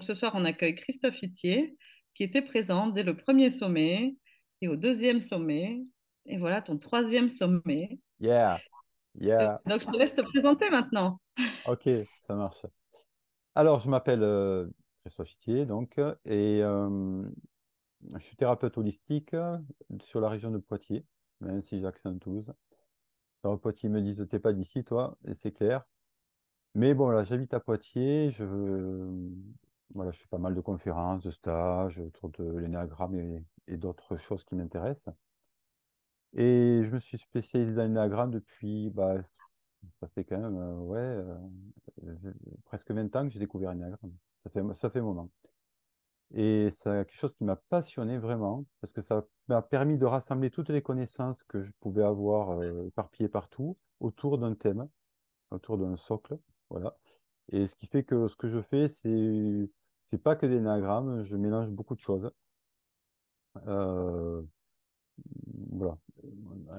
ce soir, on accueille Christophe Itier, qui était présent dès le premier sommet et au deuxième sommet. Et voilà ton troisième sommet. Yeah, yeah. Donc, je te laisse te présenter maintenant. Ok, ça marche. Alors, je m'appelle Christophe Itier, donc, et je suis thérapeute holistique sur la région de Poitiers, même si j'accent Toulouse. Alors, Poitiers me disent, t'es pas d'ici, toi, et c'est clair. Mais bon, là, j'habite à Poitiers, voilà, je fais pas mal de conférences, de stages autour de l'énéagramme et d'autres choses qui m'intéressent. Et je me suis spécialisé dans l'énéagramme depuis, bah, ça fait quand même, euh, presque 20 ans que j'ai découvert l'énéagramme. Ça fait un moment. Et c'est quelque chose qui m'a passionné vraiment, parce que ça m'a permis de rassembler toutes les connaissances que je pouvais avoir éparpillées partout autour d'un thème, autour d'un socle. Voilà. Et ce qui fait que ce que je fais, c'est pas que des diagrammes, je mélange beaucoup de choses. Euh, voilà.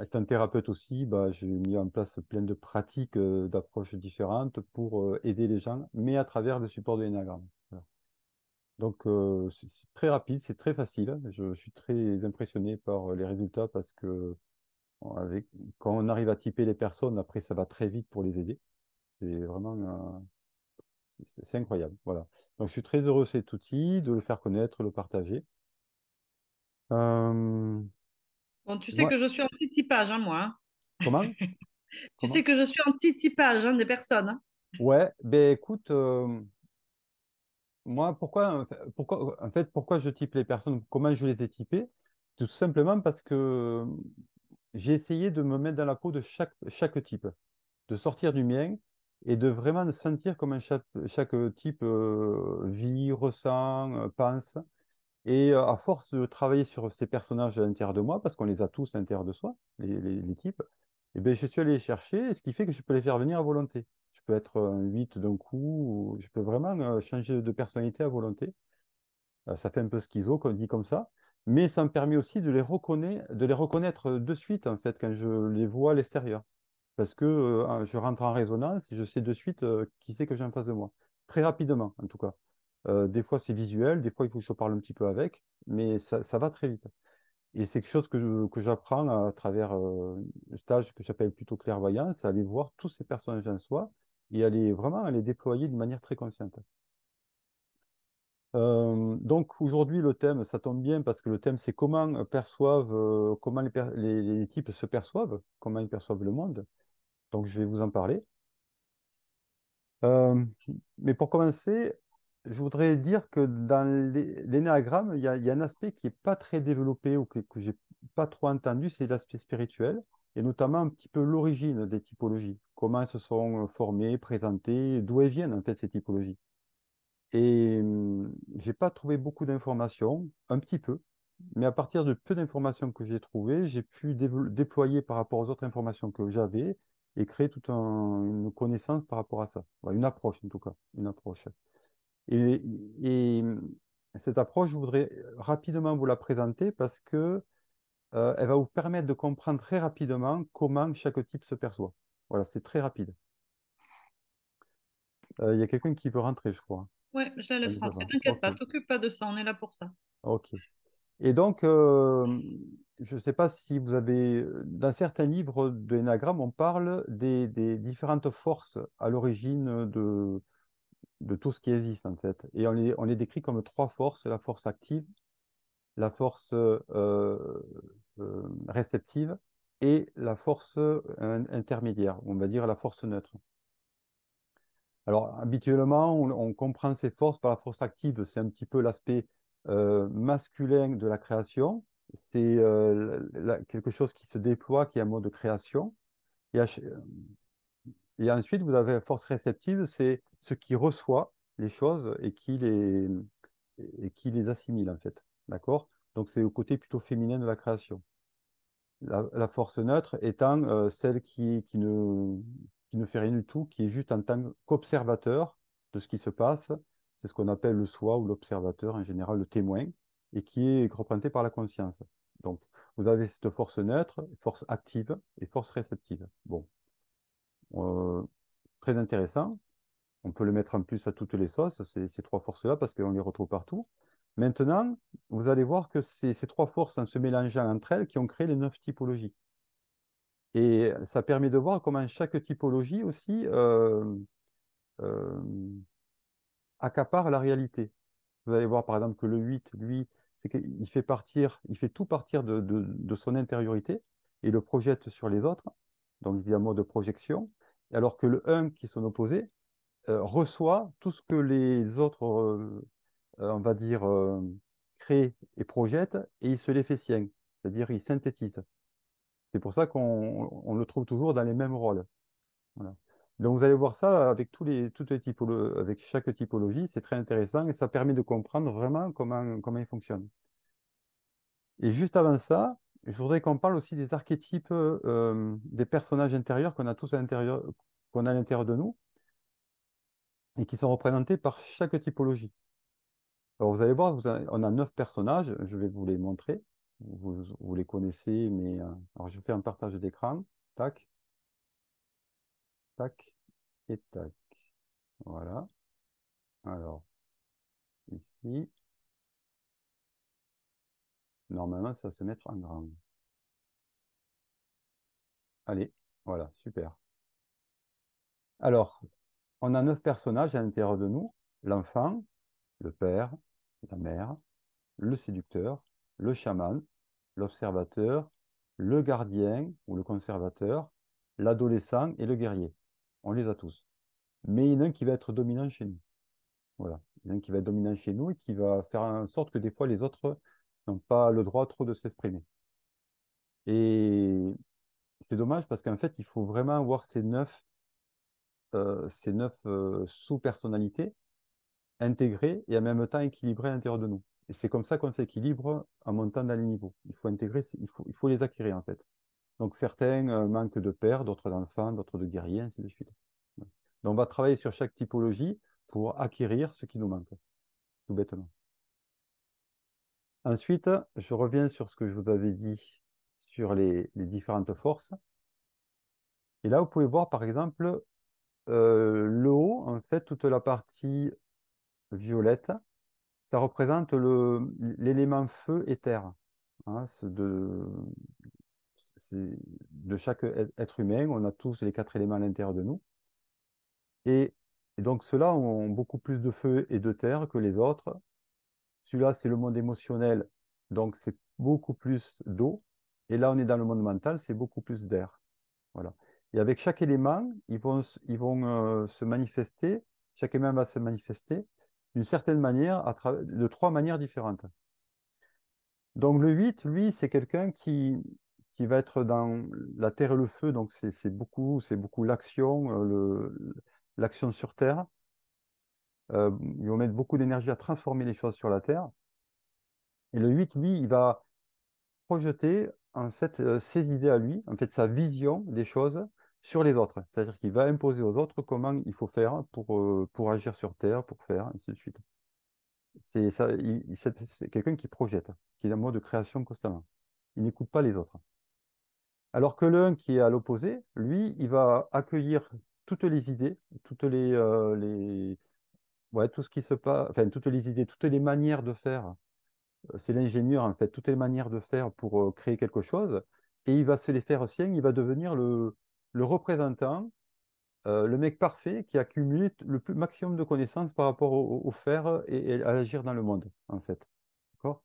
Étant thérapeute aussi, bah, j'ai mis en place plein de pratiques, d'approches différentes pour aider les gens, mais à travers le support de l'énagramme. Voilà. Donc, c'est très rapide, c'est très facile. Je suis très impressionné par les résultats parce que avec, quand on arrive à typer les personnes, après, ça va très vite pour les aider. C'est vraiment, c'est incroyable. Voilà. Donc, je suis très heureux de cet outil, de le faire connaître, le partager. Euh, Bon, tu sais moi, que je suis anti-typage, hein, moi. comment? Tu sais Comment? que je suis anti-typage, hein, des personnes, hein. Ouais, ben écoute, moi, pourquoi je type les personnes, comment je les ai typées? Tout simplement parce que j'ai essayé de me mettre dans la peau de chaque type, de sortir du mien et de vraiment de sentir comment chaque type vit, ressent, pense. Et à force de travailler sur ces personnages à l'intérieur de moi, parce qu'on les a tous à l'intérieur de soi, les types, eh bien, je suis allé les chercher, ce qui fait que je peux les faire venir à volonté. Je peux être un 8 d'un coup, ou je peux vraiment changer de personnalité à volonté. Ça fait un peu schizo, qu'on dit comme ça, mais ça me permet aussi de les reconnaître de suite, en fait, quand je les vois à l'extérieur. Parce que je rentre en résonance et je sais de suite qui c'est que j'ai en face de moi. Très rapidement, en tout cas. Des fois, c'est visuel, des fois, il faut que je parle un petit peu avec, mais ça va très vite. Et c'est quelque chose que j'apprends à travers le stage que j'appelle plutôt clairvoyance, à aller voir tous ces personnages en soi et vraiment à les déployer de manière très consciente. Donc aujourd'hui, le thème, ça tombe bien parce que le thème, c'est comment les types se perçoivent, comment ils perçoivent le monde. Donc je vais vous en parler. Euh, mais pour commencer, je voudrais dire que dans l'énéagramme, il y a un aspect qui n'est pas très développé ou que j'ai pas trop entendu, c'est l'aspect spirituel, et notamment un petit peu l'origine des typologies, comment elles se sont formées, présentées, d'où elles viennent en fait ces typologies. Et j'ai pas trouvé beaucoup d'informations, un petit peu, mais à partir de peu d'informations que j'ai trouvées, j'ai pu déployer par rapport aux autres informations que j'avais et créer toute une connaissance par rapport à ça. Ouais, une approche en tout cas, une approche. Et, et cette approche, je voudrais rapidement vous la présenter parce que elle va vous permettre de comprendre très rapidement comment chaque type se perçoit. Voilà, c'est très rapide. Il y a quelqu'un qui veut rentrer, je crois. Ouais, je la Ça laisse ne veut rentrer. pas. T'inquiète Ok, pas, t'occupe pas de ça, on est là pour ça. ok. Et donc, je ne sais pas si vous avez, dans certains livres de l'énagramme, on parle des différentes forces à l'origine de tout ce qui existe, en fait. Et on les décrit comme trois forces, la force active, la force réceptive et la force intermédiaire, on va dire la force neutre. Alors, habituellement, on comprend ces forces par la force active, c'est un petit peu l'aspect masculin de la création. C'est quelque chose qui se déploie, qui est un mode de création. Et, et ensuite, vous avez la force réceptive, c'est ce qui reçoit les choses et qui les assimile, en fait. D'accord? Donc, c'est le côté plutôt féminin de la création. La force neutre étant celle qui ne fait rien du tout, qui est juste en tant qu'observateur de ce qui se passe. C'est ce qu'on appelle le soi ou l'observateur, en général le témoin, et qui est représenté par la conscience. Donc, vous avez cette force neutre, force active et force réceptive. Bon, Euh, très intéressant. On peut le mettre en plus à toutes les sauces, ces trois forces-là, parce qu'on les retrouve partout. Maintenant, vous allez voir que c'est ces trois forces, en se mélangeant entre elles, qui ont créé les 9 typologies. Et ça permet de voir comment chaque typologie aussi euh, accapare la réalité. Vous allez voir par exemple que le 8, lui, c'est qu'il fait partir, il fait tout partir de son intériorité et le projette sur les autres. Donc il y a un mode de projection. Alors que le 1, qui est son opposé, reçoit tout ce que les autres, on va dire, créent et projettent et il se les fait sien. C'est-à-dire il synthétise. C'est pour ça qu'on le trouve toujours dans les mêmes rôles. Voilà. Donc vous allez voir ça avec toutes les avec chaque typologie, c'est très intéressant et ça permet de comprendre vraiment comment il fonctionne. Et juste avant ça, je voudrais qu'on parle aussi des archétypes des personnages intérieurs qu'on a tous à l'intérieur, qu'on a à l'intérieur de nous et qui sont représentés par chaque typologie. Alors vous allez voir, on a 9 personnages, je vais vous les montrer. Vous les connaissez, mais alors je fais un partage d'écran. Tac, tac et tac. Voilà. Alors, ici, normalement, ça va se mettre en grand. Allez, voilà, super. Alors, on a 9 personnages à l'intérieur de nous. L'enfant, le père, la mère, le séducteur, le chaman, l'observateur, le gardien ou le conservateur, l'adolescent et le guerrier. On les a tous. Mais il y en a un qui va être dominant chez nous. Voilà. Il y en a un qui va être dominant chez nous et qui va faire en sorte que des fois les autres n'ont pas le droit trop de s'exprimer. Et c'est dommage parce qu'en fait, il faut vraiment voir ces neuf sous-personnalités intégrées et en même temps équilibrées à l'intérieur de nous. Et c'est comme ça qu'on s'équilibre en montant dans les niveaux. Il faut intégrer, il faut les acquérir en fait. Donc certains manquent de père, d'autres d'enfants, d'autres de guerriers, ainsi de suite. Voilà. Donc on va travailler sur chaque typologie pour acquérir ce qui nous manque, tout bêtement. Ensuite, je reviens sur ce que je vous avais dit sur les différentes forces. Et là, vous pouvez voir par exemple le haut, en fait, toute la partie violette, ça représente l'élément feu et terre. Hein, de chaque être humain, on a tous les 4 éléments à l'intérieur de nous. Et, et donc, ceux-là ont beaucoup plus de feu et de terre que les autres. Celui-là, c'est le monde émotionnel, donc c'est beaucoup plus d'eau. Et là, on est dans le monde mental, c'est beaucoup plus d'air. Voilà. Et avec chaque élément, ils vont se manifester, chaque élément va se manifester d'une certaine manière, de 3 manières différentes. Donc le 8, lui, c'est quelqu'un qui va être dans la terre et le feu, donc c'est beaucoup l'action, l'action sur terre. Ils vont mettre beaucoup d'énergie à transformer les choses sur la terre. Et le 8, lui, il va projeter en fait ses idées à lui, en fait sa vision des choses sur les autres. C'est-à-dire qu'il va imposer aux autres comment il faut faire pour agir sur Terre, pour faire, ainsi de suite. C'est ça, c'est quelqu'un qui projette, qui est en mode de création constamment. Il n'écoute pas les autres. Alors que l'un qui est à l'opposé, lui, il va accueillir toutes les idées, ouais, tout ce qui se passe, enfin toutes les idées, toutes les manières de faire. C'est l'ingénieur, en fait, toutes les manières de faire pour créer quelque chose, et il va se les faire sien, il va devenir le représentant, le mec parfait qui a cumulé le plus maximum de connaissances par rapport au faire et à agir dans le monde, en fait. D'accord?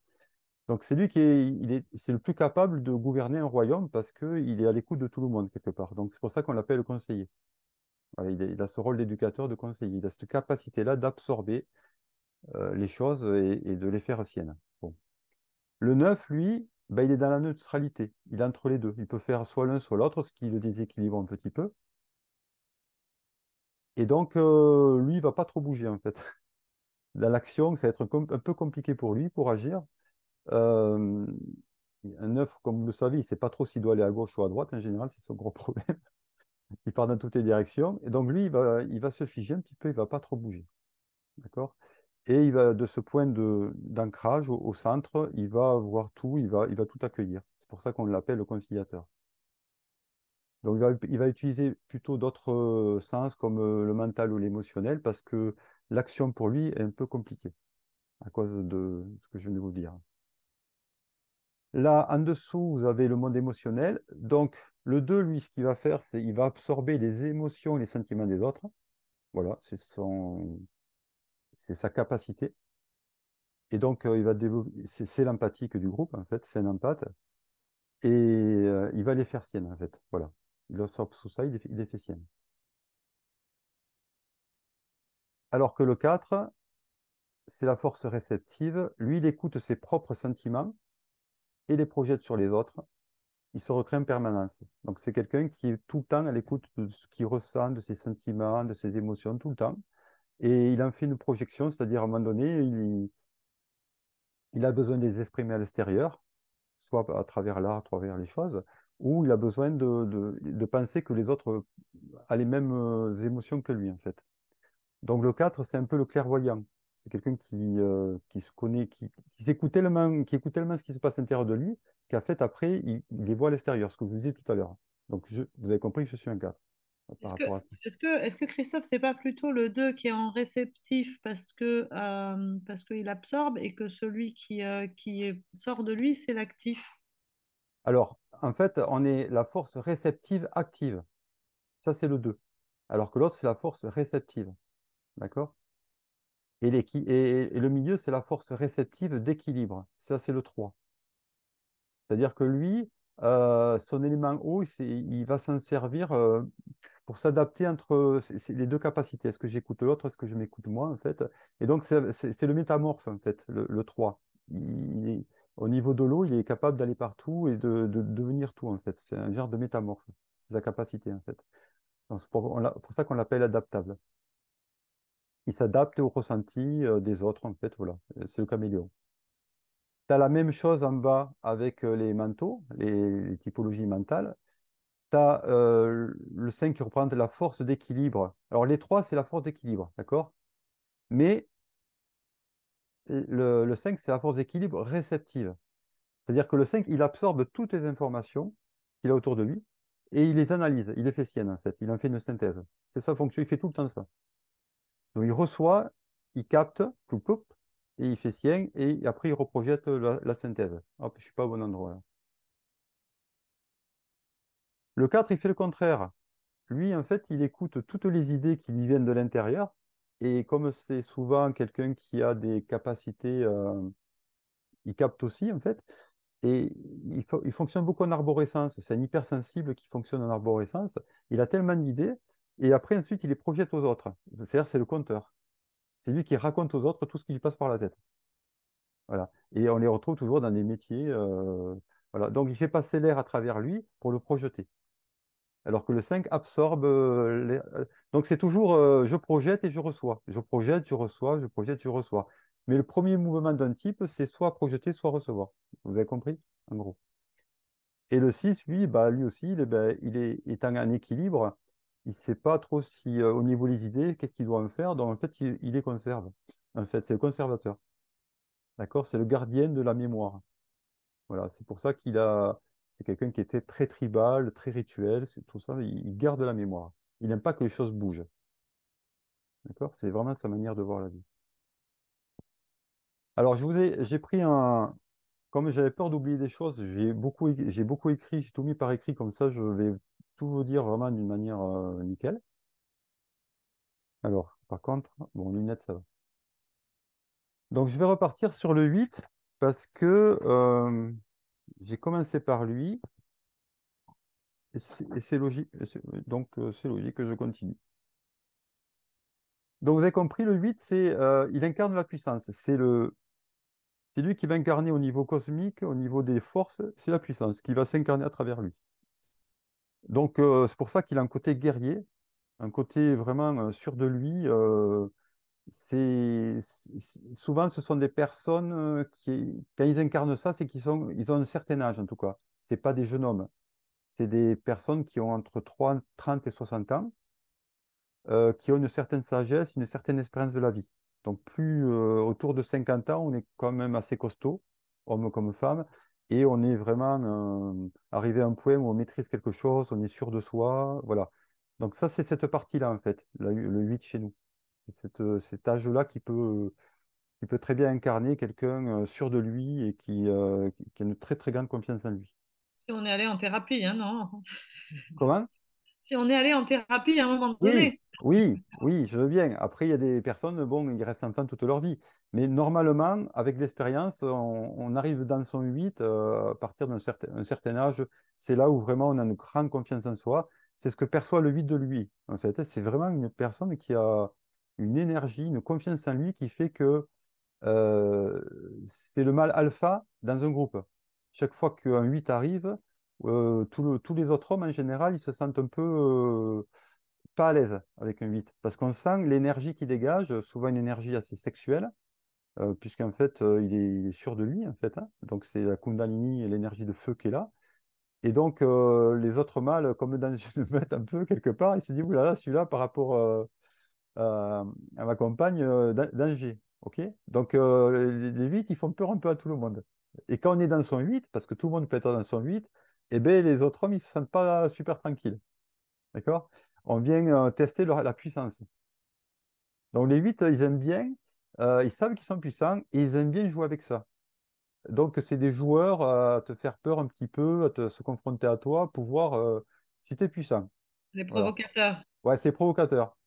Donc c'est lui c'est le plus capable de gouverner un royaume parce qu'il est à l'écoute de tout le monde, quelque part. Donc c'est pour ça qu'on l'appelle le conseiller. Voilà, il a ce rôle d'éducateur, de conseiller. Il a cette capacité-là d'absorber les choses et de les faire siennes. Bon. Le 9, lui, ben, il est dans la neutralité. Il est entre les deux. Il peut faire soit l'un, soit l'autre, ce qui le déséquilibre un petit peu. Et donc, lui, il va pas trop bouger, en fait. Dans l'action, ça va être un peu compliqué pour lui, pour agir. Euh, un 9, comme vous le savez, il ne sait pas trop s'il doit aller à gauche ou à droite. En général, c'est son gros problème. Il part dans toutes les directions. Et donc, lui, il va se figer un petit peu, il ne va pas trop bouger. D'accord? Et il va, de ce point d'ancrage au centre, il va voir tout, il va tout accueillir. C'est pour ça qu'on l'appelle le conciliateur. Donc, il va utiliser plutôt d'autres sens comme le mental ou l'émotionnel parce que l'action pour lui est un peu compliquée à cause de ce que je viens de vous dire. Là, en dessous, vous avez le monde émotionnel. Donc, le 2 lui, ce qu'il va faire, c'est il va absorber les émotions et les sentiments des autres. Voilà, c'est sa capacité. Et donc, il va développer, c'est l'empathique du groupe, en fait, c'est un empathe. Et il va les faire siennes, en fait. Voilà. Il absorbe tout ça, il les fait siennes. Alors que le 4 c'est la force réceptive. Lui, il écoute ses propres sentiments et les projette sur les autres. Il se recrée en permanence. Donc, c'est quelqu'un qui est tout le temps à l'écoute de ce qu'il ressent, de ses sentiments, de ses émotions, tout le temps. Et il en fait une projection, c'est-à-dire à un moment donné, il a besoin de les exprimer à l'extérieur, soit à travers l'art, à travers les choses, ou il a besoin de penser que les autres ont les mêmes émotions que lui, en fait. Donc le 4 c'est un peu le clairvoyant. C'est quelqu'un qui se connaît, qui écoute tellement ce qui se passe à l'intérieur de lui, qu'en fait, après, il les voit à l'extérieur, ce que je vous disais tout à l'heure. Donc, vous avez compris que je suis un 4 par Est-ce que, rapport à ça. est-ce que Christophe, c'est pas plutôt le 2 qui est en réceptif parce qu'il absorbe et que celui sort de lui, c'est l'actif? Alors, en fait, on est la force réceptive active. Ça, c'est le 2. Alors que l'autre, c'est la force réceptive. D'accord? Et le milieu, c'est la force réceptive d'équilibre. Ça, c'est le 3. C'est-à-dire que lui, son élément haut, il va s'en servir pour s'adapter entre les deux capacités. Est-ce que j'écoute l'autre, est-ce que je m'écoute moi, en fait? Et donc, c'est le métamorphe, en fait, le 3. Au niveau de l'eau, il est capable d'aller partout et de devenir tout, en fait. C'est un genre de métamorphe. C'est sa capacité, en fait. Donc, c'est pour ça qu'on l'appelle adaptable. Il s'adapte au ressenti des autres, en fait, voilà. C'est le caméléon. Tu as la même chose en bas avec les manteaux, les typologies mentales. Tu as le 5 qui représente la force d'équilibre. Alors, les 3 c'est la force d'équilibre, d'accord? Mais le 5, c'est la force d'équilibre réceptive. C'est-à-dire que le 5 il absorbe toutes les informations qu'il a autour de lui et il les analyse, il les fait siennes, en fait. Il en fait une synthèse. C'est sa fonction, il fait tout le temps ça. Donc, il reçoit, il capte, ploup, ploup, et il fait sien, et après, il reprojette la synthèse. Hop, je ne suis pas au bon endroit là. Le 4 il fait le contraire. Lui, en fait, il écoute toutes les idées qui lui viennent de l'intérieur. Et comme c'est souvent quelqu'un qui a des capacités, il capte aussi, en fait. Et il fonctionne beaucoup en arborescence. C'est un hypersensible qui fonctionne en arborescence. Il a tellement d'idées. Et après, ensuite, il les projette aux autres. C'est-à-dire, c'est le compteur. C'est lui qui raconte aux autres tout ce qui lui passe par la tête. Voilà. Et on les retrouve toujours dans des métiers. Voilà. Donc, il fait passer l'air à travers lui pour le projeter. Alors que le 5 absorbe donc c'est toujours je projette et je reçois. Je projette, je reçois, je projette, je reçois. Mais le premier mouvement d'un type, c'est soit projeter, soit recevoir. Vous avez compris? En gros. Et le 6 lui, bah, lui aussi, est en équilibre. Il ne sait pas trop si au niveau des idées, qu'est-ce qu'il doit en faire. Donc en fait, il les conserve. En fait, c'est le conservateur. D'accord? C'est le gardien de la mémoire. Voilà, c'est pour ça c'est quelqu'un qui était très tribal, très rituel, c'est tout ça, il garde la mémoire. Il n'aime pas que les choses bougent. D'accord? C'est vraiment sa manière de voir la vie. Alors, j'ai pris comme j'avais peur d'oublier des choses, j'ai beaucoup écrit, j'ai tout mis par écrit, comme ça, je vais tout vous dire vraiment d'une manière nickel. Alors, par contre, bon, lunettes, ça va. Donc, je vais repartir sur le 8 parce que j'ai commencé par lui et c'est logique, donc c'est logique que je continue. Donc, vous avez compris, le 8 il incarne la puissance. C'est lui qui va incarner au niveau cosmique, au niveau des forces, c'est la puissance qui va s'incarner à travers lui. Donc, c'est pour ça qu'il a un côté guerrier, un côté vraiment sûr de lui. Souvent, ce sont des personnes quand ils incarnent ça, c'est ils ont un certain âge en tout cas. C'est pas des jeunes hommes. C'est des personnes qui ont entre 30 et 60 ans qui ont une certaine sagesse, une certaine expérience de la vie. Donc, plus autour de 50 ans, on est quand même assez costaud, homme comme femme. et on est vraiment arrivé à un point où on maîtrise quelque chose, on est sûr de soi, voilà. Donc ça, c'est cette partie-là, en fait, le 8 chez nous. C'est cet âge-là qui peut très bien incarner quelqu'un sûr de lui et qui a une très, très grande confiance en lui. Si on est allé en thérapie, hein, non? Comment? Si on est allé en thérapie à un moment Oui, donné. oui, je veux bien. Après, il y a des personnes, bon, ils restent enfants toute leur vie. Mais normalement, avec l'expérience, on arrive dans son 8 à partir un certain âge. C'est là où vraiment on a une grande confiance en soi. C'est ce que perçoit le 8 de lui, en fait. C'est vraiment une personne qui a une énergie, une confiance en lui qui fait que euh, c'est le mâle alpha dans un groupe. Chaque fois qu'un 8 arrive, tous les autres hommes, en général, ils se sentent un peu pas à l'aise avec un 8 parce qu'on sent l'énergie qu'il dégage, souvent une énergie assez sexuelle, puisqu'en fait, il est sûr de lui, en fait, hein. Donc, c'est la Kundalini et l'énergie de feu qui est là. Et donc, les autres mâles, comme dans une meute un peu, quelque part, ils se disent, oulala, celui-là, par rapport à ma compagne, danger. OK? Donc, les 8, ils font peur un peu à tout le monde. Et quand on est dans son 8 parce que tout le monde peut être dans son 8 eh bien, les autres hommes, ils ne se sentent pas super tranquilles. D'accord? On vient tester la puissance. Donc les 8 ils aiment bien, ils savent qu'ils sont puissants et ils aiment bien jouer avec ça. Donc c'est des joueurs à te faire peur un petit peu, se confronter à toi pour voir si tu es puissant. Les Voilà. provocateurs. Ouais, c'est provocateur.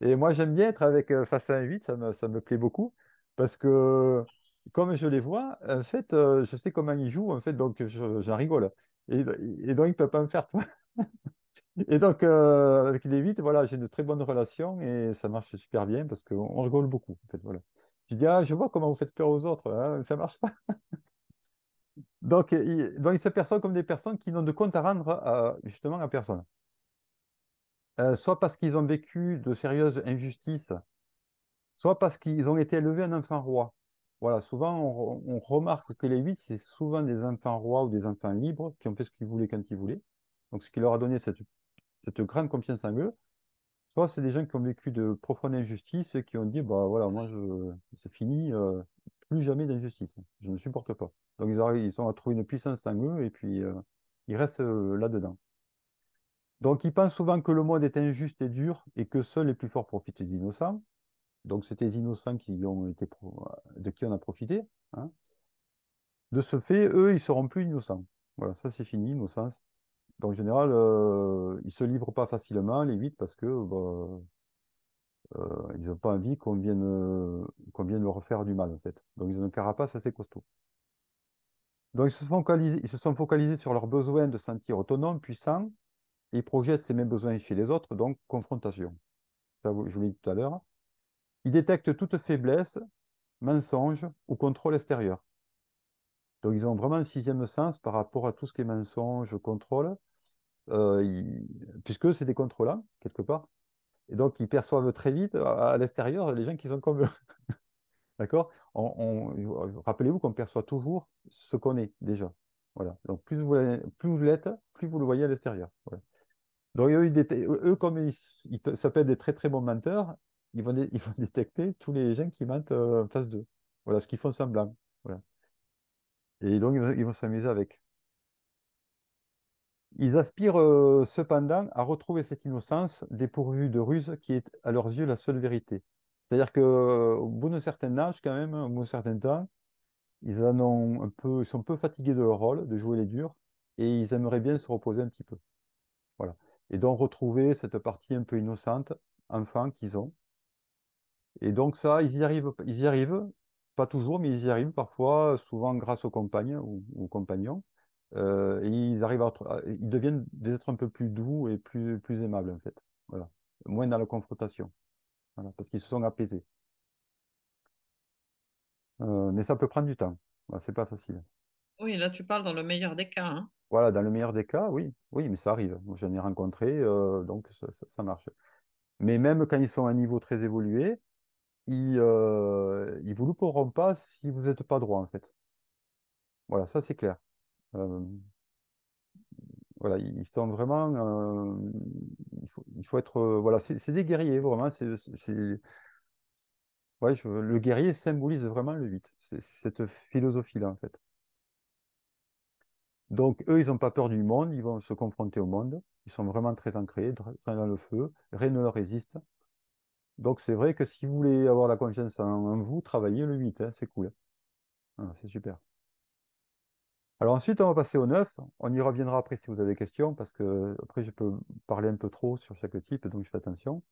Et moi j'aime bien être face à un 8 ça me plaît beaucoup, parce que comme je les vois, en fait, je sais comment ils jouent, en fait, donc j'en rigole. Et, et donc ils ne peuvent pas me faire peur. Et donc, avec les 8 voilà, j'ai de très bonnes relations et ça marche super bien parce qu'on rigole beaucoup. En fait, voilà. Je dis, ah, je vois comment vous faites peur aux autres, hein, ça marche pas. Donc, ils se perçoivent comme des personnes qui n'ont de compte à rendre justement à personne. Soit parce qu'ils ont vécu de sérieuses injustices, soit parce qu'ils ont été élevés en enfant roi. Voilà, souvent, on remarque que les 8 c'est souvent des enfants rois ou des enfants libres qui ont fait ce qu'ils voulaient quand ils voulaient. Donc, ce qui leur a donné cette grande confiance en eux. Soit c'est des gens qui ont vécu de profondes injustices et qui ont dit, bah voilà, c'est fini, plus jamais d'injustice. Je ne supporte pas. Donc ils ont trouvé une puissance en eux et puis ils restent là-dedans. Donc ils pensent souvent que le monde est injuste et dur et que seuls les plus forts profitent des innocents. Donc c'est les innocents de qui on a profité, hein. De ce fait, eux, ils seront plus innocents. Voilà, ça c'est fini, innocence. Donc en général, ils se livrent pas facilement, les 8, parce que bah, ils n'ont pas envie qu'on vienne leur faire du mal, en fait. Donc, ils ont une carapace assez costaud. Donc, ils se sont focalisés sur leur besoin de se sentir autonomes, puissants, et ils projettent ces mêmes besoins chez les autres, donc confrontation. Ça, je vous l'ai dit tout à l'heure. Ils détectent toute faiblesse, mensonge ou contrôle extérieur. Donc, ils ont vraiment un sixième sens par rapport à tout ce qui est mensonge, contrôle, puisque c'est des contrôlants, quelque part. Et donc, ils perçoivent très vite à l'extérieur les gens qui sont comme eux. D'accord? Rappelez-vous qu'on perçoit toujours ce qu'on est déjà. Voilà. Donc, plus vous l'êtes, plus vous le voyez à l'extérieur. Voilà. Donc, eux, comme ça peut être des très très bons menteurs, ils vont détecter tous les gens qui mentent en face d'eux. Voilà, ce qu'ils font semblant. Voilà. Et donc, ils vont s'amuser avec. Ils aspirent cependant à retrouver cette innocence dépourvue de ruse qui est à leurs yeux la seule vérité. C'est-à-dire qu'au bout d'un certain âge, quand même, au bout d'un certain temps, ils sont un peu fatigués de leur rôle, de jouer les durs, et ils aimeraient bien se reposer un petit peu. Voilà. Et donc retrouver cette partie un peu innocente, enfant qu'ils ont. Et donc ça, ils y arrivent, pas toujours, mais ils y arrivent parfois, souvent grâce aux compagnes ou aux compagnons. Et ils deviennent des êtres un peu plus doux et plus aimables, en fait. Voilà. Moins dans la confrontation. Voilà. Parce qu'ils se sont apaisés. Mais ça peut prendre du temps. Voilà, c'est pas facile. Oui, là, tu parles dans le meilleur des cas, hein. Voilà, dans le meilleur des cas, oui, oui, mais ça arrive. Moi, j'en ai rencontré, donc ça marche. Mais même quand ils sont à un niveau très évolué, ils vous louperont pas si vous n'êtes pas droit, en fait. Voilà, ça c'est clair. Euh, voilà, ils sont vraiment. Il faut être. Voilà, c'est des guerriers, vraiment. Le guerrier symbolise vraiment le 8. C'est cette philosophie-là, en fait. Donc, eux, ils n'ont pas peur du monde, ils vont se confronter au monde. Ils sont vraiment très ancrés, très dans le feu, rien ne leur résiste. Donc, c'est vrai que si vous voulez avoir la confiance en vous, travaillez le 8, hein, c'est cool. Voilà, c'est super. Alors ensuite, on va passer au 9. On y reviendra après si vous avez des questions, parce que après, je peux parler un peu trop sur chaque type, donc je fais attention.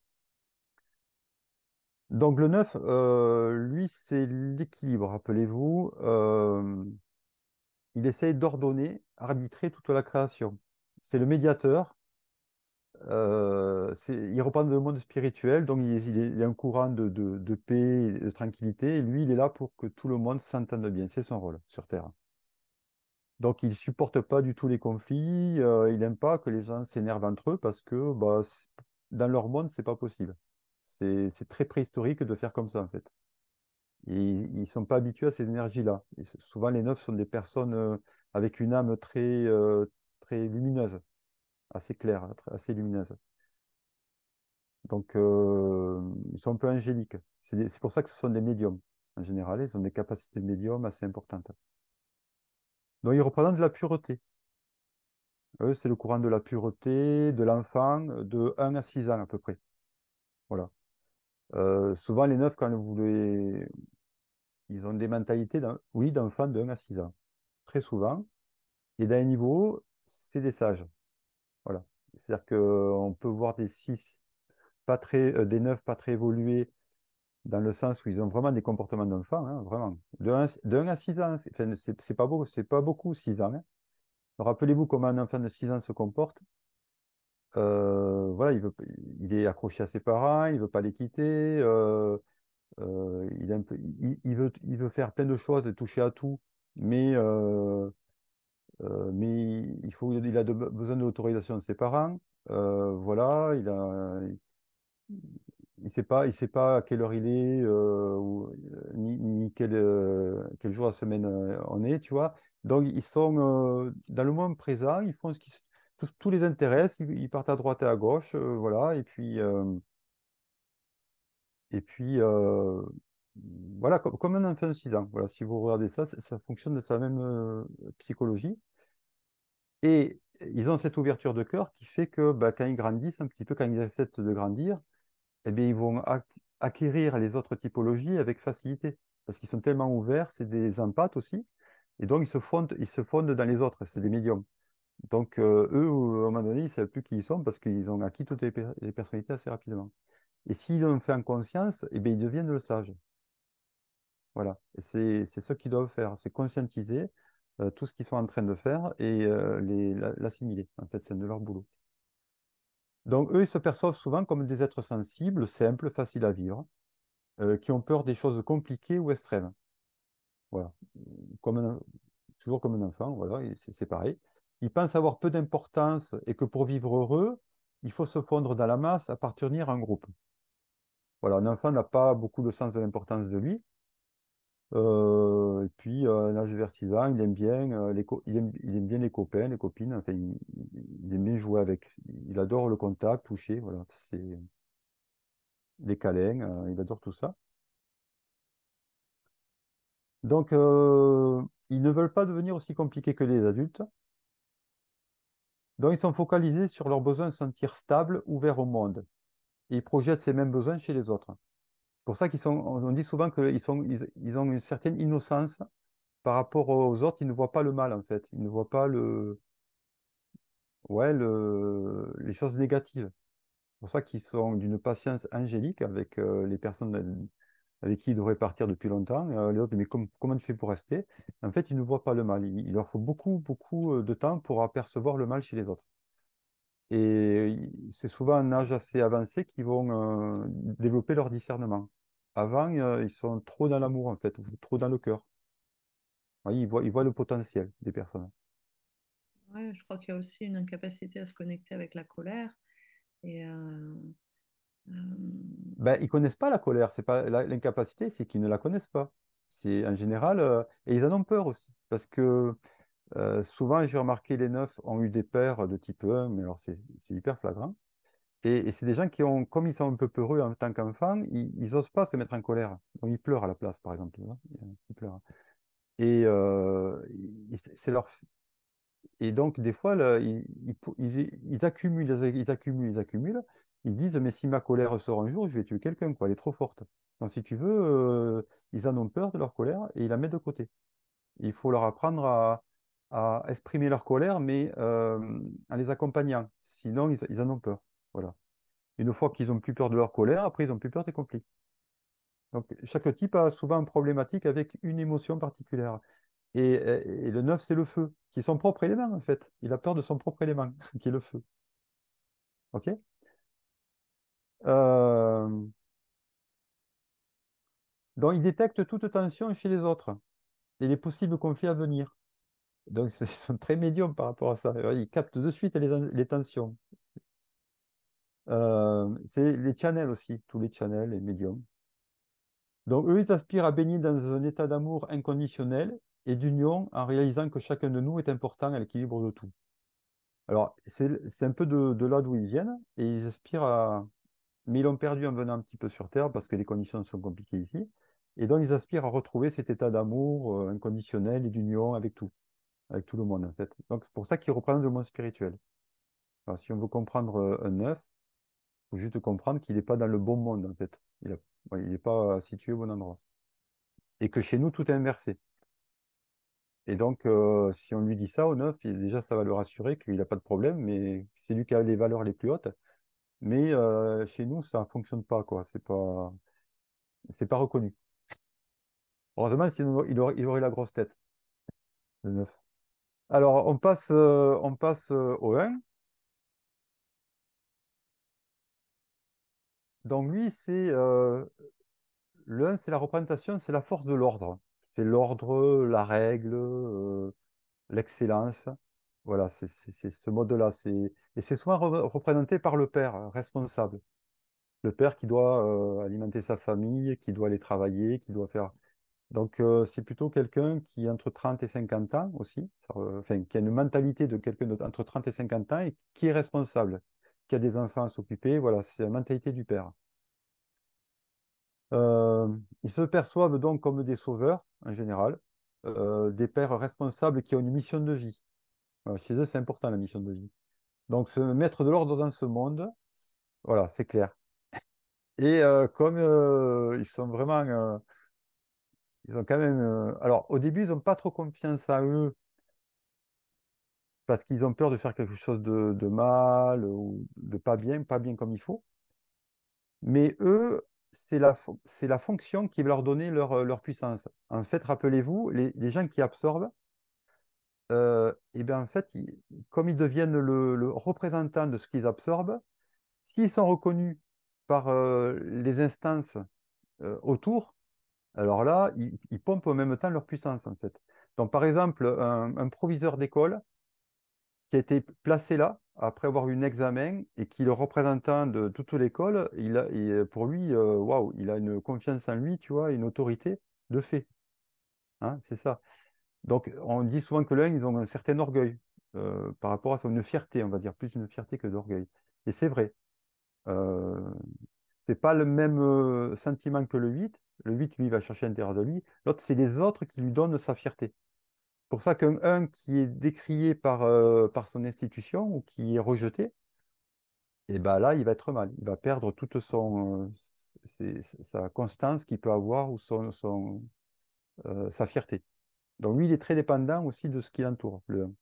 Donc le 9, lui, c'est l'équilibre, rappelez-vous. Il essaye d'ordonner, arbitrer toute la création. C'est le médiateur. Il reprend le monde spirituel, donc il y a un courant de paix et de tranquillité. Et lui, il est là pour que tout le monde s'entende bien. C'est son rôle sur Terre. Donc, il supporte pas du tout les conflits. Il n'aime pas que les gens s'énervent entre eux parce que bah, dans leur monde, c'est pas possible. C'est très préhistorique de faire comme ça, en fait. Ils sont pas habitués à ces énergies-là. Et souvent, les neufs sont des personnes avec une âme très lumineuse, assez claire, assez lumineuse. Donc, ils sont un peu angéliques. C'est pour ça que ce sont des médiums. En général, ils ont des capacités de médium assez importantes. Donc, ils représentent la pureté. Eux, c'est le courant de la pureté, de l'enfant, de 1 à 6 ans à peu près. Voilà. Souvent, les neufs, quand ils ont des mentalités, oui, d'enfants de 1 à 6 ans. Très souvent. Et d'un niveau, c'est des sages. Voilà. C'est-à-dire qu'on peut voir des 6 des 9 pas très évolués dans le sens où ils ont vraiment des comportements d'enfants, hein, vraiment. De 1 à 6 ans, enfin, c'est pas beaucoup, 6 ans, hein. Rappelez-vous comment un enfant de 6 ans se comporte. Voilà, il est accroché à ses parents, il veut pas les quitter, il est un peu, il veut faire plein de choses et toucher à tout, mais, il a besoin de l'autorisation de ses parents. Voilà, il sait pas à quelle heure il est, ni quel jour de la semaine on est, tu vois. Donc, ils sont dans le moment présent, ils font tous les intéresse, ils partent à droite et à gauche, voilà, et puis voilà, comme un enfant de 6 ans. Voilà, si vous regardez ça, ça fonctionne de sa même psychologie. Et ils ont cette ouverture de cœur qui fait que bah, quand ils grandissent, un petit peu quand ils acceptent de grandir, eh bien, ils vont acquérir les autres typologies avec facilité. Parce qu'ils sont tellement ouverts, c'est des empathes aussi. Et donc, ils se fondent dans les autres, c'est des médiums. Donc, eux, à un moment donné, ils ne savent plus qui ils sont parce qu'ils ont acquis toutes les personnalités assez rapidement. Et s'ils l'ont fait en conscience, eh bien, ils deviennent le sage. Voilà. Et c'est ce qu'ils doivent faire, c'est conscientiser tout ce qu'ils sont en train de faire et l'assimiler. En fait, c'est de leur boulot. Donc, eux, ils se perçoivent souvent comme des êtres sensibles, simples, faciles à vivre, qui ont peur des choses compliquées ou extrêmes. Voilà. Comme toujours comme un enfant, voilà, et c'est pareil. Ils pensent avoir peu d'importance et que pour vivre heureux, il faut se fondre dans la masse, appartenir à un groupe. Voilà, un enfant n'a pas beaucoup de sens de l'importance de lui. Et puis, à l'âge vers 6 ans, il aime bien, il aime bien les copains, les copines. Enfin, il aime bien jouer avec. Il adore le contact, toucher, voilà. C'est les câlins, il adore tout ça. Donc, ils ne veulent pas devenir aussi compliqués que les adultes. Donc, ils sont focalisés sur leur besoin de se sentir stable, ouvert au monde. Et ils projettent ces mêmes besoins chez les autres. C'est pour ça on dit souvent ils ont une certaine innocence par rapport aux autres. Ils ne voient pas le mal, en fait. Ils ne voient pas ouais, les choses négatives. C'est pour ça qu'ils sont d'une patience angélique avec les personnes avec qui ils devraient partir depuis longtemps. Les autres, mais comment tu fais pour rester? En fait, ils ne voient pas le mal. Il leur faut beaucoup, beaucoup de temps pour apercevoir le mal chez les autres. Et c'est souvent un âge assez avancé qu'ils vont développer leur discernement. Avant, ils sont trop dans l'amour, en fait, ou trop dans le cœur. Ouais, ils voient le potentiel des personnes. Ouais, je crois qu'il y a aussi une incapacité à se connecter avec la colère. Et euh, Ben, ils connaissent pas la colère, c'est pas l'incapacité, c'est qu'ils ne la connaissent pas. C'est en général, et ils en ont peur aussi, parce que souvent, j'ai remarqué les neufs ont eu des pères de type 1, mais alors c'est hyper flagrant. Et c'est des gens qui ont, comme ils sont un peu peureux en tant qu'enfants, ils osent pas se mettre en colère. Donc ils pleurent à la place, par exemple. Tu vois. Ils pleurent. Et c'est leur. Et donc, des fois, là, ils accumulent, ils accumulent, ils accumulent. Ils disent, mais si ma colère sort un jour, je vais tuer quelqu'un, quoi. Elle est trop forte. Donc, si tu veux, ils en ont peur de leur colère et ils la mettent de côté. Il faut leur apprendre à exprimer leur colère, mais en les accompagnant. Sinon, ils en ont peur. Voilà. Une fois qu'ils ont plus peur de leur colère, après, ils ont plus peur des conflits. Donc, chaque type a souvent une problématique avec une émotion particulière. Et le 9 c'est le feu, qui est son propre élément, en fait. Il a peur de son propre élément, qui est le feu. OK? Euh, donc, il détecte toute tension chez les autres et les possibles conflits à venir. Donc, ils sont très médiums par rapport à ça. Ils captent de suite les tensions. C'est les channels aussi, tous les channels, les médiums. Donc, eux, ils aspirent à baigner dans un état d'amour inconditionnel et d'union en réalisant que chacun de nous est important à l'équilibre de tout. Alors, c'est un peu de là d'où ils viennent et ils aspirent à. Mais ils l'ont perdu en venant un petit peu sur Terre parce que les conditions sont compliquées ici. Et donc, ils aspirent à retrouver cet état d'amour inconditionnel et d'union avec tout le monde, en fait. Donc, c'est pour ça qu'ils reprennent le monde spirituel. Alors, si on veut comprendre un œuf, il faut juste comprendre qu'il n'est pas dans le bon monde, en fait. Ouais, il n'est pas situé au bon endroit. Et que chez nous, tout est inversé. Et donc, si on lui dit ça au neuf, déjà, ça va le rassurer qu'il n'a pas de problème, mais c'est lui qui a les valeurs les plus hautes. Mais chez nous, ça ne fonctionne pas, quoi. C'est pas reconnu. Heureusement, sinon il aurait la grosse tête, le 9. Alors, on passe au 1. Donc, lui, le 1, c'est la représentation, c'est la force de l'ordre. C'est l'ordre, la règle, l'excellence. Voilà, c'est ce mode-là. Et c'est souvent représenté par le père, responsable. Le père qui doit alimenter sa famille, qui doit aller travailler, qui doit faire. Donc, c'est plutôt quelqu'un qui a entre 30 et 50 ans aussi, enfin, qui a une mentalité de quelqu'un entre 30 et 50 ans et qui est responsable, qui a des enfants à s'occuper. Voilà, c'est la mentalité du père. Ils se perçoivent donc comme des sauveurs, en général, des pères responsables qui ont une mission de vie. Voilà, chez eux, c'est important, la mission de vie. Donc, se mettre de l'ordre dans ce monde, voilà, c'est clair. Et comme ils sont vraiment, ils ont quand même, alors, au début, ils n'ont pas trop confiance en eux parce qu'ils ont peur de faire quelque chose de mal ou de pas bien comme il faut. Mais eux, c'est la fonction qui va leur donner leur puissance. En fait, rappelez-vous, les gens qui absorbent, eh bien, en fait, comme ils deviennent le représentant de ce qu'ils absorbent, s'ils sont reconnus par les instances autour, alors là, ils pompent en même temps leur puissance, en fait. Donc, par exemple, un proviseur d'école, qui a été placé là après avoir eu un examen et qui est le représentant de toute l'école, pour lui, waouh, il a une confiance en lui, tu vois, une autorité de fait. Hein, c'est ça. Donc, on dit souvent que l'un, ils ont un certain orgueil par rapport à ça, une fierté, on va dire, plus une fierté que d'orgueil. Et c'est vrai. Euh, c'est pas le même sentiment que le 8. Le 8, lui, il va chercher à l'intérieur de lui. L'autre, c'est les autres qui lui donnent sa fierté pour ça qu'un un qui est décrié par son institution ou qui est rejeté, et ben là, il va être mal. Il va perdre toute sa constance qu'il peut avoir ou sa fierté. Donc lui, il est très dépendant aussi de ce qui l'entoure, le 1,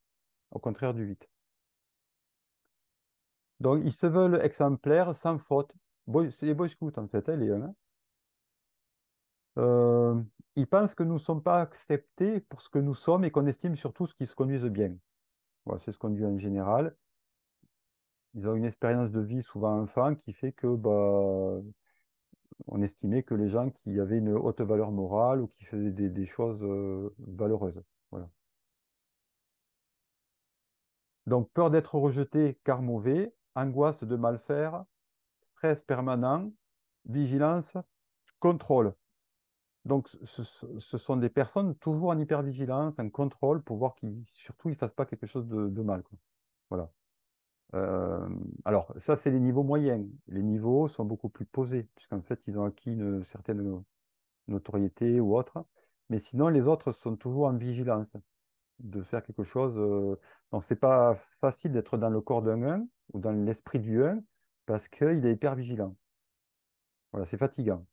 au contraire du 8. Donc ils se veulent exemplaires, sans faute. C'est les boy scouts en fait, hein, les 1. Euh, ils pensent que nous ne sommes pas acceptés pour ce que nous sommes et qu'on estime surtout ce qui se conduise bien. Voilà, c'est ce qu'on dit en général. Ils ont une expérience de vie souvent enfant qui fait que bah, on estimait que les gens qui avaient une haute valeur morale ou qui faisaient des choses valeureuses. Voilà. Donc peur d'être rejeté car mauvais, angoisse de mal faire, stress permanent, vigilance, contrôle. Donc ce sont des personnes toujours en hypervigilance, en contrôle pour voir qu'ils surtout ils ne fassent pas quelque chose de mal, quoi. Voilà. Euh, alors, ça, c'est les niveaux moyens. Les niveaux sont beaucoup plus posés, puisqu'en fait, ils ont acquis une certaine notoriété ou autre. Mais sinon, les autres sont toujours en vigilance. de faire quelque chose. Donc, c'est pas facile d'être dans le corps d'un 1 ou dans l'esprit du 1 parce qu'il est hyper vigilant. Voilà, c'est fatigant.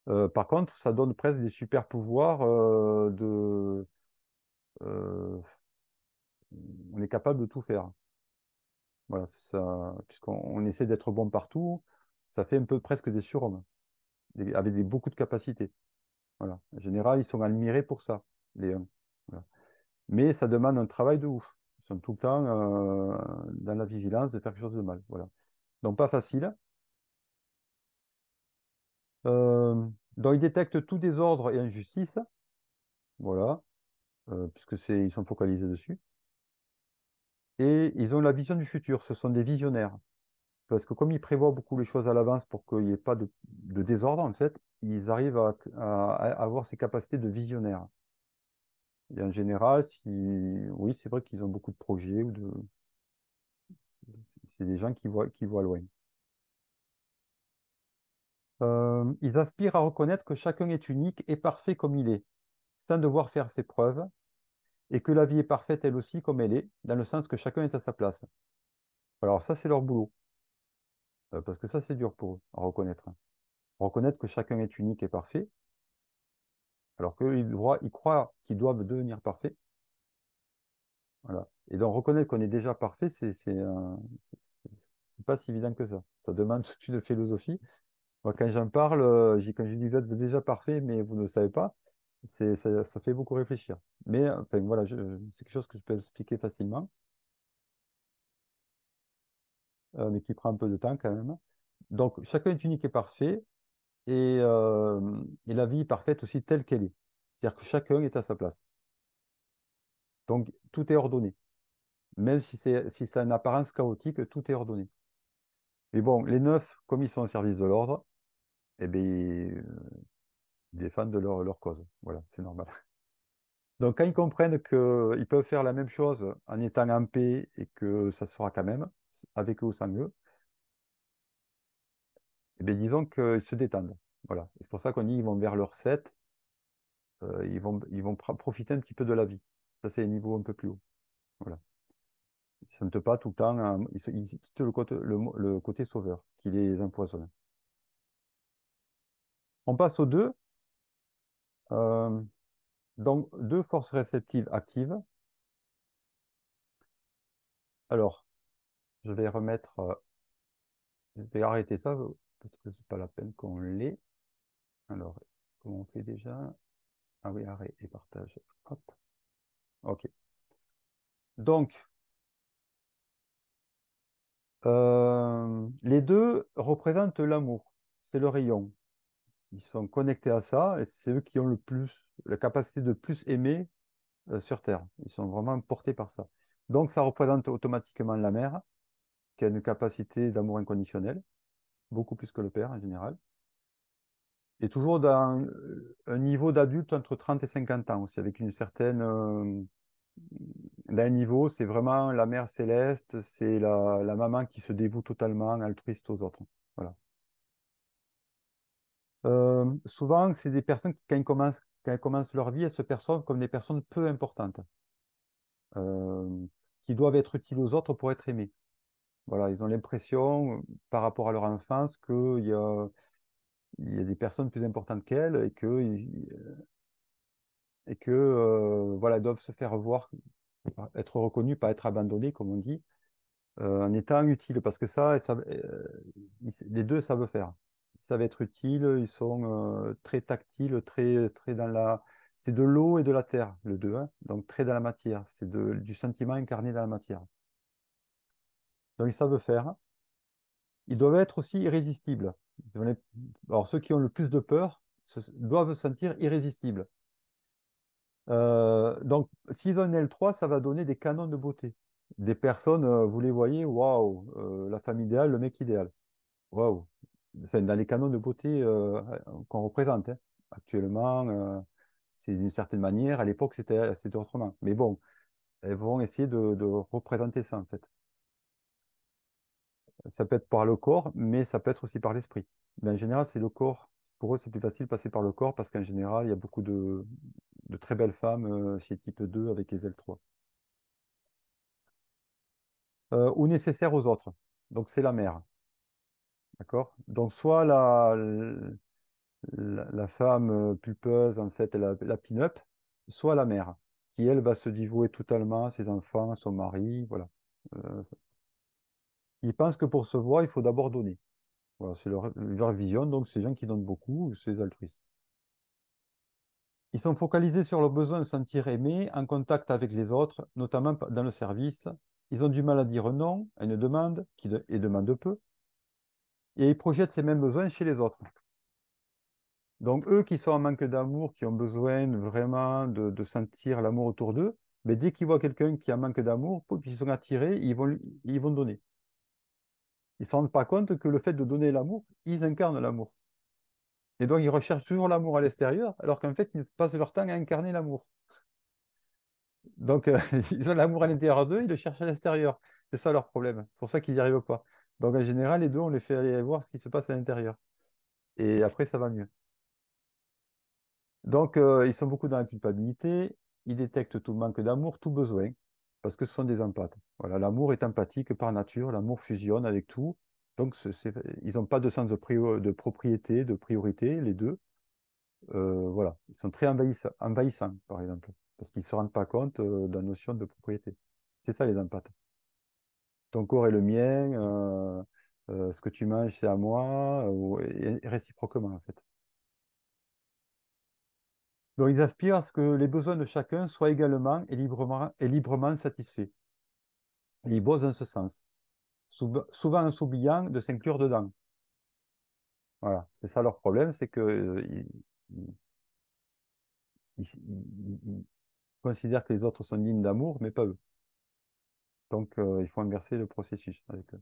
Par contre, ça donne presque des super pouvoirs on est capable de tout faire. Voilà, ça, puisqu'on essaie d'être bon partout, ça fait un peu presque des surhommes, avec beaucoup de capacités. Voilà. En général, ils sont admirés pour ça, les 1. Voilà. Mais ça demande un travail de ouf. Ils sont tout le temps dans la vigilance de faire quelque chose de mal. Voilà. Donc, pas facile. Euh, donc, ils détectent tout désordre et injustice. Voilà. Puisque ils sont focalisés dessus. Et ils ont la vision du futur. Ce sont des visionnaires. Parce que comme ils prévoient beaucoup les choses à l'avance pour qu'il n'y ait pas de désordre, en fait, ils arrivent à avoir ces capacités de visionnaire. Et en général, oui, c'est vrai qu'ils ont beaucoup de projets c'est des gens qui voient loin. Ils aspirent à reconnaître que chacun est unique et parfait comme il est, sans devoir faire ses preuves, et que la vie est parfaite elle aussi comme elle est, dans le sens que chacun est à sa place. Alors ça, c'est leur boulot, parce que ça, c'est dur pour eux à reconnaître. Reconnaître que chacun est unique et parfait, alors qu'eux, ils croient qu'ils doivent devenir parfaits. Voilà. Et donc reconnaître qu'on est déjà parfait, c'est pas si évident que ça. Ça demande toute une philosophie. Moi, quand j'en parle, quand je dis vous êtes déjà parfait, mais vous ne le savez pas, ça fait beaucoup réfléchir. Mais enfin, voilà, c'est quelque chose que je peux expliquer facilement, mais qui prend un peu de temps quand même. Donc, chacun est unique et parfait, et la vie est parfaite aussi telle qu'elle est. C'est-à-dire que chacun est à sa place. Donc, tout est ordonné. Même si c'est une apparence chaotique, tout est ordonné. Mais bon, les 9, comme ils sont au service de l'ordre, eh bien, ils défendent leur cause. Voilà, c'est normal. Donc, quand ils comprennent qu'ils peuvent faire la même chose en étant en paix et que ça se fera quand même, avec eux ou sans eux, eh bien, disons qu'ils se détendent. Voilà. C'est pour ça qu'on dit qu'ils vont vers leur 7, ils vont profiter un petit peu de la vie. Ça, c'est un niveau un peu plus haut. Voilà. Ils ne sentent pas tout le temps, ils quittent le côté sauveur qui les empoisonne. On passe aux 2. Euh, donc, 2 forces réceptives actives. Alors, je vais remettre, je vais arrêter ça parce que c'est pas la peine qu'on l'ait. Alors, comment on fait déjà? Ah oui, arrêt et partage. Hop. OK. Donc, les 2 représentent l'amour. C'est le rayon. Ils sont connectés à ça et c'est eux qui ont le plus, la capacité de plus aimer sur Terre. Ils sont vraiment portés par ça. Donc, ça représente automatiquement la mère, qui a une capacité d'amour inconditionnel, beaucoup plus que le père en général. Et toujours dans un niveau d'adulte entre 30 et 50 ans aussi, avec une certaine, d'un niveau, c'est vraiment la mère céleste, c'est la maman qui se dévoue totalement, altruiste aux autres. Voilà. Souvent, c'est des personnes qui, quand elles commencent leur vie, elles se perçoivent comme des personnes peu importantes, euh, qui doivent être utiles aux autres pour être aimées. Voilà, ils ont l'impression, par rapport à leur enfance, il y a des personnes plus importantes qu'elles et que voilà, elles doivent se faire voir, être reconnues, pas être abandonnées, comme on dit, en étant utiles. Parce que les 2 savent faire. Ils savent être utiles, ils sont très tactiles, très dans la. C'est de l'eau et de la terre, le 2, hein. Donc très dans la matière. C'est du sentiment incarné dans la matière. Donc ils savent faire. Ils doivent être aussi irrésistibles. Alors ceux qui ont le plus de peur doivent se sentir irrésistibles. Donc, s'ils ont une L3, ça va donner des canons de beauté. Des personnes, vous les voyez, waouh, la femme idéale, le mec idéal. Waouh. Enfin, dans les canons de beauté qu'on représente, hein. Actuellement, c'est d'une certaine manière. À l'époque, c'était autrement. Mais bon, elles vont essayer de représenter ça, en fait. Ça peut être par le corps, mais ça peut être aussi par l'esprit. Mais en général, c'est le corps Pour eux, c'est plus facile de passer par le corps parce qu'en général, il y a beaucoup de très belles femmes chez type 2 avec les L3. Ou nécessaire aux autres. Donc, c'est la mère. D'accord? Donc, soit la femme pulpeuse, en fait, la pin-up, soit la mère, qui, elle, va se dévouer totalement à ses enfants, à son mari. Voilà. Euh, ils pensent que pour se voir, il faut d'abord donner. Voilà, c'est leur vision. Donc, ces gens qui donnent beaucoup, c'est altruistes. Ils sont focalisés sur le besoin de se sentir aimés, en contact avec les autres, notamment dans le service. Ils ont du mal à dire non à une demande et demandent peu. Et ils projettent ces mêmes besoins chez les autres. Donc, eux qui sont en manque d'amour, qui ont besoin vraiment de sentir l'amour autour d'eux, mais dès qu'ils voient quelqu'un qui a un manque d'amour, pouf, ils sont attirés, ils vont donner. Ils ne se rendent pas compte que le fait de donner l'amour, ils incarnent l'amour. Et donc, ils recherchent toujours l'amour à l'extérieur, alors qu'en fait, ils passent leur temps à incarner l'amour. Donc, ils ont l'amour à l'intérieur d'eux, ils le cherchent à l'extérieur. C'est ça leur problème. C'est pour ça qu'ils n'y arrivent pas. Donc, en général, les deux, on les fait aller voir ce qui se passe à l'intérieur. Et après, ça va mieux. Donc, ils sont beaucoup dans la culpabilité. Ils détectent tout manque d'amour, tout besoin, parce que ce sont des empathes. Voilà, l'amour est empathique par nature. L'amour fusionne avec tout. Donc, ils n'ont pas de sens de propriété, de priorité, les deux. Voilà, ils sont très envahissants, par exemple, parce qu'ils ne se rendent pas compte de la notion de propriété. C'est ça, les empathes. Ton corps est le mien, ce que tu manges, c'est à moi, et réciproquement, en fait. Donc, ils aspirent à ce que les besoins de chacun soient également et librement satisfaits. Et ils bossent dans ce sens, souvent en s'oubliant de s'inclure dedans. Voilà, c'est ça leur problème, c'est que ils considèrent que les autres sont dignes d'amour, mais pas eux. Donc, il faut inverser le processus avec eux.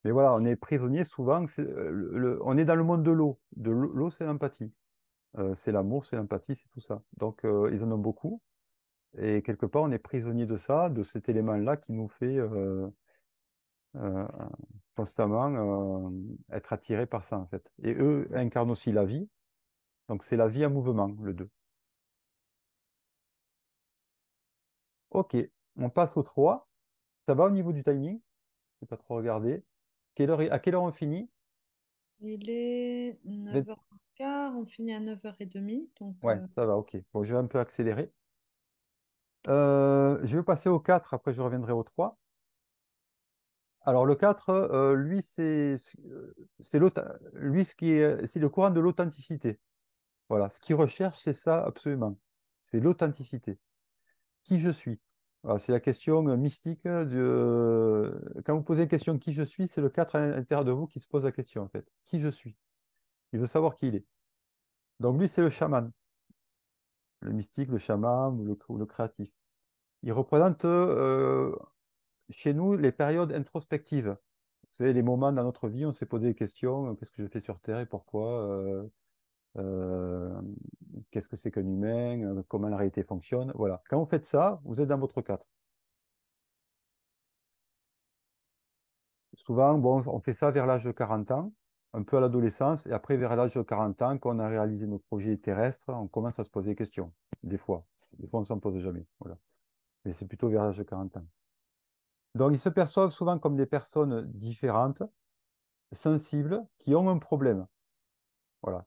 Mais voilà, on est prisonnier souvent, on est dans le monde de l'eau. L'eau, c'est l'empathie. C'est l'amour, c'est l'empathie, c'est tout ça. Donc, ils en ont beaucoup. Et quelque part, on est prisonnier de ça, de cet élément-là qui nous fait euh, constamment être attiré par ça, en fait. Et eux incarnent aussi la vie. Donc, c'est la vie en mouvement, le 2. Ok, on passe au 3. Ça va au niveau du timing? Je n'ai pas trop regardé. À quelle heure on finit? Il est 20. 9h15, on finit à 9h30. Donc, Ouais, ça va, ok. Bon, je vais un peu accélérer. Je vais passer au 4. Après je reviendrai au 3. Alors le 4, lui, lui, c'est le courant de l'authenticité. Voilà, ce qu'il recherche, c'est ça absolument. C'est l'authenticité. Qui je suis? Voilà, c'est la question mystique quand vous posez la question qui je suis, c'est le 4 à l'intérieur de vous qui se pose la question, en fait. Qui je suis? Il veut savoir qui il est. Donc lui, c'est le chaman, le mystique, le chaman ou le créatif. Il représente chez nous les périodes introspectives. Vous savez, les moments dans notre vie, on s'est posé des questions, qu'est-ce que je fais sur Terre et pourquoi? Euh, qu'est-ce que c'est qu'un humain? Comment la réalité fonctionne? Voilà. Quand vous faites ça, vous êtes dans votre 4. Souvent, bon, on fait ça vers l'âge de 40 ans, un peu à l'adolescence, et après, vers l'âge de 40 ans, quand on a réalisé nos projets terrestres, on commence à se poser des questions. Des fois. Des fois, on ne s'en pose jamais. Voilà. Mais c'est plutôt vers l'âge de 40 ans. Donc, ils se perçoivent souvent comme des personnes différentes, sensibles, qui ont un problème. Voilà.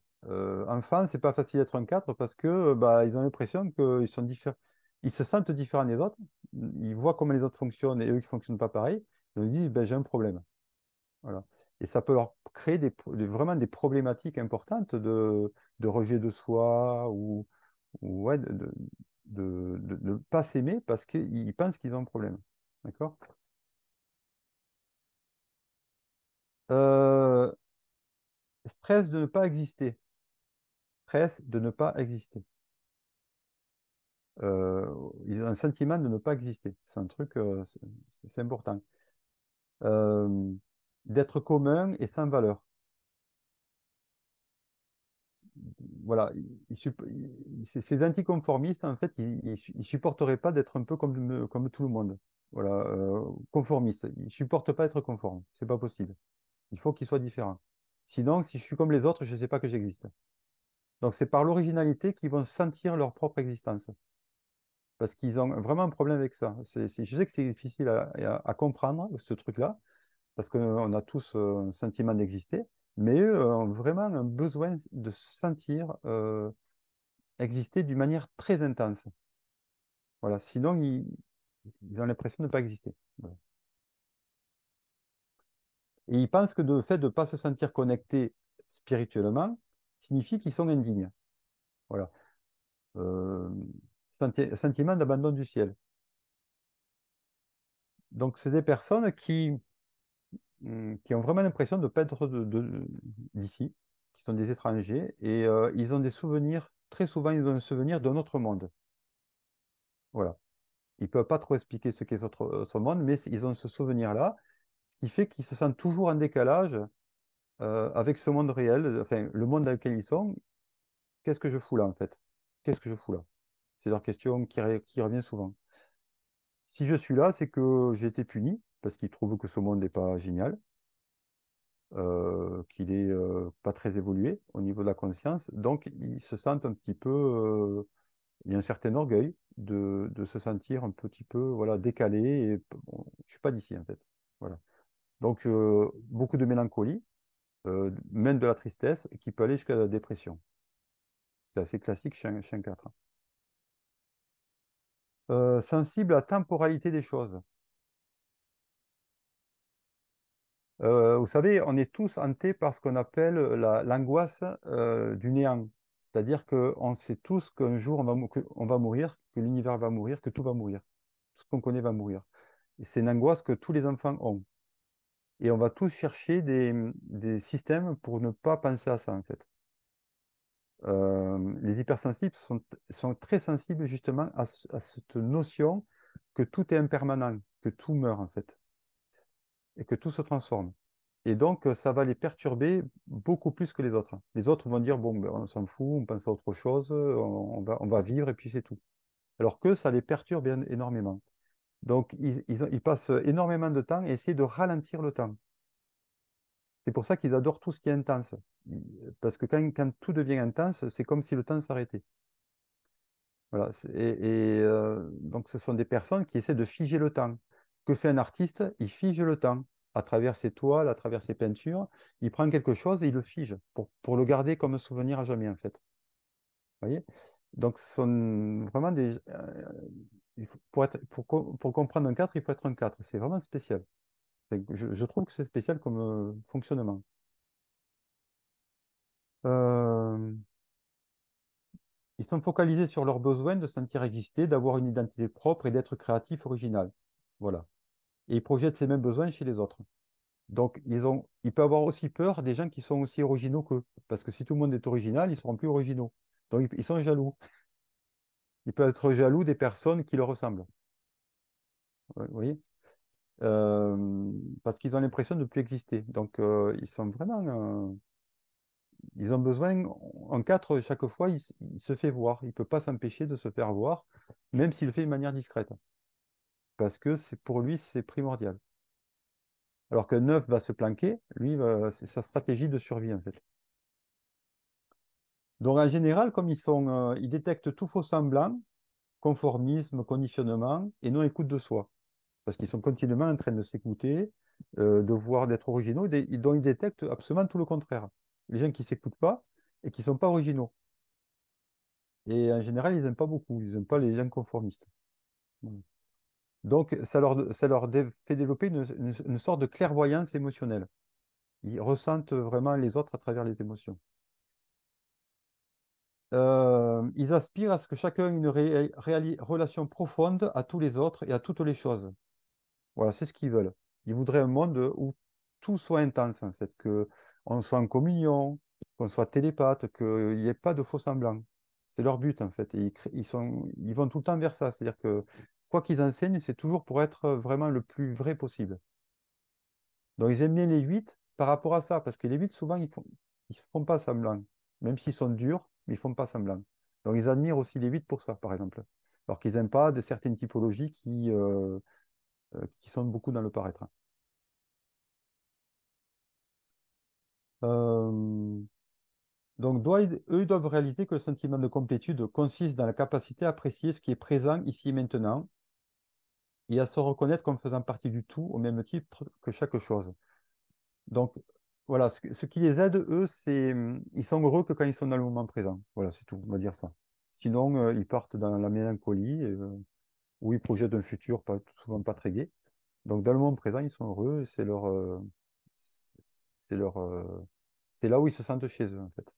Enfant, c'est pas facile d'être un 4 parce que bah, ils ont l'impression qu'ils sont différents. Ils se sentent différents des autres. Ils voient comment les autres fonctionnent et eux qui ne fonctionnent pas pareil. Ils se disent, ben, j'ai un problème. Voilà. Et ça peut leur créer vraiment des problématiques importantes de rejet de soi ou ouais, de ne pas s'aimer parce qu'ils pensent qu'ils ont un problème. D'accord? Euh, stress de ne pas exister. Stress de ne pas exister. Ils ont un sentiment de ne pas exister. C'est un truc, c'est important. Euh, d'être commun et sans valeur. Voilà, ces anticonformistes, en fait, ils supporteraient pas d'être un peu comme tout le monde. Voilà, conformistes. Ils supportent pas être conformes. C'est pas possible. Il faut qu'ils soient différents. Sinon, si je suis comme les autres, je ne sais pas que j'existe. Donc, c'est par l'originalité qu'ils vont sentir leur propre existence. Parce qu'ils ont vraiment un problème avec ça. Je sais que c'est difficile à comprendre, ce truc-là, parce qu'on a tous un sentiment d'exister, mais eux ont vraiment un besoin de se sentir exister d'une manière très intense. Voilà. Sinon, ils ont l'impression de ne pas exister. Voilà. Et ils pensent que le fait de ne pas se sentir connecté spirituellement signifie qu'ils sont indignes. Voilà. Euh, Sentiment d'abandon du ciel. Donc, c'est des personnes qui ont vraiment l'impression de ne pas être d'ici, qui sont des étrangers, et ils ont des souvenirs, très souvent, ils ont un souvenir d'un autre monde. Voilà. Ils ne peuvent pas trop expliquer ce qu'est ce monde, mais ils ont ce souvenir-là, ce qui fait qu'ils se sentent toujours en décalage avec ce monde réel, enfin, le monde dans lequel ils sont. Qu'est-ce que je fous là, en fait? Qu'est-ce que je fous là? C'est leur question qui revient souvent. Si je suis là, c'est que j'ai été puni, parce qu'ils trouvent que ce monde n'est pas génial, qu'il est pas très évolué au niveau de la conscience. Donc, ils se sentent un petit peu, il y a un certain orgueil de se sentir un petit peu voilà, décalé. Et, bon, je ne suis pas d'ici, en fait. Voilà. Donc, beaucoup de mélancolie, même de la tristesse, qui peut aller jusqu'à la dépression. C'est assez classique chez un 4. Sensible à la temporalité des choses. Vous savez, on est tous hantés par ce qu'on appelle l'angoisse du néant. C'est-à-dire qu'on sait tous qu'un jour on va mourir, que l'univers va mourir, que tout va mourir. Tout ce qu'on connaît va mourir. Et c'est une angoisse que tous les enfants ont. Et on va tous chercher des systèmes pour ne pas penser à ça, en fait. Les hypersensibles sont très sensibles justement à cette notion que tout est impermanent, que tout meurt, en fait, et que tout se transforme. Et donc, ça va les perturber beaucoup plus que les autres. Les autres vont dire, bon, ben, on s'en fout, on pense à autre chose, on va vivre et puis c'est tout. Alors que ça les perturbe énormément. Donc, ils passent énormément de temps à essayer de ralentir le temps. C'est pour ça qu'ils adorent tout ce qui est intense. Parce que quand tout devient intense, c'est comme si le temps s'arrêtait. Voilà. Donc, ce sont des personnes qui essaient de figer le temps. Que fait un artiste? Il fige le temps à travers ses toiles, à travers ses peintures. Il prend quelque chose et il le fige pour le garder comme un souvenir à jamais, en fait. Vous voyez? Donc, ce sont vraiment pour comprendre un 4, il faut être un 4. C'est vraiment spécial. Je trouve que c'est spécial comme fonctionnement. Euh, Ils sont focalisés sur leur besoin de se sentir exister, d'avoir une identité propre et d'être créatif, original. Voilà. Et ils projettent ces mêmes besoins chez les autres. Donc, ils peuvent avoir aussi peur des gens qui sont aussi originaux qu'eux. Parce que si tout le monde est original, ils seront plus originaux. Donc, ils sont jaloux. Ils peuvent être jaloux des personnes qui leur ressemblent. Vous voyez? Parce qu'ils ont l'impression de ne plus exister. Donc, ils sont vraiment. Ils ont besoin. En 4 chaque fois, il se fait voir. Il ne peut pas s'empêcher de se faire voir, même s'il le fait de manière discrète. Parce que pour lui, c'est primordial. Alors que 9 va se planquer, lui, c'est sa stratégie de survie, en fait. Donc, en général, comme ils détectent tout faux semblant, conformisme, conditionnement et non écoute de soi. Parce qu'ils sont continuellement en train de s'écouter, de voir d'être originaux, dont ils détectent absolument tout le contraire. Les gens qui ne s'écoutent pas et qui ne sont pas originaux. Et en général, ils n'aiment pas beaucoup. Ils n'aiment pas les gens conformistes. Voilà. Donc, ça leur fait développer une sorte de clairvoyance émotionnelle. Ils ressentent vraiment les autres à travers les émotions. Ils aspirent à ce que chacun ait une relation profonde à tous les autres et à toutes les choses. Voilà, c'est ce qu'ils veulent. Ils voudraient un monde où tout soit intense, en fait, que on soit en communion, qu'on soit télépathe, qu'il n'y ait pas de faux semblants. C'est leur but, en fait. Et ils vont tout le temps vers ça. C'est-à-dire que quoi qu'ils enseignent, c'est toujours pour être vraiment le plus vrai possible. Donc, ils aiment bien les 8 par rapport à ça, parce que les 8 souvent, ils font pas semblant. Même s'ils sont durs, mais ils font pas semblant. Donc, ils admirent aussi les 8 pour ça, par exemple. Alors qu'ils n'aiment pas certaines typologies qui sont beaucoup dans le paraître. Euh, donc, eux, ils doivent réaliser que le sentiment de complétude consiste dans la capacité à apprécier ce qui est présent ici et maintenant et à se reconnaître comme faisant partie du tout au même titre que chaque chose. Donc, voilà, ce qui les aide, eux, c'est ils sont heureux que quand ils sont dans le moment présent. Voilà, c'est tout, on va dire ça. Sinon, ils partent dans la mélancolie ou ils projettent un futur souvent pas très gai. Donc, dans le moment présent, ils sont heureux et c'est leur, c'est là où ils se sentent chez eux, en fait.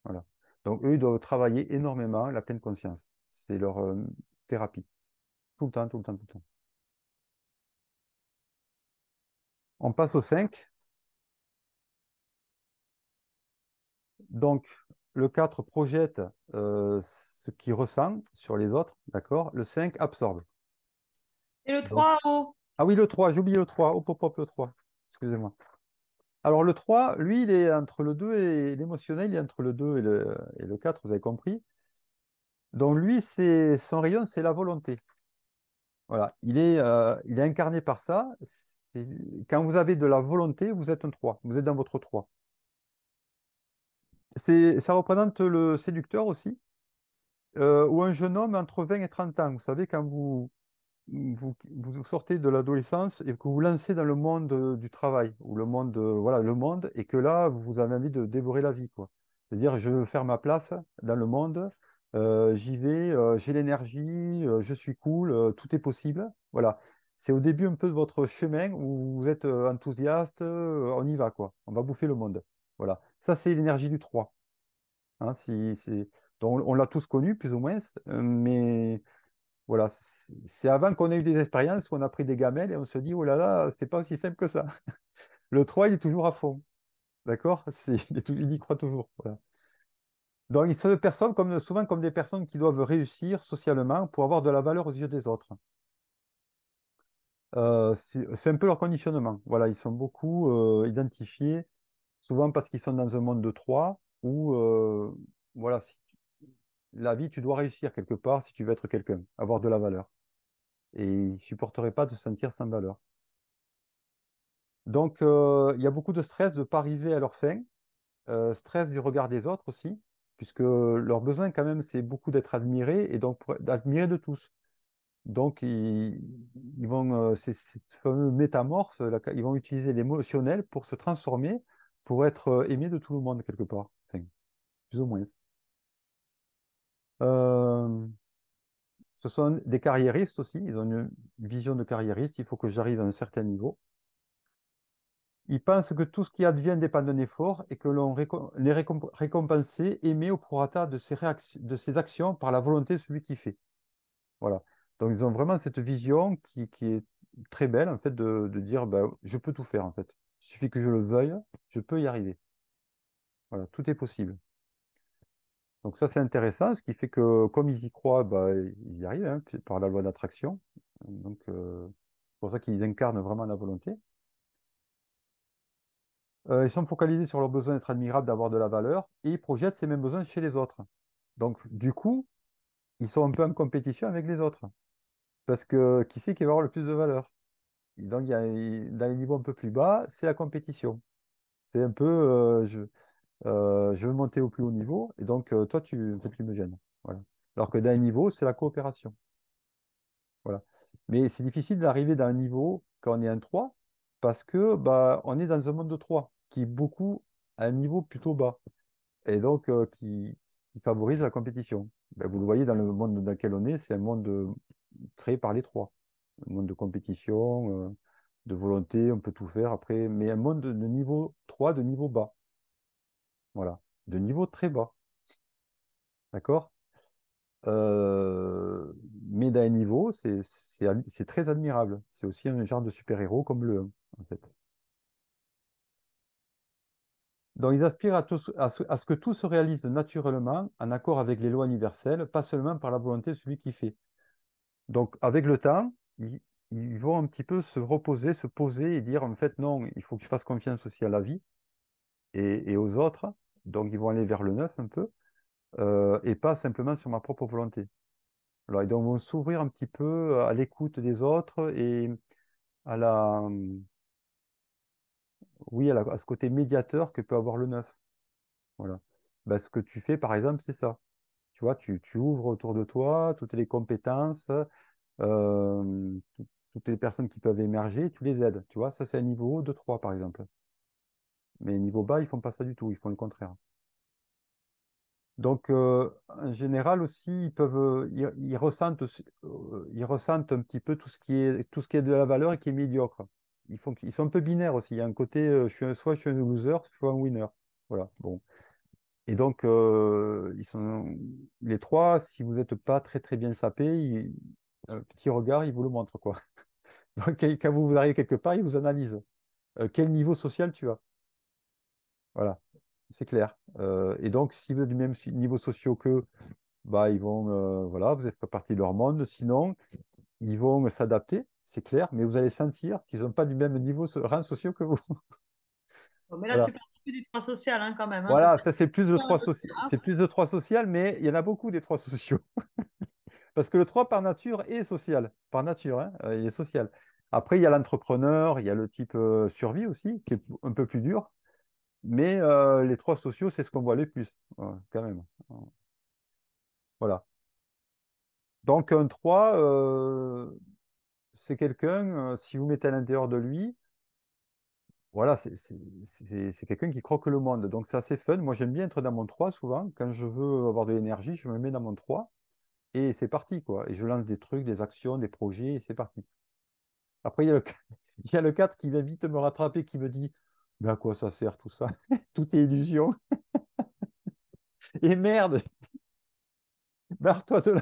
Voilà. Donc, eux, ils doivent travailler énormément la pleine conscience. C'est leur thérapie. Tout le temps, tout le temps, tout le temps. On passe au 5. Donc, le 4 projette ce qu'il ressent sur les autres, d'accord? Le 5 absorbe. Et le Donc, 3 haut. ah oui, le 3, j'ai oublié le 3. Hop, hop, hop, le 3. Excusez-moi. Alors, le 3, lui, il est entre le 2 et l'émotionnel, il est entre le 2 et le 4, vous avez compris. Donc, lui, son rayon, c'est la volonté. Voilà, il est incarné par ça. C'est- Quand vous avez de la volonté, vous êtes un 3. Vous êtes dans votre 3. Ça représente le séducteur aussi, ou un jeune homme entre 20 et 30 ans. Vous savez, quand vous sortez de l'adolescence et que vous vous lancez dans le monde du travail, ou le monde, voilà, le monde, et que là, vous avez envie de dévorer la vie, quoi. C'est-à-dire, je veux faire ma place dans le monde, j'y vais, j'ai l'énergie, je suis cool, tout est possible. Voilà. C'est au début un peu de votre chemin où vous êtes enthousiaste, on y va, quoi. On va bouffer le monde. Voilà. Ça, c'est l'énergie du 3. Hein, donc, on l'a tous connu, plus ou moins, mais voilà, c'est avant qu'on ait eu des expériences où on a pris des gamelles et on se dit, oh là là, c'est pas aussi simple que ça. Le 3 il est toujours à fond. D'accord? Il y croit toujours. Voilà. Donc, ils se perçoivent souvent comme des personnes qui doivent réussir socialement pour avoir de la valeur aux yeux des autres. C'est un peu leur conditionnement. Voilà, ils sont beaucoup identifiés, souvent parce qu'ils sont dans un monde de 3 où, voilà, la vie, tu dois réussir quelque part si tu veux être quelqu'un, avoir de la valeur. Et ils ne supporteraient pas de se sentir sans valeur. Donc, il y a beaucoup de stress de ne pas arriver à leur fin, stress du regard des autres aussi, puisque leur besoin, quand même, c'est beaucoup d'être admiré et donc admiré de tous. Donc, ils vont, ces fameux métamorphes, là, ils vont utiliser l'émotionnel pour se transformer, pour être aimés de tout le monde, quelque part. Enfin, plus ou moins. Euh, Ce sont des carriéristes aussi, ils ont une vision de carriériste, il faut que j'arrive à un certain niveau. Ils pensent que tout ce qui advient dépend d'un effort et que l'on est récompensé, aimé au prorata de ses actions par la volonté de celui qui fait. Voilà. Donc ils ont vraiment cette vision qui est très belle, en fait, de dire bah, je peux tout faire, en fait. Il suffit que je le veuille, je peux y arriver. Voilà, tout est possible. Donc ça, c'est intéressant, ce qui fait que comme ils y croient, bah, ils y arrivent hein, par la loi d'attraction. Donc c'est pour ça qu'ils incarnent vraiment la volonté. Ils sont focalisés sur leur besoin d'être admirables, d'avoir de la valeur, et ils projettent ces mêmes besoins chez les autres. Donc, du coup, ils sont un peu en compétition avec les autres. Parce que qui c'est qui va avoir le plus de valeur? Donc, dans les niveaux un peu plus bas, c'est la compétition. C'est un peu, je veux monter au plus haut niveau, et donc, toi, en fait, tu me gênes. Voilà. Alors que dans un niveau, c'est la coopération. Voilà. Mais c'est difficile d'arriver dans un niveau quand on est un 3 parce que bah, on est dans un monde de 3 qui est beaucoup à un niveau plutôt bas. Et donc qui favorise la compétition. Ben, vous le voyez dans le monde dans lequel on est, c'est un monde créé par les trois. Un monde de compétition, de volonté, on peut tout faire après, mais un monde de niveau 3, de niveau bas. Voilà. De niveau très bas. D'accord? Mais d'un niveau, c'est très admirable. C'est aussi un genre de super-héros comme le 1, en fait. Donc, ils aspirent à ce que tout se réalise naturellement, en accord avec les lois universelles, pas seulement par la volonté de celui qui fait. Donc, avec le temps, ils vont un petit peu se reposer, se poser et dire, en fait, non, il faut que je fasse confiance aussi à la vie et aux autres. Donc, ils vont aller vers le neuf un peu, et pas simplement sur ma propre volonté. Alors, ils vont s'ouvrir un petit peu à l'écoute des autres et à oui, à ce côté médiateur que peut avoir le 9. Voilà. Ben, ce que tu fais, par exemple, c'est ça. Tu vois, tu ouvres autour de toi toutes les compétences, toutes les personnes qui peuvent émerger, tu les aides. Tu vois, ça, c'est un niveau 2-3, par exemple. Mais niveau bas, ils font pas ça du tout, ils font le contraire. Donc, en général aussi, ils ressentent un petit peu tout ce qui est de la valeur et qui est médiocre. Ils sont un peu binaires aussi. Il y a un côté, soit je suis un loser, soit un winner. Voilà. Bon. Et donc, les trois, si vous n'êtes pas très très bien sapé, un petit regard, ils vous le montrent, quoi. Donc, quand vous arrivez quelque part, ils vous analysent. Quel niveau social tu as? Voilà, c'est clair. Et donc, si vous êtes du même niveau social qu'eux, bah, voilà, vous êtes pas partie de leur monde. Sinon, ils vont s'adapter, c'est clair, mais vous allez sentir qu'ils n'ont pas du même niveau, rang social que vous. Bon, mais là, tu Voilà. parles que du 3 social hein, quand même. Hein, faut Voilà, pas ça c'est plus de dire le trois dossier, hein. c'est plus de trois social, mais il y en a beaucoup des trois sociaux. Parce que le 3 par nature est social. Par nature, hein, il est social. Après, il y a l'entrepreneur, il y a le type survie aussi, qui est un peu plus dur. Mais les trois sociaux, c'est ce qu'on voit les plus, quand même. Voilà. Donc, un 3 c'est quelqu'un, si vous mettez à l'intérieur de lui, voilà, c'est quelqu'un qui croque le monde. Donc, c'est assez fun. Moi, j'aime bien être dans mon 3 souvent. Quand je veux avoir de l'énergie, je me mets dans mon 3 et c'est parti, quoi. Et je lance des trucs, des actions, des projets et c'est parti. Après, il y a le 4 qui va vite me rattraper, qui me dit, mais à quoi ça sert tout ça? Tout est illusion. Et merde, barre-toi de là.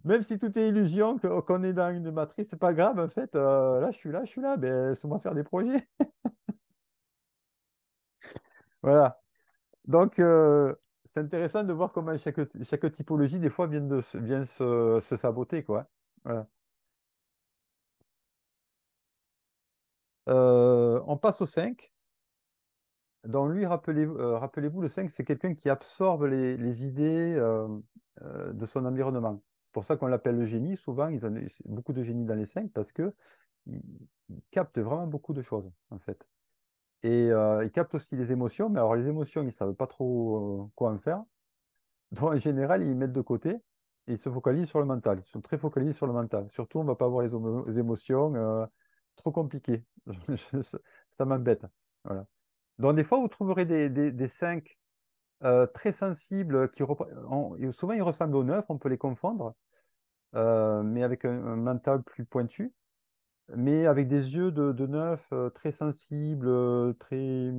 Même si tout est illusion, qu'on est dans une matrice, c'est pas grave, en fait. Là, je suis là, ben, laisse-moi faire des projets. Voilà. Donc, c'est intéressant de voir comment chaque typologie, des fois, vient se saboter, quoi. Voilà. On passe au 5. Donc, lui, rappelez-vous, le 5 c'est quelqu'un qui absorbe les idées de son environnement. C'est pour ça qu'on l'appelle le génie. Souvent, ils ont beaucoup de génie dans les 5 parce que il capte vraiment beaucoup de choses, en fait. Et il capte aussi les émotions, mais alors les émotions, ils ne savent pas trop quoi en faire. Donc, en général, ils mettent de côté et ils se focalisent sur le mental. Ils sont très focalisés sur le mental. Surtout, on ne va pas avoir les émotions trop compliquées. Ça m'embête. Voilà. Donc, des fois, vous trouverez des 5 très sensibles souvent, ils ressemblent aux 9, on peut les confondre, mais avec un mental plus pointu, mais avec des yeux de 9 très sensibles, très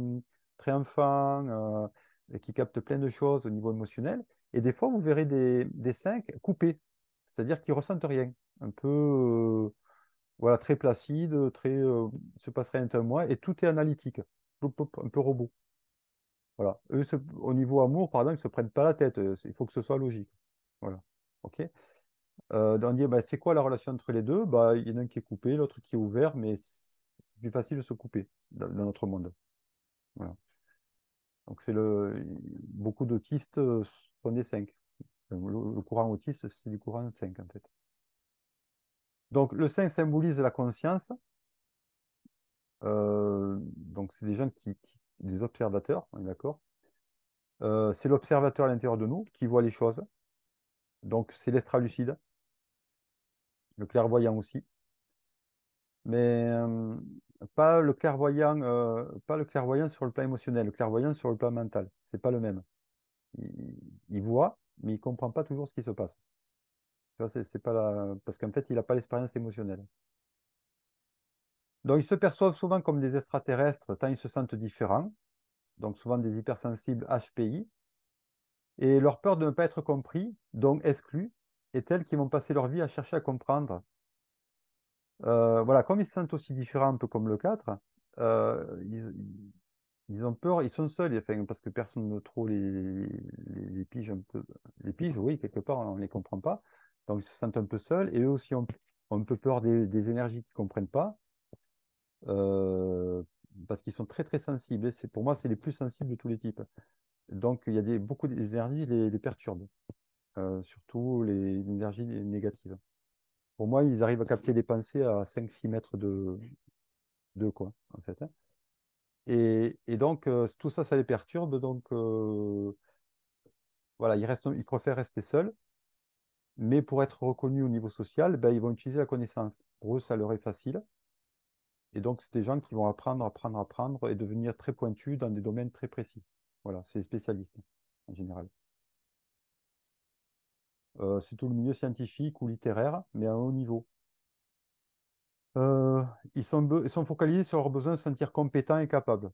enfants, et qui captent plein de choses au niveau émotionnel. Et des fois, vous verrez des 5 coupés, c'est-à-dire qu'ils ressentent rien, un peu voilà, très placide, il se passe rien un mois, et tout est analytique, un peu robot. Voilà. Eux, au niveau amour, par exemple, ils ne se prennent pas la tête. Il faut que ce soit logique. Voilà. OK? Donc, on dit, bah, c'est quoi la relation entre les deux? Bah, il y en a un qui est coupé, l'autre qui est ouvert, mais c'est plus facile de se couper dans notre monde. Voilà. Donc, beaucoup d'autistes sont des 5. Le courant autiste, c'est du courant 5, en fait. Donc, le 5 symbolise la conscience. Donc, c'est des gens des observateurs, on est d'accord? C'est l'observateur à l'intérieur de nous qui voit les choses. Donc, c'est l'extralucide, le clairvoyant aussi. Mais pas le clairvoyant sur le plan émotionnel, le clairvoyant sur le plan mental. C'est pas le même. Il voit, mais il comprend pas toujours ce qui se passe. Tu vois, c'est pas parce qu'en fait, il n'a pas l'expérience émotionnelle. Donc, ils se perçoivent souvent comme des extraterrestres, tant ils se sentent différents. Donc, souvent des hypersensibles HPI. Et leur peur de ne pas être compris, donc exclus, est telle qu'ils vont passer leur vie à chercher à comprendre. Voilà, comme ils se sentent aussi différents, un peu comme le 4, euh, ils, ils ont peur, ils sont seuls, enfin, parce que personne ne trop les pige un peu. Les pige, oui, quelque part, on ne les comprend pas. Donc, ils se sentent un peu seuls et eux aussi ont un peu peur des énergies qu'ils ne comprennent pas euh, parce qu'ils sont très, très sensibles. Et pour moi, c'est les plus sensibles de tous les types. Donc, il y a beaucoup des énergies les perturbent, surtout les énergies négatives. Pour moi, ils arrivent à capter des pensées à 5-6 mètres deux, quoi, en fait, hein. Et donc, tout ça, ça les perturbe. Donc, voilà, ils préfèrent rester seuls. Mais pour être reconnus au niveau social, ben, ils vont utiliser la connaissance. Pour eux, ça leur est facile. Et donc, c'est des gens qui vont apprendre, apprendre, apprendre et devenir très pointus dans des domaines très précis. Voilà, c'est les spécialistes en général. C'est tout le milieu scientifique ou littéraire, mais à un haut niveau. Euh, ils sont focalisés sur leur besoin de se sentir compétents et capables.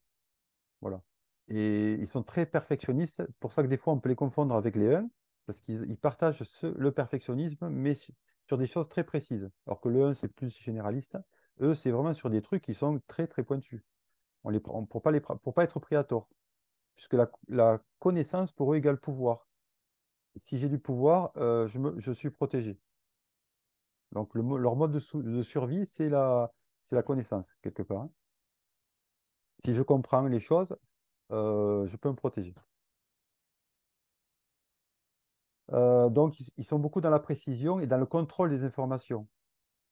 Voilà. Et ils sont très perfectionnistes. C'est pour ça que des fois, on peut les confondre avec les 1, parce qu'ils partagent le perfectionnisme, mais sur des choses très précises. Alors que le 1, c'est plus généraliste. Eux, c'est vraiment sur des trucs qui sont très, très pointus. Pour pas être pris à tort. Puisque la connaissance, pour eux, égale pouvoir. Si j'ai du pouvoir, je suis protégé. Donc, leur mode de survie, c'est la connaissance, quelque part, hein. Si je comprends les choses, je peux me protéger. Donc, ils sont beaucoup dans la précision et dans le contrôle des informations.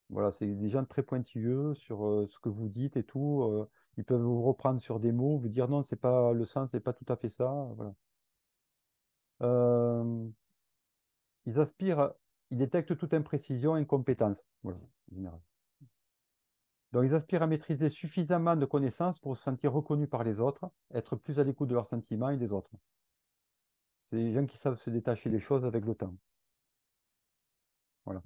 Voilà, c'est des gens très pointilleux sur ce que vous dites et tout. Ils peuvent vous reprendre sur des mots, vous dire non, c'est pas le sens, c'est pas tout à fait ça. Voilà. Euh, ils aspirent, ils détectent toute imprécision et incompétence. Voilà, en général. Donc, ils aspirent à maîtriser suffisamment de connaissances pour se sentir reconnus par les autres, être plus à l'écoute de leurs sentiments et des autres. C'est des gens qui savent se détacher des choses avec le temps. Voilà.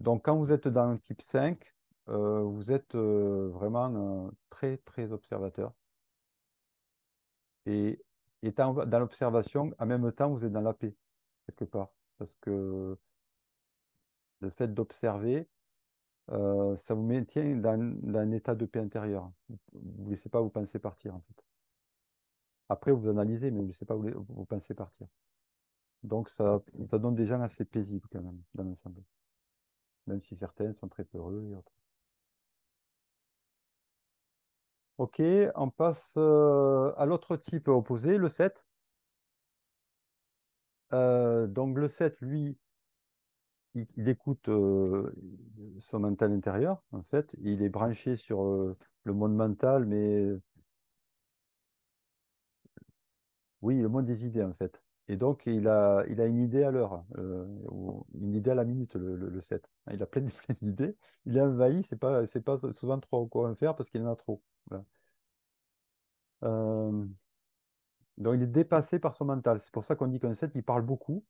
Donc, quand vous êtes dans le type 5, vous êtes vraiment très, très observateur. Et étant dans l'observation, en même temps, vous êtes dans la paix, quelque part. Parce que le fait d'observer, ça vous maintient dans un état de paix intérieure. Vous ne laissez pas vos pensées partir, en fait. Après, vous analysez, mais vous ne laissez pas vos pensées partir. Donc, ça donne des gens assez paisibles, quand même, dans l'ensemble. Même si certains sont très peureux et autres. Ok, on passe à l'autre type opposé, le 7. Donc le 7, lui, il écoute son mental intérieur, en fait. Il est branché sur le monde mental, mais oui, le monde des idées, en fait. Et donc, il a une idée à l'heure, ou une idée à la minute, le 7. Il a plein, plein d'idées. Il est envahi, c'est pas souvent trop quoi en faire parce qu'il en a trop. Voilà. Euh, donc, il est dépassé par son mental. C'est pour ça qu'on dit qu'un 7, il parle beaucoup.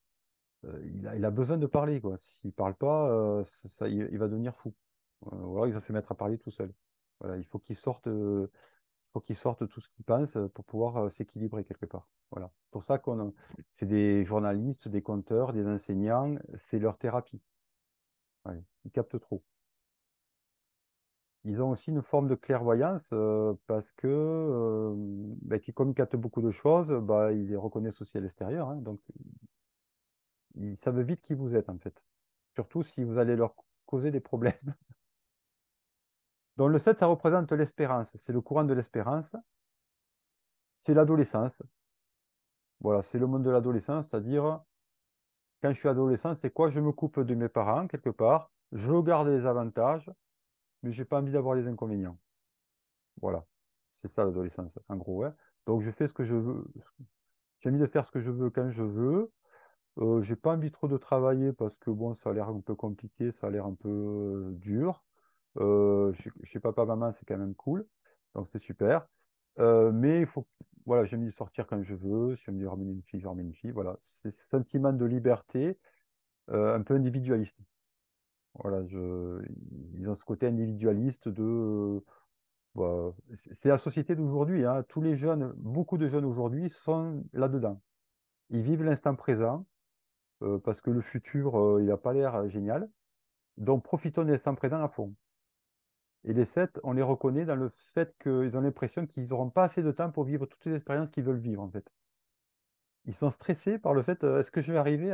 Il a besoin de parler, quoi. S'il parle pas, il va devenir fou. Ou alors il va se mettre à parler tout seul. Voilà, faut qu'il sorte tout ce qu'il pense pour pouvoir s'équilibrer quelque part. Voilà. Pour ça c'est des journalistes, des conteurs, des enseignants, c'est leur thérapie. Ouais, ils captent trop. Ils ont aussi une forme de clairvoyance parce que, comme ils captent beaucoup de choses, bah, ils les reconnaissent aussi à l'extérieur, hein. Donc, ils savent vite qui vous êtes, en fait. Surtout si vous allez leur causer des problèmes. Donc le 7, ça représente l'espérance. C'est le courant de l'espérance. C'est l'adolescence. Voilà, c'est le monde de l'adolescence, c'est-à-dire, quand je suis adolescent, c'est quoi? Je me coupe de mes parents, quelque part. Je garde les avantages, mais j'ai pas envie d'avoir les inconvénients. Voilà. C'est ça l'adolescence, en gros, ouais. Donc je fais ce que je veux. J'ai envie de faire ce que je veux quand je veux. J'ai pas envie trop de travailler parce que bon, ça a l'air un peu compliqué, ça a l'air un peu dur. Chez papa, maman, c'est quand même cool. Donc c'est super. Mais il faut, voilà, j'aime bien sortir quand je veux. Si j'aime bien ramener une fille, je ramène une fille. Voilà. C'est ce sentiment de liberté, un peu individualiste. Voilà, ils ont ce côté individualiste bah, c'est la société d'aujourd'hui, hein. Tous les jeunes, beaucoup de jeunes aujourd'hui sont là-dedans. Ils vivent l'instant présent parce que le futur, il n'a pas l'air génial. Donc, profitons de l'instant présent à fond. Et les 7, on les reconnaît dans le fait qu'ils ont l'impression qu'ils n'auront pas assez de temps pour vivre toutes les expériences qu'ils veulent vivre, en fait. Ils sont stressés par le fait, est-ce que je vais arriver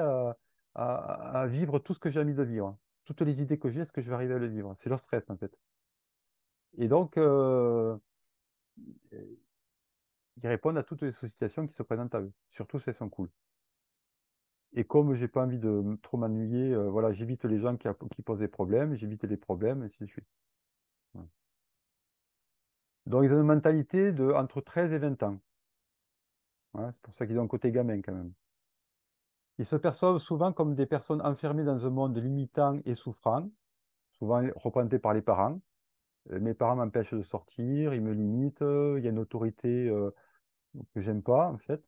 à vivre tout ce que j'ai envie de vivre? Toutes les idées que j'ai, est-ce que je vais arriver à le vivre? C'est leur stress, en fait. Et donc, ils répondent à toutes les sollicitations qui se présentent à eux, surtout si elles sont cool. Et comme j'ai pas envie de trop m'ennuyer, voilà, j'évite les gens qui posent des problèmes, j'évite les problèmes, et ainsi de suite. Voilà. Donc, ils ont une mentalité de entre 13 et 20 ans. Ouais, c'est pour ça qu'ils ont un côté gamin quand même. Ils se perçoivent souvent comme des personnes enfermées dans un monde limitant et souffrant, souvent représentés par les parents. Mes parents m'empêchent de sortir, ils me limitent, il y a une autorité que j'aime pas en fait.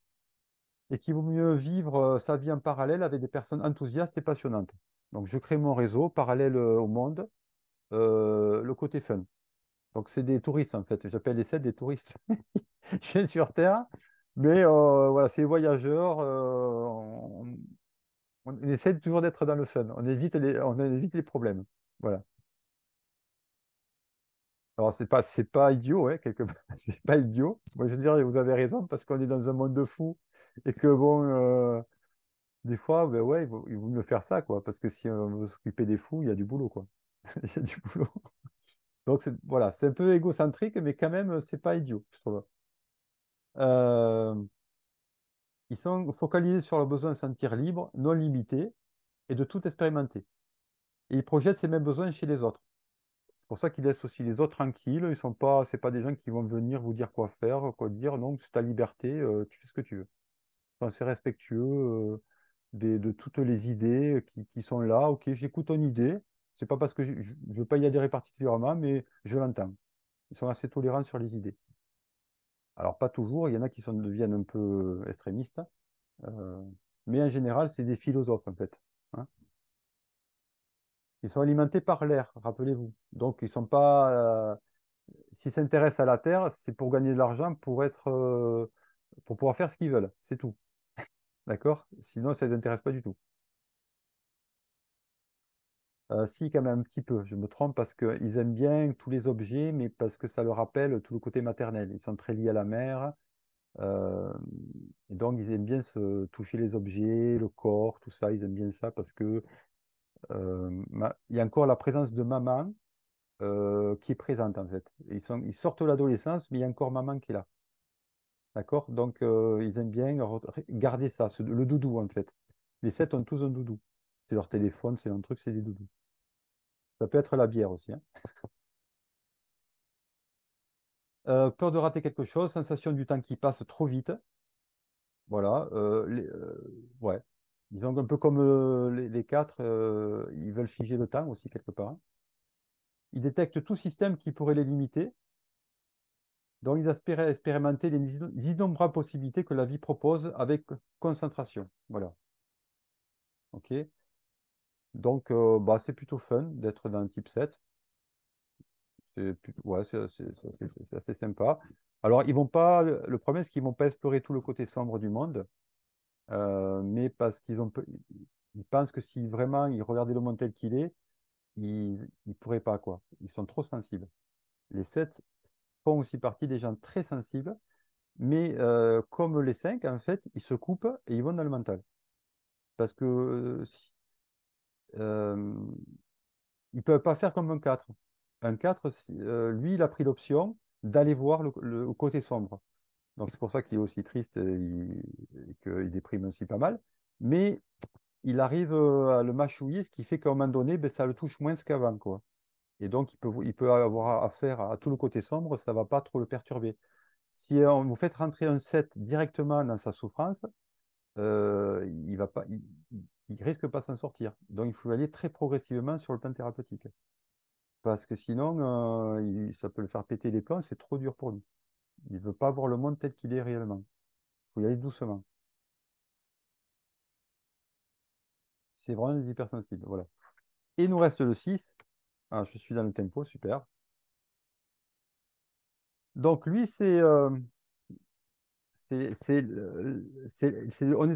Et qu'il vaut mieux vivre sa vie en parallèle avec des personnes enthousiastes et passionnantes. Donc, je crée mon réseau parallèle au monde, le côté fun. Donc, c'est des touristes, en fait. J'appelle les 7 des touristes. Je viens sur Terre, mais voilà, c'est les voyageurs. On essaie toujours d'être dans le fun. On évite les problèmes. Voilà. Alors, c'est pas idiot, hein, quelque part. C'est pas idiot. Moi, je veux dire, vous avez raison, parce qu'on est dans un monde de fous et que, bon, des fois, ben ouais, il vaut mieux faire ça, quoi, parce que si on veut s'occuper des fous, il y a du boulot, quoi. Il y a du boulot. Donc, voilà, c'est un peu égocentrique, mais quand même, c'est pas idiot, je trouve. Euh, Ils sont focalisés sur le besoin de se sentir libre, non limité, et de tout expérimenter. Et ils projettent ces mêmes besoins chez les autres. C'est pour ça qu'ils laissent aussi les autres tranquilles. Ils sont pas, c'est pas des gens qui vont venir vous dire quoi faire, quoi dire. Non, c'est ta liberté, tu fais ce que tu veux. Enfin, c'est respectueux de toutes les idées qui sont là. Ok, j'écoute ton idée. C'est pas parce que je ne veux pas y adhérer particulièrement, mais je l'entends. Ils sont assez tolérants sur les idées. Alors, pas toujours. Il y en a qui deviennent un peu extrémistes. euh, mais en général, c'est des philosophes, en fait. Hein. Ils sont alimentés par l'air, rappelez-vous. Donc, ils sont pas. S'ils s'intéressent à la Terre, c'est pour gagner de l'argent, pour pouvoir faire ce qu'ils veulent. C'est tout. D'accord? Sinon, ça ne les intéresse pas du tout. Si, quand même, un petit peu. Je me trompe parce qu'ils aiment bien tous les objets, mais parce que ça leur rappelle tout le côté maternel. Ils sont très liés à la mère. euh, et donc, ils aiment bien se toucher les objets, le corps, tout ça. Ils aiment bien ça parce que il y a encore la présence de maman qui est présente, en fait. Ils sortent de l'adolescence, mais il y a encore maman qui est là. D'accord? Donc, ils aiment bien garder ça, le doudou, en fait. Les 7 ont tous un doudou. C'est leur téléphone, c'est un truc, c'est des doudous. Ça peut être la bière aussi, hein. Peur de rater quelque chose, sensation du temps qui passe trop vite. Voilà. Ouais. Disons un peu comme les 4, ils veulent figer le temps aussi quelque part. Ils détectent tout système qui pourrait les limiter. Donc, ils aspirent à expérimenter les innombrables possibilités que la vie propose avec concentration. Voilà. OK. Donc, bah, c'est plutôt fun d'être dans un type 7. Ouais, c'est assez sympa. Alors, ils vont pas, le problème, c'est qu'ils vont pas explorer tout le côté sombre du monde, mais parce ils pensent que si vraiment ils regardaient le monde tel qu'il est, ils pourraient pas, quoi. Ils sont trop sensibles. Les 7 font aussi partie des gens très sensibles, mais comme les 5 en fait, ils se coupent et ils vont dans le mental. Parce que euh, ils ne peuvent pas faire comme un 4. Un 4, lui, il a pris l'option d'aller voir le côté sombre. Donc c'est pour ça qu'il est aussi triste et qu'il déprime aussi pas mal. Mais il arrive à le mâchouiller, ce qui fait qu'à un moment donné, ben, ça le touche moins qu'avant, quoi. Et donc il peut avoir affaire à tout le côté sombre, ça ne va pas trop le perturber. Si vous faites rentrer un 7 directement dans sa souffrance, il va pas, il risque pas s'en sortir. Donc il faut aller très progressivement sur le plan thérapeutique. Parce que sinon, ça peut le faire péter les plombs, c'est trop dur pour lui. Il ne veut pas voir le monde tel qu'il est réellement. Il faut y aller doucement. C'est vraiment des hypersensibles. Voilà. Et il nous reste le 6. Ah, je suis dans le tempo, super. Donc lui, on est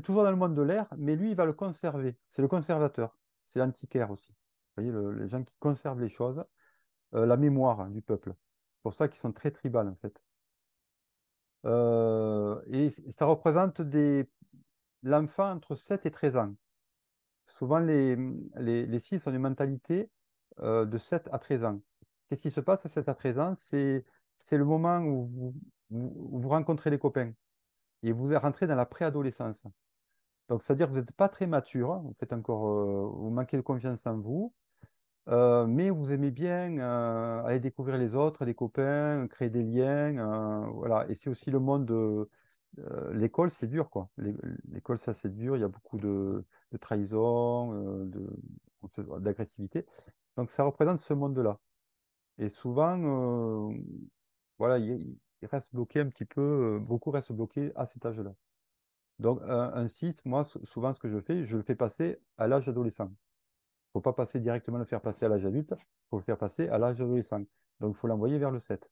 toujours dans le monde de l'air, mais lui, il va le conserver. C'est le conservateur. C'est l'antiquaire aussi. Vous voyez, les gens qui conservent les choses, la mémoire du peuple. C'est pour ça qu'ils sont très tribales, en fait. Et ça représente l'enfant entre 7 et 13 ans. Souvent, les 6 ont une mentalité de 7 à 13 ans. Qu'est-ce qui se passe à 7 à 13 ans? C'est le moment où vous rencontrez les copains et vous rentrez dans la préadolescence. Donc, c'est-à-dire que vous n'êtes pas très mature, vous manquez de confiance en vous, mais vous aimez bien aller découvrir les autres, les copains, créer des liens. Voilà. Et c'est aussi le monde de l'école, c'est dur, quoi. L'école, ça, c'est dur. Il y a beaucoup de trahison, d'agressivité. Donc, ça représente ce monde-là. Et souvent, voilà, il reste bloqué un petit peu, beaucoup restent bloqués à cet âge-là. Donc, un 6, moi, souvent, ce que je le fais passer à l'âge adolescent. Il ne faut pas passer directement le faire passer à l'âge adulte, il faut le faire passer à l'âge adolescent. Donc, il faut l'envoyer vers le 7.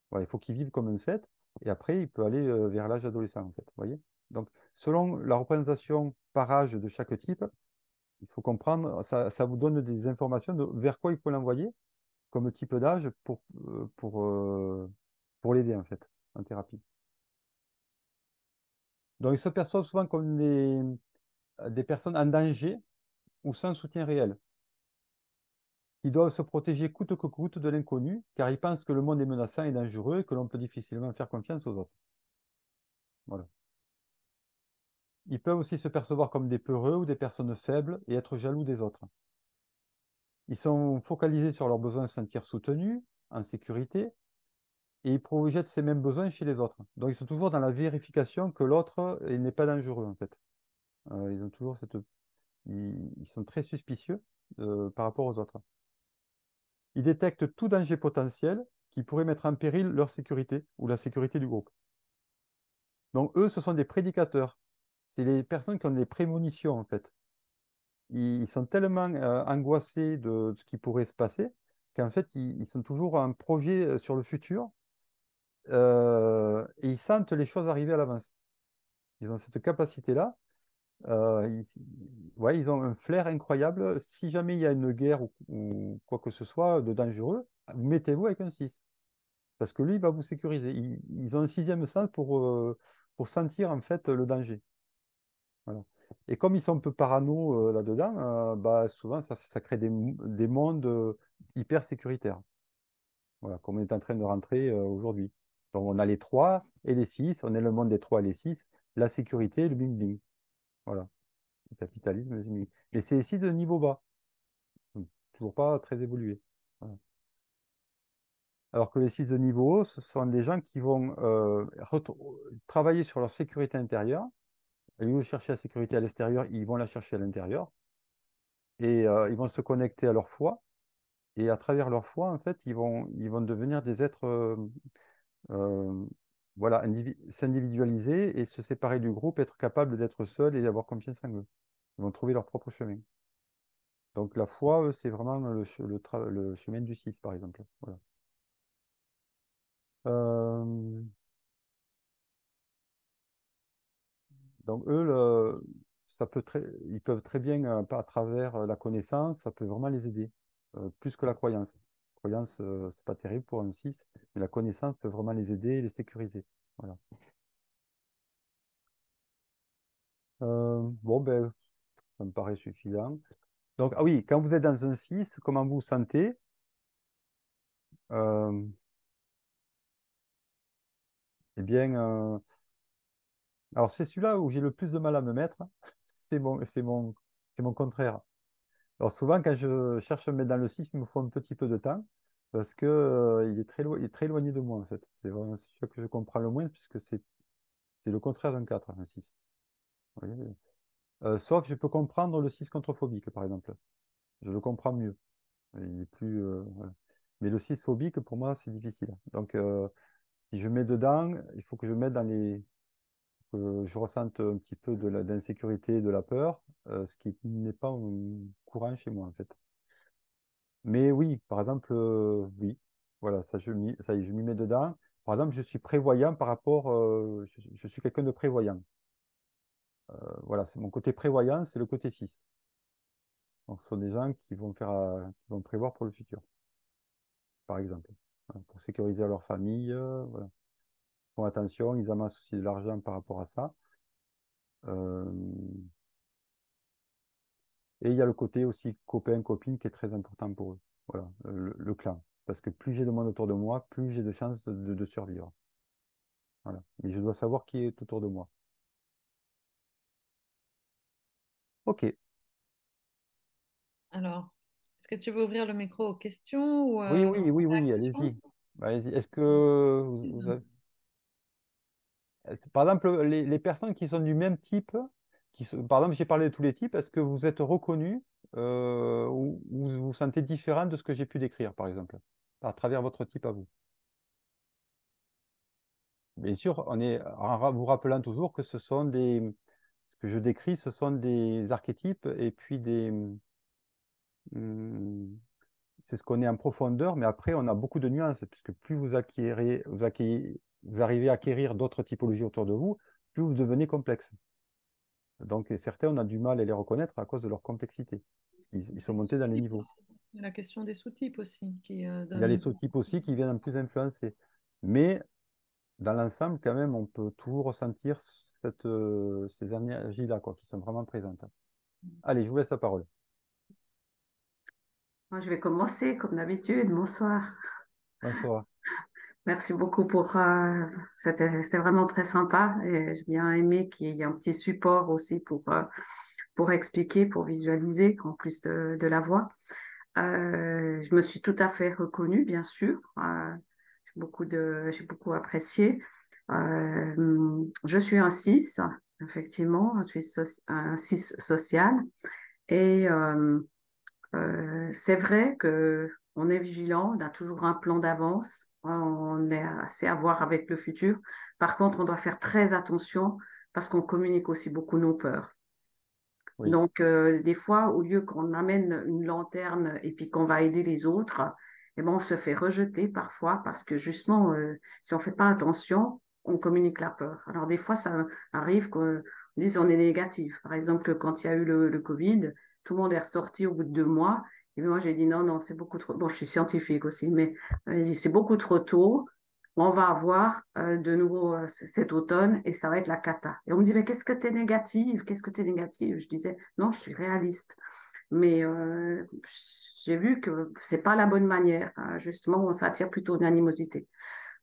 Voilà, il faut qu'il vive comme un 7, et après, il peut aller vers l'âge adolescent, en fait. Vous voyez? Donc, selon la représentation par âge de chaque type, il faut comprendre, ça vous donne des informations de vers quoi il faut l'envoyer comme type d'âge pour l'aider, en fait, en thérapie. Donc, ils se perçoivent souvent comme des personnes en danger ou sans soutien réel, qui doivent se protéger coûte que coûte de l'inconnu, car ils pensent que le monde est menaçant et dangereux et que l'on peut difficilement faire confiance aux autres. Voilà. Ils peuvent aussi se percevoir comme des peureux ou des personnes faibles et être jaloux des autres. Ils sont focalisés sur leurs besoin de se sentir soutenus, en sécurité, et ils projettent ces mêmes besoins chez les autres. Donc ils sont toujours dans la vérification que l'autre n'est pas dangereux, en fait. Ils ont toujours ils sont très suspicieux par rapport aux autres. Ils détectent tout danger potentiel qui pourrait mettre en péril leur sécurité ou la sécurité du groupe. Donc eux, ce sont des prédicateurs. C'est les personnes qui ont des prémonitions, en fait. Ils sont tellement angoissés de ce qui pourrait se passer qu'en fait, ils sont toujours en projet sur le futur et ils sentent les choses arriver à l'avance. Ils ont cette capacité-là. Ouais, ils ont un flair incroyable. Si jamais il y a une guerre ou quoi que ce soit de dangereux, mettez-vous avec un 6. Parce que lui, il va vous sécuriser. Ils ont un sixième sens pour sentir en fait le danger. Voilà. Et comme ils sont un peu parano là-dedans, bah, souvent ça crée des mondes hyper sécuritaires. Voilà, comme on est en train de rentrer aujourd'hui. Donc on a les 3 et les 6, on est le monde des 3 et les 6, la sécurité, le bling-bling. Voilà, le capitalisme, le bling-bling. Et c'est ici de niveau bas, toujours pas très évolué. Voilà. Alors que les 6 de niveau haut, ce sont des gens qui vont travailler sur leur sécurité intérieure. Au lieu de chercher la sécurité à l'extérieur, ils vont la chercher à l'intérieur. Et ils vont se connecter à leur foi. Et à travers leur foi, en fait, ils vont devenir des êtres, euh, voilà, s'individualiser et se séparer du groupe, être capable d'être seuls et avoir confiance en eux. Ils vont trouver leur propre chemin. Donc la foi, c'est vraiment le chemin du 6 par exemple. Voilà. Euh, donc eux, ils peuvent très bien, à travers la connaissance, ça peut vraiment les aider, plus que la croyance. La croyance, c'est pas terrible pour un 6, mais la connaissance peut vraiment les aider et les sécuriser. Voilà. Bon, ben, ça me paraît suffisant. Donc, ah oui, quand vous êtes dans un 6, comment vous vous sentez? Euh, eh bien, alors c'est celui-là où j'ai le plus de mal à me mettre. C'est mon contraire. Alors souvent, quand je cherche à me mettre dans le 6, il me faut un petit peu de temps parce que, il est très éloigné de moi, en fait. C'est vraiment celui que je comprends le moins puisque c'est le contraire d'un 4, un 6. Vous voyez. Sauf que je peux comprendre le 6 contrephobique, par exemple. Je le comprends mieux. Il est plus, voilà. Mais le 6 phobique, pour moi, c'est difficile. Donc, si je mets dedans, il faut que je mette que je ressente un petit peu d'insécurité, de la peur, ce qui n'est pas courant chez moi, en fait. Mais oui, par exemple, oui, voilà, ça y est, je m'y mets dedans. Par exemple, je suis prévoyant par rapport, je suis quelqu'un de prévoyant. Voilà, c'est mon côté prévoyant, c'est le côté 6. Donc, ce sont des gens qui vont prévoir pour le futur, par exemple. Voilà, pour sécuriser leur famille, voilà. Ils font attention, ils amassent aussi de l'argent par rapport à ça. Euh, et il y a le côté aussi copain, copine qui est très important pour eux. Voilà, le clan. Parce que plus j'ai de monde autour de moi, plus j'ai de chances de survivre. Voilà. Mais je dois savoir qui est autour de moi. Ok. Alors, Est-ce que tu veux ouvrir le micro aux questions ou Oui, oui, oui, oui, réactions? allez-y. Allez-y. Est-ce que par exemple, les personnes qui sont du même type, par exemple, j'ai parlé de tous les types, est-ce que vous êtes reconnus ou vous vous sentez différent de ce que j'ai pu décrire, par exemple, à travers votre type à vous? Bien sûr, en vous rappelant toujours que ce que je décris, ce sont des archétypes et puis hum, c'est ce qu'on est en profondeur, mais après, on a beaucoup de nuances, puisque plus vous arrivez à acquérir d'autres typologies autour de vous, plus vous devenez complexe. Donc, certains, on a du mal à les reconnaître à cause de leur complexité. Ils sont Les montés dans les sous-types niveaux. aussi. Il y a la question des sous-types aussi qui Il y a les donne. sous-types aussi qui viennent en plus influencer. Mais dans l'ensemble, quand même, on peut toujours ressentir ces énergies-là, quoi, qui sont vraiment présentes. Allez, je vous laisse la parole. Moi, je vais commencer comme d'habitude. Bonsoir. Bonsoir. Merci beaucoup pour c'était vraiment très sympa et j'ai bien aimé qu'il y ait un petit support aussi pour expliquer, pour visualiser en plus de la voix. Je me suis tout à fait reconnue, bien sûr. J'ai beaucoup apprécié. Je suis un 6, effectivement, un 6 social et c'est vrai que on est vigilant, on a toujours un plan d'avance, on est assez à voir avec le futur. Par contre, on doit faire très attention parce qu'on communique aussi beaucoup nos peurs. Oui, Donc, des fois, au lieu qu'on amène une lanterne et puis qu'on va aider les autres, eh ben, on se fait rejeter parfois parce que justement, si on fait pas attention, on communique la peur. Alors, des fois, ça arrive qu'on dise on est négatif. Par exemple, quand il y a eu le Covid, tout le monde est ressorti au bout de 2 mois. Et moi, j'ai dit non, non, c'est beaucoup trop. Bon, je suis scientifique aussi, mais j'ai dit c'est beaucoup trop tôt. On va avoir de nouveau cet automne et ça va être la cata. Et on me dit, mais qu'est-ce que tu es négative? Qu'est-ce que tu es négative? Je disais, non, je suis réaliste. Mais j'ai vu que c'est pas la bonne manière. Justement, ça attire plutôt de l'animosité.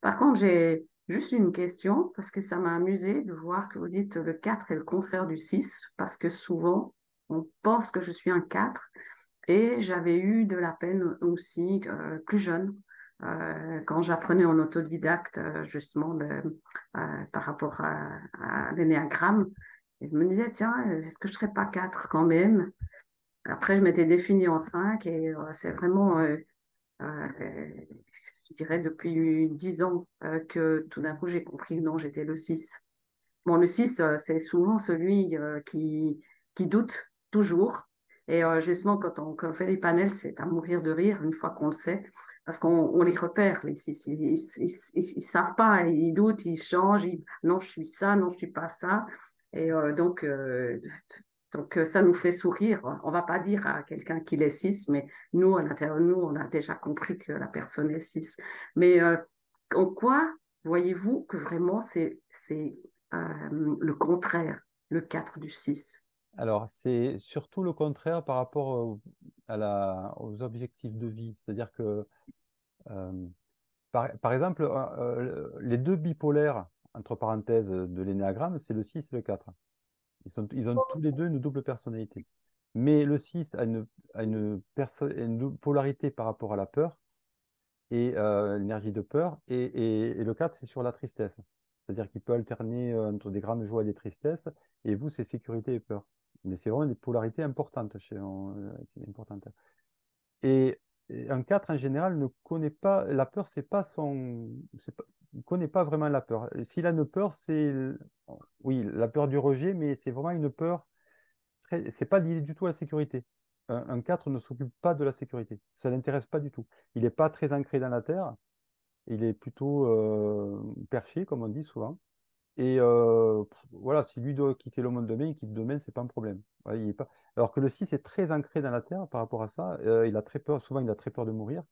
Par contre, j'ai juste une question parce que ça m'a amusé de voir que vous dites le 4 est le contraire du 6 parce que souvent, on pense que je suis un 4 et j'avais eu de la peine aussi plus jeune, quand j'apprenais en autodidacte, justement, par rapport à l'énéagramme. Et je me disais, tiens, est-ce que je ne serais pas 4 quand même? Après, je m'étais définie en 5 et c'est vraiment, euh, je dirais, depuis 10 ans que tout d'un coup, j'ai compris que non, j'étais le 6. Bon, le 6, c'est souvent celui qui doute toujours. Et justement, quand on fait les panels, c'est à mourir de rire une fois qu'on le sait, parce qu'on les repère, les 6. Ils savent pas, ils doutent, ils changent. Non, je suis ça, non, je suis pas ça. Et donc, ça nous fait sourire. On va pas dire à quelqu'un qu'il est 6, mais nous, à l'intérieur de nous, on a déjà compris que la personne est 6. Mais en quoi voyez-vous que vraiment c'est le contraire, le 4 du 6? alors c'est surtout le contraire par rapport aux objectifs de vie. C'est-à-dire que, euh, par exemple, les deux bipolaires, entre parenthèses, de l'énéagramme, c'est le 6 et le 4. Ils ont tous les deux une double personnalité. Mais le 6 a une polarité par rapport à la peur et l'énergie de peur. Et le 4, c'est sur la tristesse. C'est-à-dire qu'il peut alterner entre des grandes joies et des tristesses. Et vous, c'est sécurité et peur. Mais c'est vraiment des polarités importantes importantes. Et, et un 4, en général, ne connaît pas la peur, c'est pas son. Il ne connaît pas vraiment la peur. S'il a une peur, oui, la peur du rejet, mais c'est vraiment une peur. C'est pas lié du tout à la sécurité. Un 4 ne s'occupe pas de la sécurité. Ça ne l'intéresse pas du tout. Il n'est pas très ancré dans la terre. Il est plutôt perché, comme on dit souvent. Et voilà, si lui doit quitter le monde demain, il quitte demain, c'est pas un problème. Ouais, il est pas... Alors que le 6 est très ancré dans la terre par rapport à ça. Il a très peur, souvent il a très peur de mourir.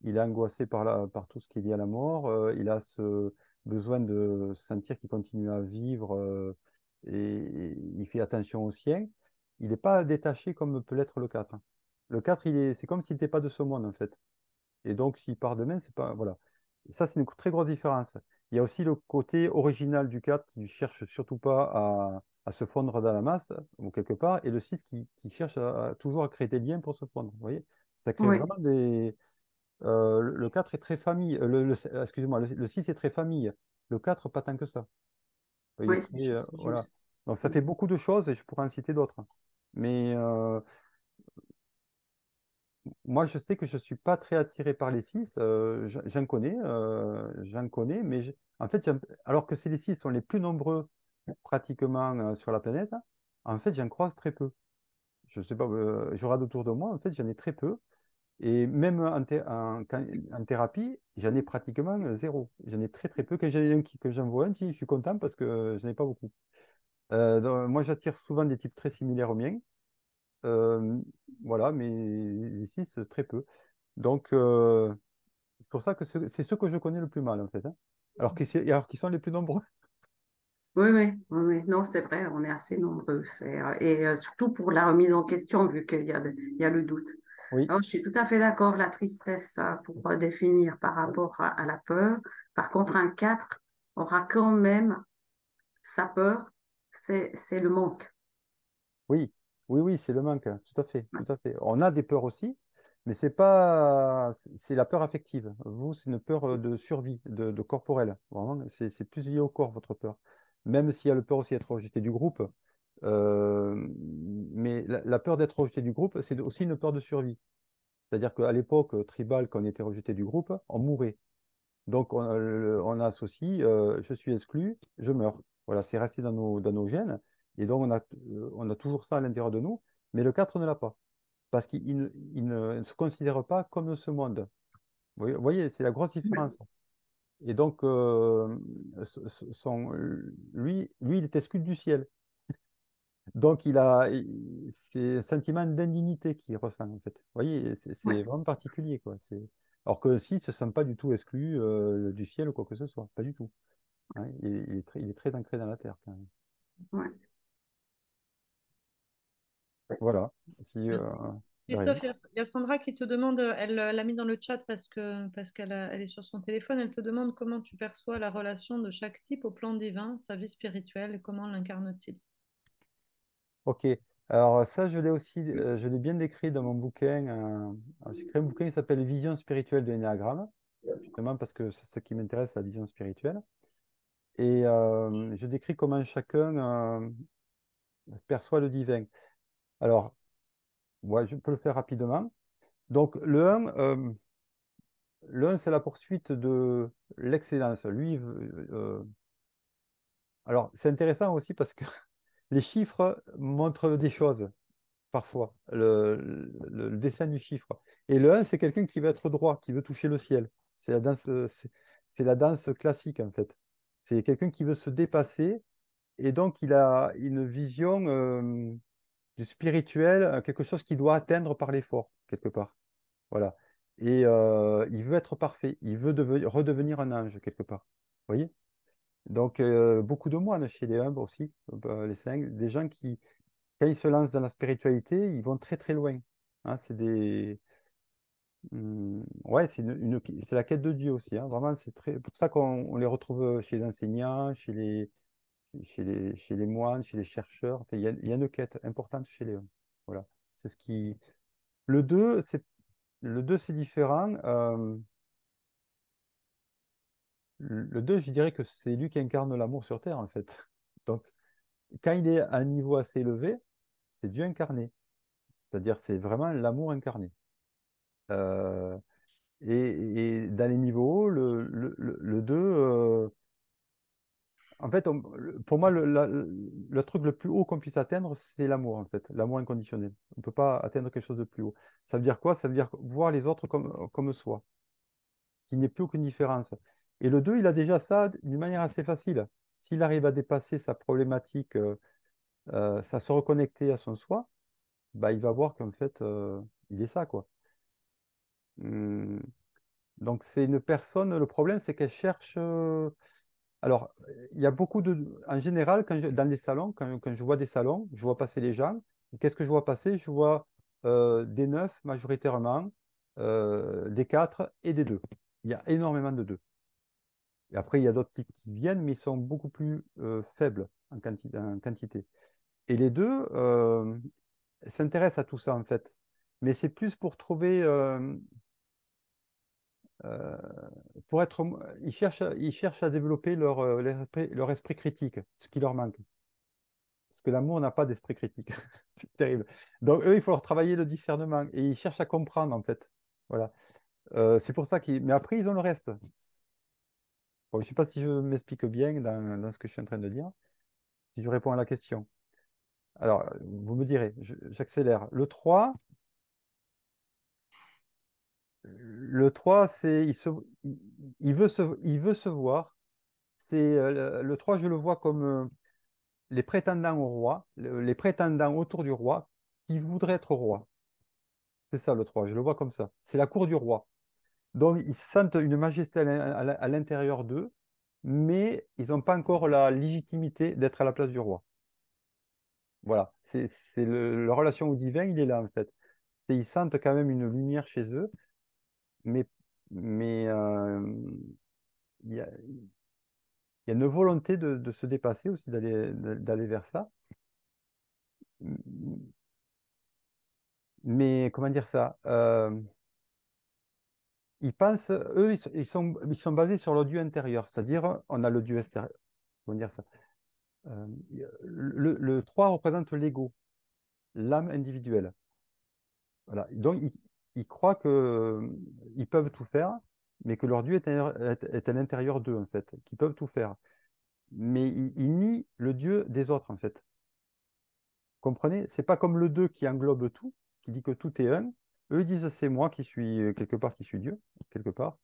Il est angoissé par tout ce qui est lié à la mort. Il a ce besoin de sentir qu'il continue à vivre et il fait attention au sien. Il n'est pas détaché comme peut l'être le 4. Le 4, c'est comme s'il n'était pas de ce monde en fait. Et donc, s'il part demain, c'est pas. Voilà. Et ça, c'est une très grosse différence. Il y a aussi le côté original du 4 qui cherche surtout pas à se fondre dans la masse, ou quelque part, et le 6 qui cherche toujours à créer des liens pour se fondre. Vous voyez? Ça crée Oui, vraiment des. Le 4 est très famille. Excusez-moi, le 6 est très famille. Le 4 pas tant que ça. Il est oui, c'est très, juste. C'est voilà. juste. Donc ça fait beaucoup de choses et je pourrais en citer d'autres. Mais moi, je sais que je ne suis pas très attiré par les 6. J'en connais, mais en fait, alors que ces les 6 sont les plus nombreux pratiquement sur la planète, en fait, j'en croise très peu. Je sais pas, je regarde autour de moi, en fait, j'en ai très peu. Et même en thérapie, j'en ai pratiquement zéro. J'en ai très très peu. Quand que j'en vois un, je suis content parce que je n'en ai pas beaucoup. Moi, j'attire souvent des types très similaires aux miens. Euh, voilà, mais ici, c'est très peu. Donc, c'est pour ça que c'est ceux que je connais le plus mal, en fait, hein. Alors qu'ils sont les plus nombreux. Oui, oui, oui, oui. Non, c'est vrai, on est assez nombreux. Surtout pour la remise en question, vu qu'il y a, il y a le doute. Oui, Alors, je suis tout à fait d'accord, la tristesse, ça, pour définir par rapport à la peur. Par contre, un 4 aura quand même sa peur, c'est le manque. oui, oui, oui, c'est le manque, hein, tout à fait, Ouais, tout à fait. On a des peurs aussi, mais c'est pas, c'est la peur affective. Vous, c'est une peur de survie, de corporelle. Vraiment, c'est plus lié au corps, votre peur. Même s'il y a le peur aussi d'être rejeté du groupe, mais la peur d'être rejeté du groupe, c'est aussi une peur de survie. C'est-à-dire qu'à l'époque tribale, quand on était rejeté du groupe, on mourait. Donc, on associe je suis exclu, je meurs. Voilà, c'est resté dans nos gènes. Et donc, on a toujours ça à l'intérieur de nous. Mais le 4 ne l'a pas. Parce qu'il ne se considère pas comme de ce monde. Vous voyez, c'est la grosse différence. Et donc, lui, il est exclu du ciel. Donc, c'est un sentiment d'indignité qu'il ressent, en fait. Vous voyez, ouais, c'est vraiment particulier, quoi. Alors que si, il ne se sent pas du tout exclu du ciel ou quoi que ce soit. Pas du tout. Ouais, il est très ancré dans la terre, quand même. ouais. Voilà. Si, Merci. de rien. Christophe, il y a Sandra qui te demande, elle l'a mis dans le chat parce elle est sur son téléphone, elle te demande comment tu perçois la relation de chaque type au plan divin, sa vie spirituelle et comment l'incarne-t-il. Ok. Alors ça, je l'ai bien décrit dans mon bouquin. J'ai créé un bouquin qui s'appelle Vision spirituelle de l'énéagramme, justement parce que c'est ce qui m'intéresse, la vision spirituelle. Et je décris comment chacun perçoit le divin. Alors, ouais, je peux le faire rapidement. Donc, le 1, c'est la poursuite de l'excellence. Lui, alors, c'est intéressant aussi parce que les chiffres montrent des choses, parfois, le dessin du chiffre. Et le 1, c'est quelqu'un qui veut être droit, qui veut toucher le ciel. C'est la danse classique, en fait. C'est quelqu'un qui veut se dépasser et donc il a une vision du spirituel, quelque chose qu'il doit atteindre par l'effort, quelque part. Voilà. Et il veut être parfait. Il veut redevenir un ange, quelque part. Vous voyez? Donc, beaucoup de moines chez les humbles aussi, les cinq, des gens qui, quand ils se lancent dans la spiritualité, ils vont très très loin. Hein, ouais, c'est la quête de Dieu aussi, hein. Vraiment, c'est pour ça qu'on les retrouve chez les enseignants, chez les moines, chez les chercheurs. Enfin, il y a une quête importante chez les hommes. Voilà. C'est ce qui. Le 2, le 2, c'est différent. Le 2, je dirais que c'est lui qui incarne l'amour sur Terre, en fait. Donc, quand il est à un niveau assez élevé, c'est Dieu incarné. C'est-à-dire, c'est vraiment l'amour incarné. Euh, et dans les niveaux hauts, le 2, en fait, pour moi, le truc le plus haut qu'on puisse atteindre, c'est l'amour, en fait, l'amour inconditionnel. On ne peut pas atteindre quelque chose de plus haut. Ça veut dire quoi? Ça veut dire voir les autres comme soi, qu'il n'y ait plus aucune différence. Et le 2, il a déjà ça d'une manière assez facile. S'il arrive à dépasser sa problématique, à se reconnecter à son soi, bah, il va voir qu'en fait, il est ça, quoi. Hum, Donc, c'est une personne, le problème, c'est qu'elle cherche. Alors, il y a beaucoup de. En général, dans des salons, quand je vois des salons, je vois passer les gens. Qu'est-ce que je vois passer? Je vois des 9 majoritairement, des 4 et des 2. Il y a énormément de 2. Et après, il y a d'autres types qui viennent, mais ils sont beaucoup plus faibles en quantité. Et les 2 s'intéressent à tout ça, en fait. mais c'est plus pour trouver, euh, pour être, ils cherchent à développer leur esprit critique, ce qui leur manque. Parce que l'amour n'a pas d'esprit critique. C'est terrible. Donc, eux, il faut leur travailler le discernement et ils cherchent à comprendre, en fait. Voilà. C'est pour ça qu'ils. Mais après, ils ont le reste. Bon, je ne sais pas si je m'explique bien dans ce que je suis en train de dire, si je réponds à la question. Alors, vous me direz, j'accélère. Le 3, c'est. Il veut se voir. C'est, le 3, je le vois comme les prétendants au roi, les prétendants autour du roi qui voudraient être roi. C'est ça le 3, je le vois comme ça. C'est la cour du roi. Donc, ils sentent une majesté à l'intérieur d'eux, mais ils n'ont pas encore la légitimité d'être à la place du roi. Voilà, la relation au divin, il est là en fait. Ils sentent quand même une lumière chez eux, mais, mais il y a une volonté de se dépasser aussi, d'aller vers ça. Mais comment dire ça? Ils pensent, eux, ils sont basés sur le Dieu intérieur, c'est-à-dire on a le Dieu extérieur. Comment dire ça? Euh, le 3 représente l'ego, l'âme individuelle. Voilà. Donc, ils croient que ils peuvent tout faire, mais que leur Dieu est à l'intérieur d'eux, en fait, qu'ils peuvent tout faire. Mais ils nient le Dieu des autres, en fait. Comprenez? C'est pas comme le 2 qui englobe tout, qui dit que tout est un. Eux, ils disent c'est moi qui suis, quelque part, qui suis Dieu, quelque part.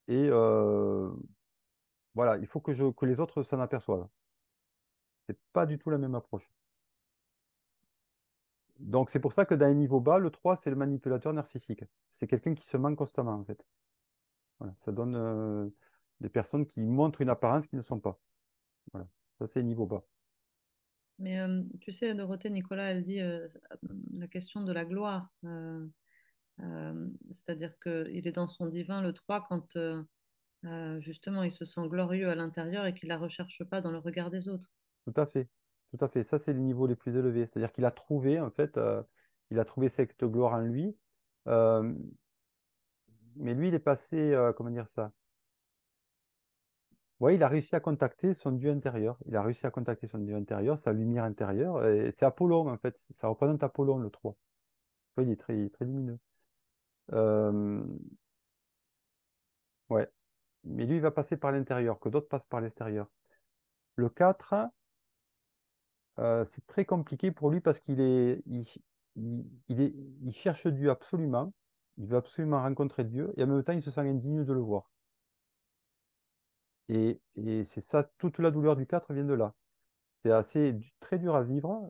Et voilà, il faut que les autres s'en aperçoivent. C'est pas du tout la même approche. Donc, c'est pour ça que dans les niveaux bas, le 3 c'est le manipulateur narcissique. C'est quelqu'un qui se ment constamment, en fait. Voilà, ça donne des personnes qui montrent une apparence qu'ils ne sont pas. Voilà, ça c'est niveau bas. Mais tu sais, Dorothée, Nicolas, elle dit la question de la gloire. C'est-à-dire qu'il est dans son divin, le 3 quand justement il se sent glorieux à l'intérieur et qu'il ne la recherche pas dans le regard des autres. Tout à fait. Tout à fait. Ça, c'est les niveaux les plus élevés. C'est-à-dire qu'il a trouvé, en fait, il a trouvé cette gloire en lui. Euh, mais lui, il est passé, comment dire ça? Ouais, il a réussi à contacter son Dieu intérieur. Il a réussi à contacter son Dieu intérieur, sa lumière intérieure. Et c'est Apollon, en fait. Ça représente Apollon, le 3. Il est très lumineux. Euh, ouais. Mais lui, il va passer par l'intérieur, que d'autres passent par l'extérieur. Le 4, c'est très compliqué pour lui parce il cherche Dieu absolument. Il veut absolument rencontrer Dieu et en même temps, il se sent indigne de le voir. Et c'est ça, toute la douleur du 4 vient de là. C'est très dur à vivre.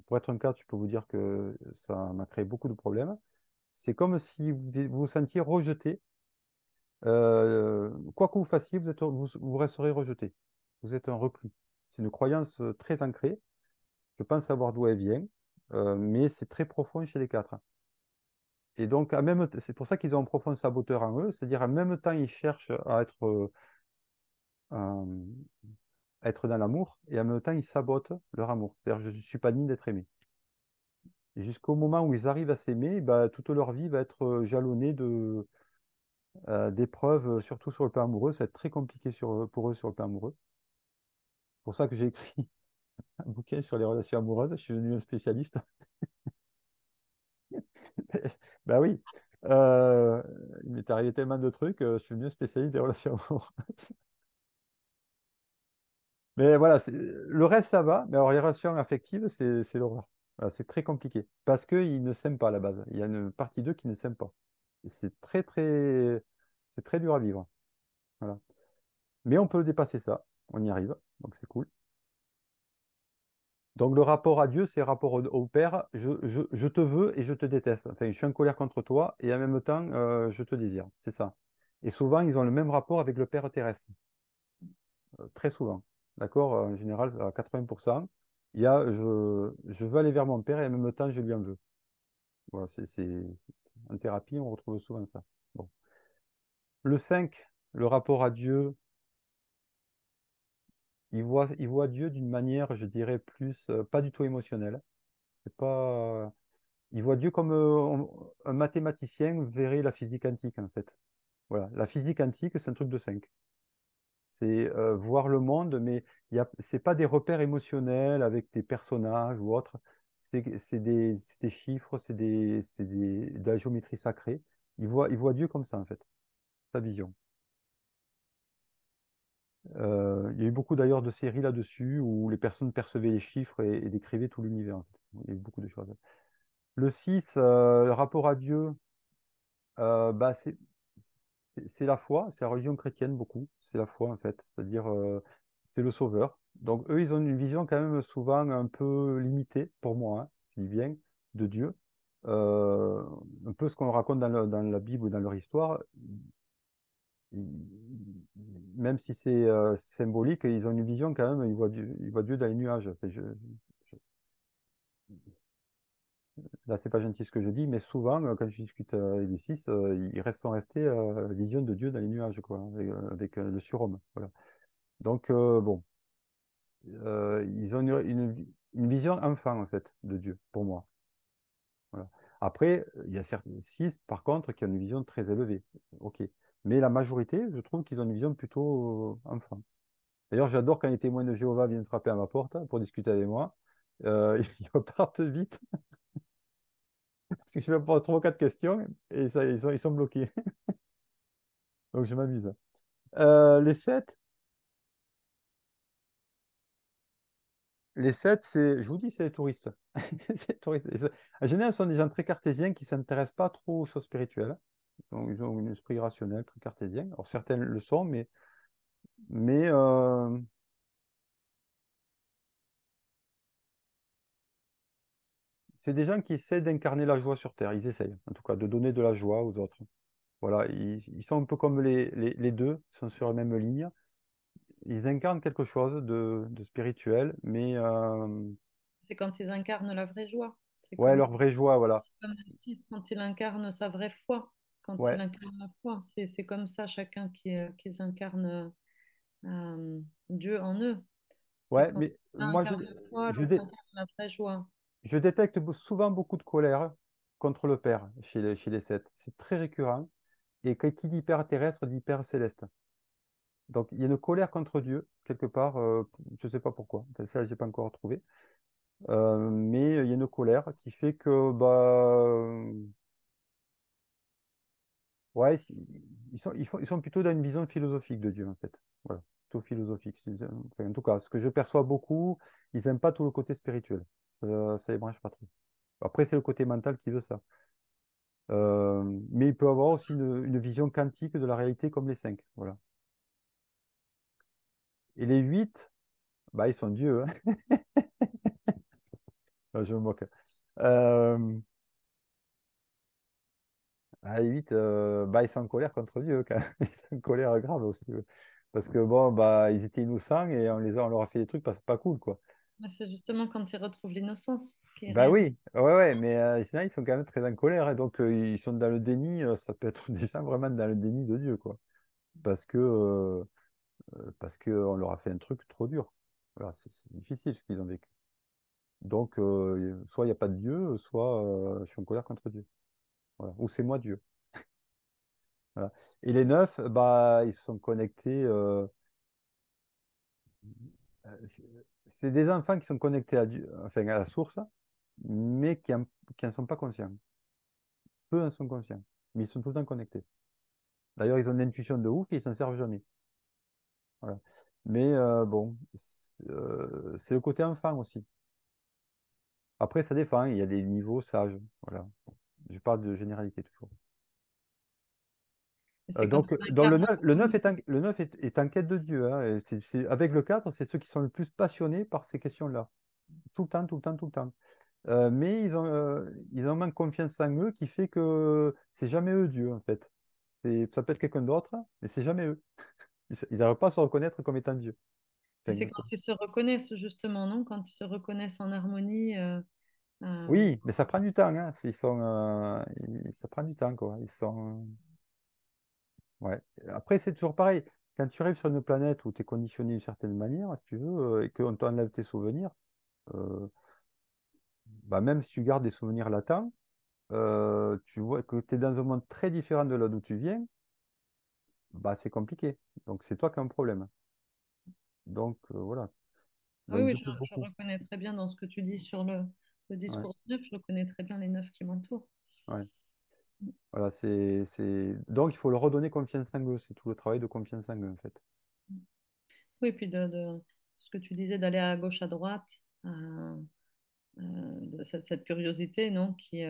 Pour être un 4, je peux vous dire que ça m'a créé beaucoup de problèmes. C'est comme si vous vous sentiez rejeté. Quoi que vous fassiez, vous resterez rejeté. Vous êtes un reclus. C'est une croyance très ancrée. Je pense savoir d'où elle vient, mais c'est très profond chez les quatre. Et donc, c'est pour ça qu'ils ont un profond saboteur en eux, c'est-à-dire en même temps, ils cherchent à être dans l'amour, et en même temps, ils sabotent leur amour. C'est-à-dire, je ne suis pas digne d'être aimé. Et jusqu'au moment où ils arrivent à s'aimer, bah, toute leur vie va être jalonnée d'épreuves, surtout sur le plan amoureux. Ça va être très compliqué pour eux sur le plan amoureux. C'est pour ça que j'ai écrit un bouquin sur les relations amoureuses. Je suis devenu un spécialiste. Ben oui. Il m'est arrivé tellement de trucs, je suis devenu spécialiste des relations amoureuses. Mais voilà, le reste, ça va. Mais alors, les relations affectives, c'est l'horreur. Voilà, c'est très compliqué. Parce qu'ils ne s'aiment pas à la base. Il y a une partie d'eux qui ne s'aiment pas. Et c'est très dur à vivre. Voilà. Mais on peut dépasser ça. On y arrive. Donc, c'est cool. Donc, le rapport à Dieu, c'est le rapport au Père. Je te veux et je te déteste. Enfin, je suis en colère contre toi et en même temps, je te désire. C'est ça. Et souvent, ils ont le même rapport avec le Père terrestre. Très souvent. D'accord? En général, à 80%. Il y a je veux aller vers mon Père et en même temps, je lui en veux. Voilà, en thérapie, on retrouve souvent ça. Bon. Le 5, le rapport à Dieu, il voit Dieu d'une manière, je dirais, plus, pas du tout émotionnelle. C'est pas. Ils voient Dieu comme un mathématicien verrait la physique quantique, en fait. Voilà. La physique quantique, c'est un truc de 5. C'est voir le monde, mais c'est pas des repères émotionnels avec des personnages ou autres. C'est des chiffres, de la géométrie sacrée. Ils voient Dieu comme ça, en fait, sa vision. Il y a eu beaucoup d'ailleurs de séries là-dessus où les personnes percevaient les chiffres et décrivaient tout l'univers, en fait. Il y a eu beaucoup de choses. Le 6, le rapport à Dieu, bah, c'est la foi, c'est la religion chrétienne beaucoup, c'est la foi en fait, c'est-à-dire c'est le sauveur. Donc eux, ils ont une vision quand même souvent un peu limitée, pour moi, hein, je dis bien, de Dieu. Euh, un peu ce qu'on raconte dans la Bible ou dans leur histoire, même si c'est symbolique, ils ont une vision quand même, ils voient Dieu dans les nuages. Enfin, là, c'est pas gentil ce que je dis, mais souvent, quand je discute avec les six, sont restés vision de Dieu dans les nuages, quoi, avec le surhomme. Voilà. Donc, bon, ils ont une vision enfant, en fait, de Dieu, pour moi. Voilà. Après, il y a certains six, par contre, qui ont une vision très élevée. OK. Mais la majorité, je trouve qu'ils ont une vision plutôt enfant. D'ailleurs, j'adore quand les témoins de Jéhovah viennent frapper à ma porte pour discuter avec moi. Ils repartent vite, parce que je vais poser trois ou quatre questions, et ça, ils sont bloqués. Donc, je m'amuse. Les sept, je vous dis, c'est les touristes. C'est les touristes. En général, ce sont des gens très cartésiens qui ne s'intéressent pas trop aux choses spirituelles. Donc, ils ont un esprit rationnel, très cartésien. Alors, certains le sont, mais c'est des gens qui essaient d'incarner la joie sur Terre. Ils essayent, en tout cas, de donner de la joie aux autres. Voilà, ils sont un peu comme les deux, ils sont sur la même ligne. Ils incarnent quelque chose de spirituel, mais C'est quand ils incarnent la vraie joie. C'est ouais, comme, leur vraie joie, voilà. comme Narcisse quand il incarne sa vraie foi. Quand il Ouais, incarne la foi, c'est comme ça chacun qui incarne Dieu en eux. C'est ouais, quand mais l'un moi, incarne la foi, je, l'autre dé- incarne la vraie joie. je détecte souvent beaucoup de colère contre le Père chez les sept. C'est très récurrent. Et qui dit Père terrestre dit Père céleste. Donc, il y a une colère contre Dieu, quelque part, je ne sais pas pourquoi. Enfin, ça, je n'ai pas encore trouvé. Mais il y a une colère qui fait que bah, ouais, ils sont plutôt dans une vision philosophique de Dieu, en fait. Voilà, plutôt philosophique. Enfin, en tout cas, ce que je perçois beaucoup, ils n'aiment pas tout le côté spirituel. Ça les branche pas trop. Après, c'est le côté mental qui veut ça. Mais il peut avoir aussi une vision quantique de la réalité comme les cinq. Voilà. Et les huit, bah, ils sont Dieu, hein. Non, je me moque. Euh, les huit, bah, ils sont en colère contre Dieu, quand même. Ils sont en colère grave aussi, eux. Parce que bon, bah, ils étaient innocents et on leur a fait des trucs pas cool, quoi. Mais c'est justement quand ils retrouvent l'innocence qu'ils Bah réalisent. oui, ouais, ouais, mais en général, ils sont quand même très en colère. Et donc, ils sont dans le déni. Ça peut être des gens vraiment dans le déni de Dieu, quoi. Parce que on leur a fait un truc trop dur. Voilà, c'est difficile ce qu'ils ont vécu. Donc, soit il n'y a pas de Dieu, soit je suis en colère contre Dieu. Voilà. Ou c'est moi Dieu. Voilà. Et les neuf, bah, ils se sont connectés. C'est des enfants qui sont connectés à Dieu, enfin à la source, mais qui n'en sont pas conscients. Peu en sont conscients, mais ils sont tout le temps connectés. D'ailleurs, ils ont une intuition de ouf et ils s'en servent jamais. Voilà. Mais bon, c'est le côté enfant aussi. Après, ça dépend. Il y a des niveaux sages. Voilà. Je parle de généralité toujours. Et c'est quand Donc, on dans le incarne 9, le neuf est en quête de Dieu, hein. Et avec le 4, c'est ceux qui sont le plus passionnés par ces questions-là. Tout le temps, tout le temps, tout le temps. Mais ils ont moins confiance en eux qui fait que c'est jamais eux Dieu, en fait. Ça peut être quelqu'un d'autre, mais c'est jamais eux. Ils n'arrivent pas à se reconnaître comme étant Dieu. et Enfin, c'est quand ils se reconnaissent justement, non? Quand ils se reconnaissent en harmonie. Euh, oui, mais ça prend du temps, hein. Ça prend du temps, quoi. Ouais. Après, c'est toujours pareil. Quand tu arrives sur une planète où tu es conditionné d'une certaine manière, si tu veux, et qu'on t'enlève tes souvenirs, euh, bah, même si tu gardes des souvenirs latents, tu vois que tu es dans un monde très différent de là d'où tu viens, bah, c'est compliqué. Donc, c'est toi qui as un problème. Donc, voilà. Ah oui, Donc, oui, du coup, je beaucoup. reconnais très bien dans ce que tu dis sur le Ouais, discours neuf, je reconnais très bien les neufs qui m'entourent. ouais. Voilà, Donc, il faut leur redonner confiance en eux. C'est tout le travail de confiance en eux, en fait. Oui, puis de ce que tu disais d'aller à gauche, à droite, de cette curiosité, non, qui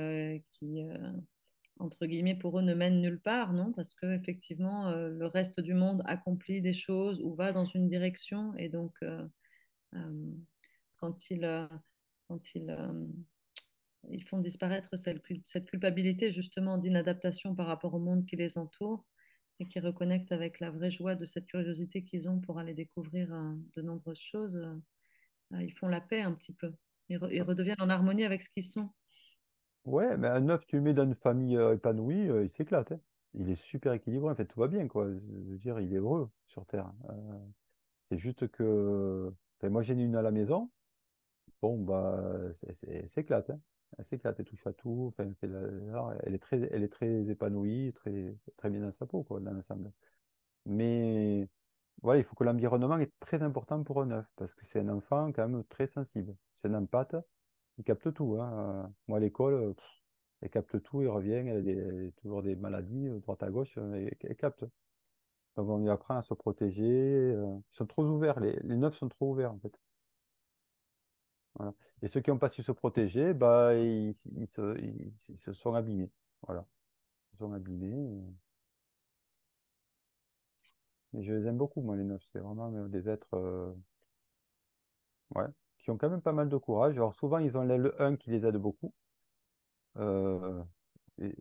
entre guillemets, pour eux, ne mène nulle part, non, parce que effectivement, le reste du monde accomplit des choses ou va dans une direction, et donc euh, quand ils font disparaître cette culpabilité justement d'inadaptation par rapport au monde qui les entoure et qui reconnectent avec la vraie joie de cette curiosité qu'ils ont pour aller découvrir de nombreuses choses, ils font la paix un petit peu. Ils redeviennent en harmonie avec ce qu'ils sont. Ouais, mais un œuf, tu le mets dans une famille épanouie, il s'éclate, hein. Il est super équilibré. En fait, tout va bien, quoi. Je veux dire, il est heureux sur Terre. C'est juste que. Enfin, moi, j'en ai une à la maison. Bon, bah, elle s'éclate, hein. Elle s'éclate, elle touche à tout. Enfin, elle est très épanouie, très, très bien dans sa peau, quoi, dans l'ensemble. Mais voilà, il faut que l'environnement est très important pour un œuf, parce que c'est un enfant quand même très sensible. C'est un empathe, il capte tout, hein. Moi, à l'école, elle capte tout, il revient, elle a toujours des maladies, droite à gauche, elle capte. Donc on lui apprend à se protéger. Ils sont trop ouverts, les neufs sont trop ouverts en fait. Voilà. Et ceux qui n'ont pas su se protéger, bah, ils se sont abîmés. Voilà. Ils se sont abîmés. Mais je les aime beaucoup, moi, les neufs. C'est vraiment des êtres ouais, qui ont quand même pas mal de courage. Alors souvent, ils ont l'aile 1 qui les aide beaucoup. Euh, et-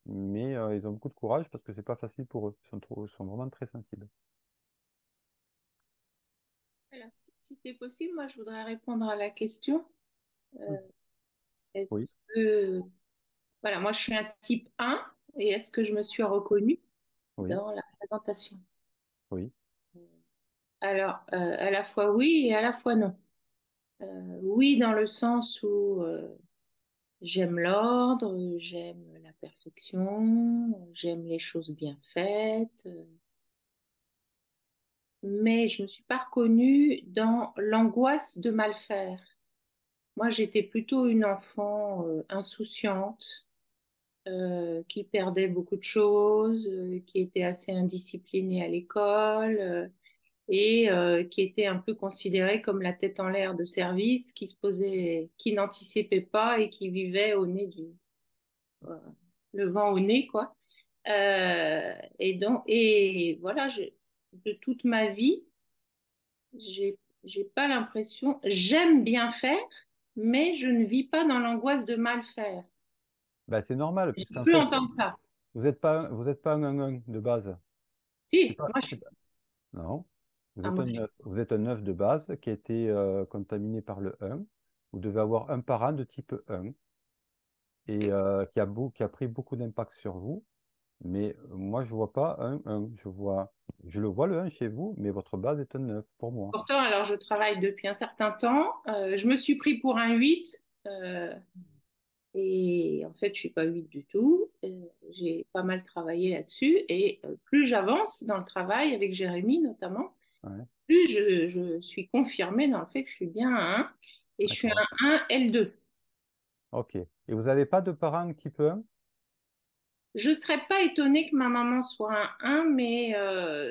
mais ils ont beaucoup de courage parce que c'est pas facile pour eux. Ils sont vraiment très sensibles. Alors, si c'est possible, moi, je voudrais répondre à la question. Mm. Euh, Oui, est-ce que, voilà, moi, je suis un type 1 et est-ce que je me suis reconnue oui, dans la présentation? oui. Alors, à la fois oui et à la fois non. Oui, dans le sens où j'aime l'ordre, j'aime la perfection, j'aime les choses bien faites, mais je ne me suis pas reconnue dans l'angoisse de mal faire. Moi, j'étais plutôt une enfant insouciante, qui perdait beaucoup de choses, qui était assez indisciplinée à l'école, et qui était un peu considérée comme la tête en l'air de service, qui se posait, qui n'anticipait pas et qui vivait au nez euh, le vent au nez, quoi. Et voilà, de toute ma vie, j'ai pas l'impression, j'aime bien faire, mais je ne vis pas dans l'angoisse de mal faire. Ben, c'est normal, J'ai puisqu'en pu fait, entendre ça. vous êtes pas un 1 de base. C'est Si, pas, moi, je c'est suis. pas- Non. Ah, moi, Vous êtes un œuf de base qui a été contaminé par le 1. Vous devez avoir un parent de type 1 et qui a pris beaucoup d'impact sur vous. Mais moi, je vois pas un 1. Je le vois le 1 chez vous, mais votre base est un 9 pour moi. pourtant, alors je travaille depuis un certain temps. Je me suis pris pour un 8. Et en fait, je suis pas 8 du tout. J'ai pas mal travaillé là-dessus. Et plus j'avance dans le travail, avec Jérémy notamment, Ouais, plus je suis confirmée dans le fait que je suis bien un 1. Et je suis d'accord. un 1 L2. Ok. Et vous n'avez pas de parents type 1? Je ne serais pas étonnée que ma maman soit un 1, mais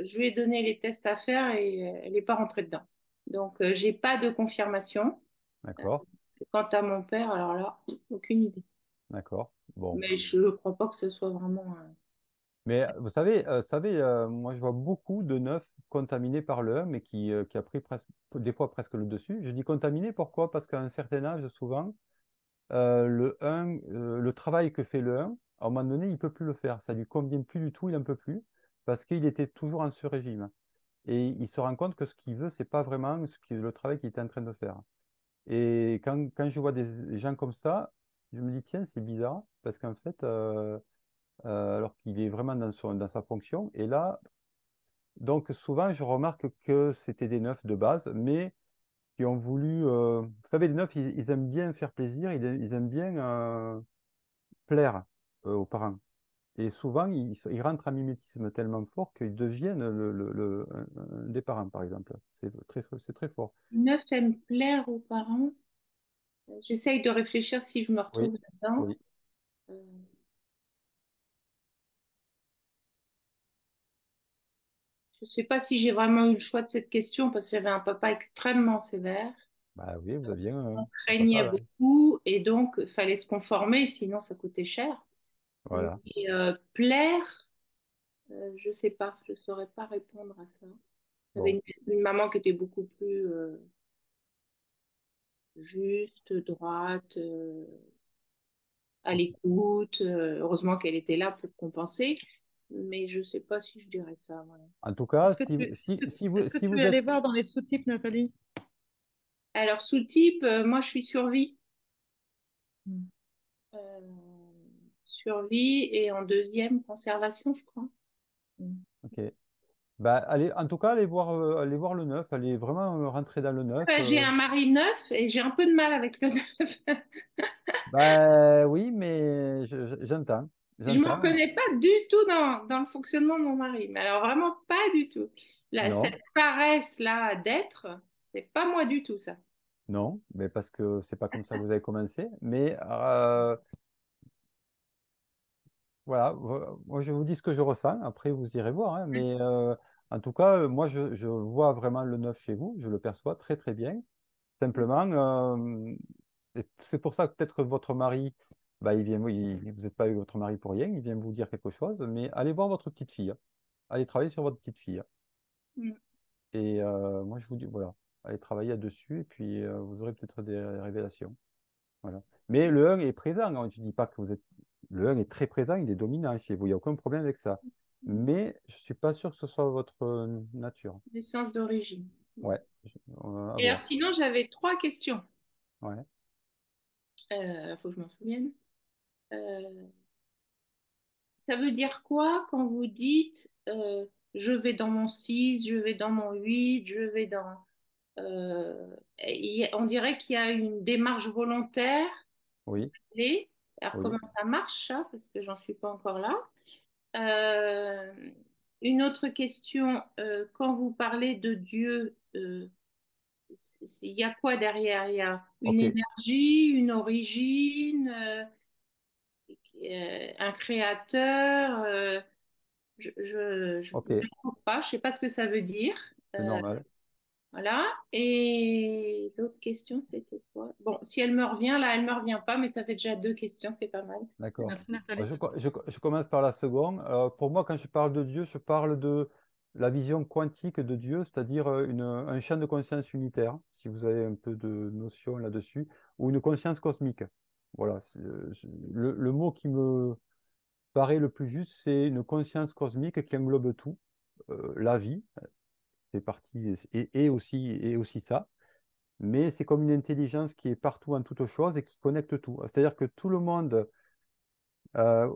je lui ai donné les tests à faire et elle n'est pas rentrée dedans. Donc, j'ai pas de confirmation. D'accord, Quant à mon père, alors là, aucune idée. d'accord. Bon. Mais je ne crois pas que ce soit vraiment un... Mais vous savez moi je vois beaucoup de neufs contaminés par le 1, mais qui a pris presque, des fois presque le dessus. Je dis contaminé, pourquoi? Parce qu'à un certain âge, souvent, le 1, le travail que fait le 1, à un moment donné, il ne peut plus le faire. Ça lui convient plus du tout, il n'en peut plus, parce qu'il était toujours en ce régime. Et il se rend compte que ce qu'il veut, c'est pas vraiment le travail qu'il était en train de faire. Et quand je vois des gens comme ça, je me dis, tiens, c'est bizarre, parce qu'en fait, alors qu'il est vraiment dans sa fonction, et là, donc souvent, je remarque que c'était des neufs de base, mais qui ont voulu. Vous savez, les neufs, ils aiment bien faire plaisir, ils aiment bien plaire aux parents. Et souvent, ils rentrent en mimétisme tellement fort qu'ils deviennent un des parents, par exemple. C'est très fort. Neuf aime plaire aux parents. J'essaye de réfléchir si je me Oui, retrouve là-dedans. oui. Euh, je ne sais pas si j'ai vraiment eu le choix de cette question parce que j'avais un papa extrêmement sévère. Bah oui, vous aviez On un papa, craignait ouais. beaucoup et donc il fallait se conformer, sinon ça coûtait cher. Mais Voilà. plaire, je ne sais pas, je ne saurais pas répondre à ça. J'avais Bon. une maman qui était beaucoup plus juste, droite, à Ok. l'écoute. Heureusement qu'elle était là pour compenser, mais je ne sais pas si je dirais ça. Voilà. En tout cas, Est-ce que tu, est-ce que si tu vous es allé êtes. voir dans les sous-types, Nathalie? Alors, sous-type, moi je suis survie. Mm. Euh, survie et en deuxième, conservation, je crois. Mm. Ok. Bah, allez, en tout cas, allez voir le neuf, allez vraiment rentrer dans le neuf. J'ai un mari neuf et j'ai un peu de mal avec le neuf. Bah oui, mais j'entends. Je me J'entends. reconnais pas du tout dans le fonctionnement de mon mari, mais alors vraiment pas du tout. Là, Non, cette paresse-là d'être, c'est pas moi du tout, ça. non, mais parce que c'est pas comme ça que vous avez commencé. Mais voilà, moi je vous dis ce que je ressens. Après, vous irez voir, hein. Mais en tout cas, moi je vois vraiment le neuf chez vous. Je le perçois très très bien. Simplement, et c'est pour ça que peut-être que votre mari, bah, vous n'êtes pas avec votre mari pour rien, il vient vous dire quelque chose, mais allez voir votre petite fille, hein. Allez travailler sur votre petite fille, hein. Mm. Et moi, je vous dis, voilà, allez travailler là-dessus, et puis vous aurez peut-être des révélations. Voilà. Mais le 1 est présent, hein. Je ne dis pas que vous êtes. Le 1 est très présent, il est dominant chez vous, il n'y a aucun problème avec ça. Mais je ne suis pas sûr que ce soit votre nature. Naissance d'origine. Ouais, à Et alors, voir. sinon, j'avais trois questions. Ouais, Faut que je m'en souvienne. Euh, Ça veut dire quoi quand vous dites je vais dans mon 6, je vais dans mon 8, je vais dans... on dirait qu'il y a une démarche volontaire. oui, Et, alors oui. comment ça marche ça? Parce que j'en suis pas encore là. Euh, une autre question, quand vous parlez de Dieu, il y a quoi derrière? Il y a une Ok, énergie, une origine, un créateur. Je ok, ne trouve pas, je sais pas ce que ça veut dire. c'est Euh, normal. voilà. Et l'autre question, c'était quoi? Bon, si elle me revient, là, elle me revient pas, mais ça fait déjà deux questions, c'est pas mal. D'accord. Merci, Nathalie. Je commence par la seconde. Pour moi, quand je parle de Dieu, je parle de la vision quantique de Dieu, c'est-à-dire un champ de conscience unitaire, si vous avez un peu de notion là-dessus, ou une conscience cosmique. Voilà. Le mot qui me paraît le plus juste, c'est une conscience cosmique qui englobe tout. La vie fait partie, et aussi ça. Mais c'est comme une intelligence qui est partout en toute chose et qui connecte tout. C'est-à-dire que tout le monde. Euh,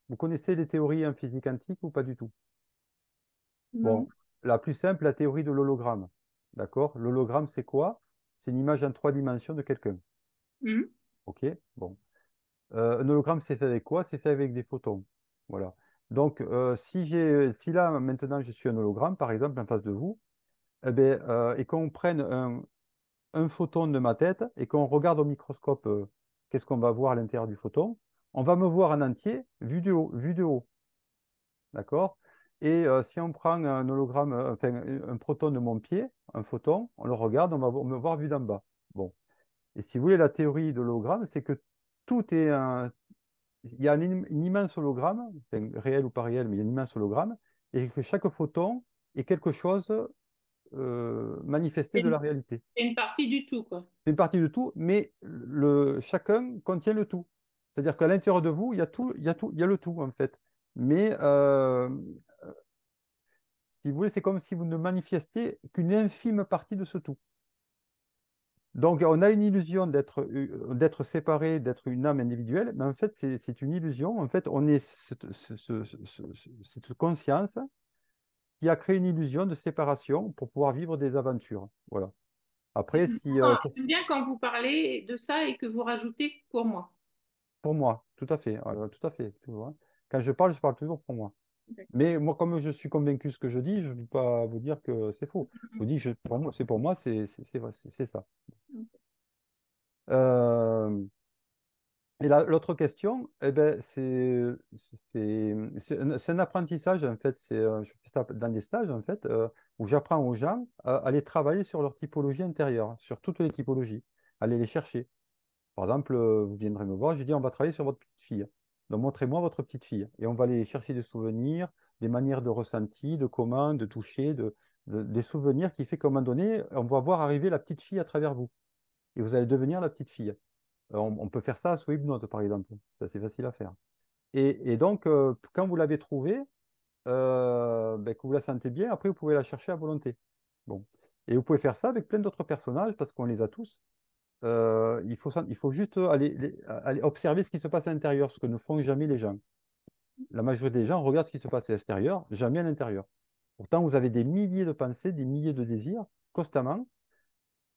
Vous connaissez les théories en physique quantique ou pas du tout? Non. Bon, la plus simple, la théorie de l'hologramme. D'accord? L'hologramme, c'est quoi? C'est une image en trois dimensions de quelqu'un. Hmm. OK? Bon. Un hologramme, c'est fait avec quoi? C'est fait avec des photons. Voilà. Donc, si là, maintenant, je suis un hologramme, par exemple, en face de vous, eh ben, et qu'on prenne un photon de ma tête et qu'on regarde au microscope, qu'est-ce qu'on va voir à l'intérieur du photon? On va me voir en entier, vu de haut, vu de haut. D'accord? Et si on prend un hologramme, enfin, un proton de mon pied, un photon, on le regarde, me voir vu d'en bas. Bon. Et si vous voulez, la théorie de l'hologramme, c'est que tout est un. Il y a une immense hologramme, enfin, réel ou pas réel, mais il y a un immense hologramme, et que chaque photon est quelque chose manifesté C'est de une la réalité. c'est une partie du tout, quoi. C'est une partie de tout, mais chacun contient le tout. C'est-à-dire qu'à l'intérieur de vous, il y a tout, il y a tout, il y a le tout, en fait. Mais si vous voulez, c'est comme si vous ne manifestiez qu'une infime partie de ce tout. Donc, on a une illusion d'être séparé, d'être une âme individuelle, mais en fait, c'est une illusion. En fait, on est cette conscience qui a créé une illusion de séparation pour pouvoir vivre des aventures. Voilà. Après, si ça, J'aime bien quand vous parlez de ça et que vous rajoutez pour moi. pour moi, tout à fait. Tu vois. Quand je parle toujours pour moi. Mais moi, comme je suis convaincu de ce que je dis, je ne peux pas vous dire que c'est faux. Je vous dis, pour moi, c'est pour moi, c'est ça. Euh, et l'autre question, eh ben, c'est un apprentissage, en fait. Je fais ça dans des stages, en fait, où j'apprends aux gens à aller travailler sur leur typologie intérieure, sur toutes les typologies, aller les chercher. Par exemple, vous viendrez me voir, je dis, on va travailler sur votre petite fille. Donc, montrez-moi votre petite fille. Et on va aller chercher des souvenirs, des manières de ressenti, de comment, de toucher, des souvenirs qui fait qu'à un moment donné, on va voir arriver la petite fille à travers vous. Et vous allez devenir la petite fille. On peut faire ça sous hypnose, par exemple. Ça, c'est facile à faire. Et donc, quand vous l'avez trouvée, ben, que vous la sentez bien, après, vous pouvez la chercher à volonté. Bon. Et vous pouvez faire ça avec plein d'autres personnages, parce qu'on les a tous. Il faut juste aller observer ce qui se passe à l'intérieur, ce que ne font jamais les gens. La majorité des gens regardent ce qui se passe à l'extérieur, jamais à l'intérieur. Pourtant, vous avez des milliers de pensées, des milliers de désirs, constamment,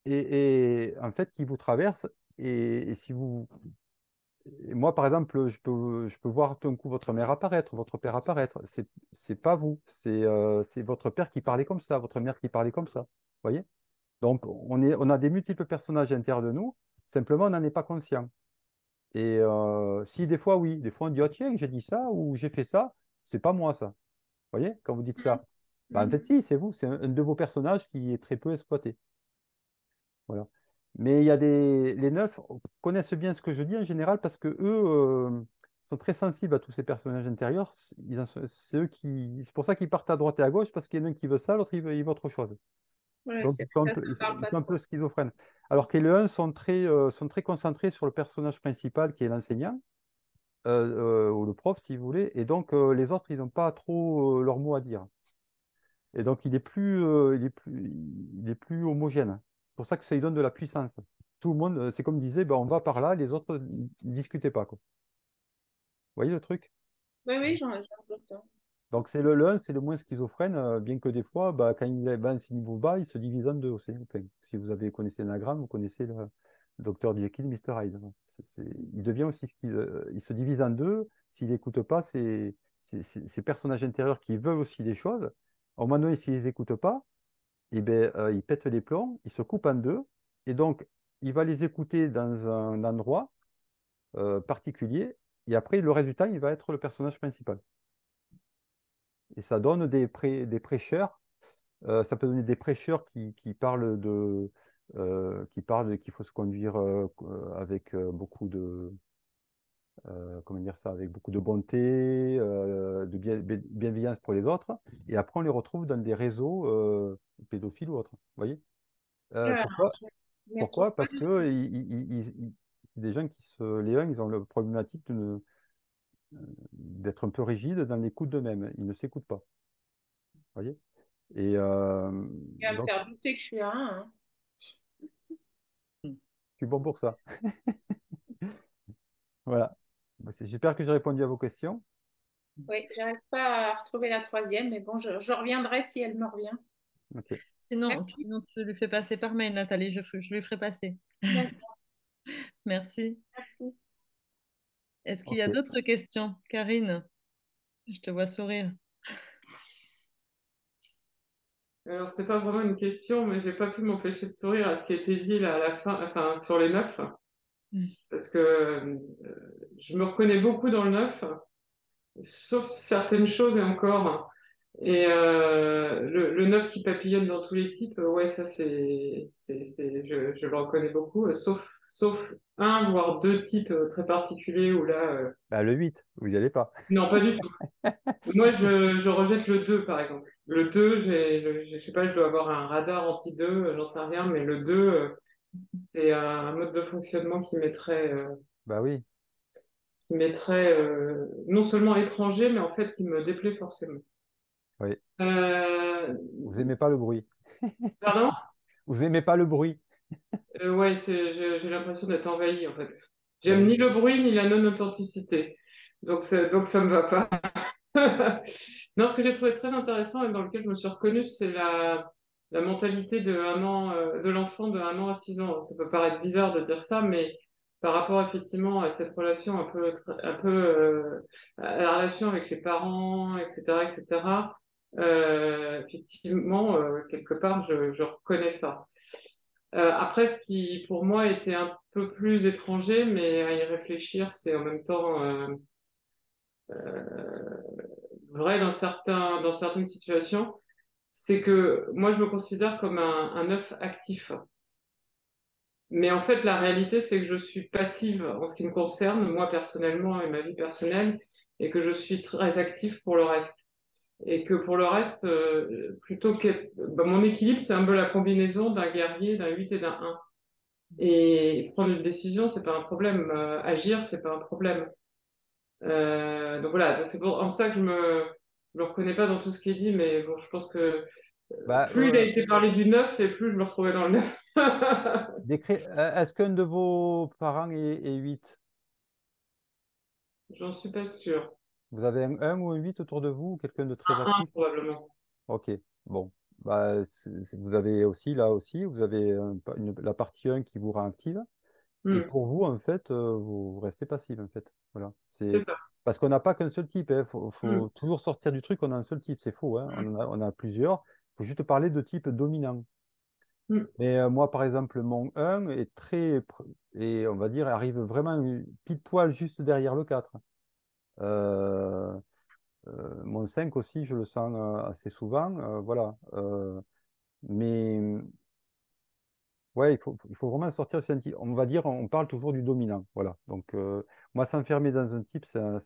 et en fait, qui vous traversent. Et si vous, et moi, par exemple, je peux voir tout d'un coup votre mère apparaître, votre père apparaître. C'est pas vous, c'est votre père qui parlait comme ça, votre mère qui parlait comme ça. Vous voyez? Donc, on a des multiples personnages à l'intérieur de nous, simplement, on n'en est pas conscient. Et si des fois, oui, des fois on dit, oh tiens, j'ai dit ça ou j'ai fait ça, c'est pas moi ça. Vous voyez, quand vous dites ça. Bah, en fait, si, c'est vous, c'est un de vos personnages qui est très peu exploité. Voilà. Mais il y a les neufs connaissent bien ce que je dis en général parce que eux sont très sensibles à tous ces personnages intérieurs. C'est eux qui, c'est pour ça qu'ils partent à droite et à gauche parce qu'il y en a un qui veut ça, l'autre il veut autre chose. Ouais, Donc c'est ils sont un ça, peu, ça parle ils pas sont un trop. peu schizophrènes. Alors que les 1 sont très concentrés sur le personnage principal qui est l'enseignant ou le prof si vous voulez. Et donc les autres ils n'ont pas trop leur mot à dire. Et donc, il est plus homogène. C'est pour ça que ça lui donne de la puissance. Tout le monde, c'est comme disait, ben, on va par là, les autres ne discutaient pas, quoi. Vous voyez le truc? Oui, oui, j'entends. Donc, c'est le 1, c'est le moins schizophrène, bien que des fois, bah, quand il est à ce niveau bas, il se divise en deux aussi. Enfin, si vous avez connaissez l'anagramme, vous connaissez le Dr Jekyll, Mr Hyde. Il devient aussi, il se divise en deux. S'il n'écoute pas ces personnages intérieurs qui veulent aussi des choses, au moment donné, s'il ne les écoute pas, eh ben, il pète les plombs, il se coupe en deux, et donc il va les écouter dans un endroit particulier, et après le résultat, il va être le personnage principal. Et ça donne des prêcheurs, ça peut donner des prêcheurs qui parlent qui parlent qu'il faut se conduire avec beaucoup de, comment dire ça, avec beaucoup de bonté, de bienveillance pour les autres, et après on les retrouve dans des réseaux pédophiles ou autres. Vous voyez? Ah, Pourquoi? je m'y retrouve Pourquoi? pas Parce du tout. que c'est des gens les uns, ils ont la problématique d'être un peu rigides dans l'écoute d'eux-mêmes. Ils ne s'écoutent pas. Vous voyez? Et Il va me donc, faire douter que je suis un, hein. je suis bon pour ça. Voilà. J'espère que j'ai répondu à vos questions. Oui, j'arrive pas à retrouver la troisième, mais bon, je reviendrai si elle me revient. Ok. Merci. Sinon, tu lui fais passer par mail, Nathalie, je lui ferai passer. D'accord, Merci. merci. Est-ce qu'il y a Ok. d'autres questions? Karine, je te vois sourire. Alors, c'est pas vraiment une question, mais j'ai pas pu m'empêcher de sourire à ce qui a été dit là à la fin, enfin, sur les neufs, parce que je me reconnais beaucoup dans le neuf, sauf certaines choses et encore. Et le neuf qui papillonne dans tous les types, ouais, ça je le reconnais beaucoup, sauf un, voire deux types très particuliers où là, Bah, le 8, vous n'y allez pas. non, pas du tout. Moi, je rejette le 2 par exemple. Le 2 je sais pas, je dois avoir un radar anti-2, j'en sais rien, mais le 2 c'est un mode de fonctionnement Bah oui, qui m'est très non seulement étranger, mais en fait qui me déplaît forcément. oui. Euh, Vous aimez pas le bruit. Pardon? Vous aimez pas le bruit. Ouais, j'ai l'impression d'être envahi en fait. Bah J'aime oui. ni le bruit ni la non-authenticité. Donc ça me va pas. Non, ce que j'ai trouvé très intéressant et dans lequel je me suis reconnue, c'est la la mentalité de l'enfant de 1 an à 6 ans. Ça peut paraître bizarre de dire ça, mais par rapport effectivement à cette relation à la relation avec les parents, etc., effectivement, quelque part, je reconnais ça. Après, ce qui pour moi était un peu plus étranger, mais à y réfléchir, c'est en même temps vrai dans certaines situations, c'est que moi, je me considère comme un œuf actif. Mais en fait, la réalité, c'est que je suis passive en ce qui me concerne, moi personnellement et ma vie personnelle, et que je suis très active pour le reste. Et que pour le reste, mon équilibre, c'est un peu la combinaison d'un guerrier, d'un 8 et d'un 1. Et prendre une décision, c'est pas un problème. Agir, c'est pas un problème. Donc voilà, donc c'est en ça que je me reconnais pas dans tout ce qui est dit, mais bon, je pense que Bah, plus il a été parlé du neuf et plus je me retrouvais dans le neuf. est-ce qu'un de vos parents est 8? J'en suis pas sûre. Vous avez un ou un 8 autour de vous, ou quelqu'un de très Un actif? probablement. Ok, bon. Bah, vous avez aussi, là aussi, vous avez la partie 1 qui vous rend active. Et Hmm, pour vous, en fait, vous restez passif, en fait. Voilà. c'est C'est ça. parce qu'on n'a pas qu'un seul type. Il Hmm, faut toujours sortir du truc, on a un seul type. C'est faux, hein. On a plusieurs. Il faut juste parler de type dominant. hmm. Mais moi, par exemple, mon 1 est et on va dire, arrive vraiment pile poil juste derrière le 4. Euh, mon 5 aussi, je le sens assez souvent. Voilà. Mais ouais, il faut vraiment sortir aussi un type. On va dire, on parle toujours du dominant. Voilà. Donc, moi, s'enfermer dans un type, ça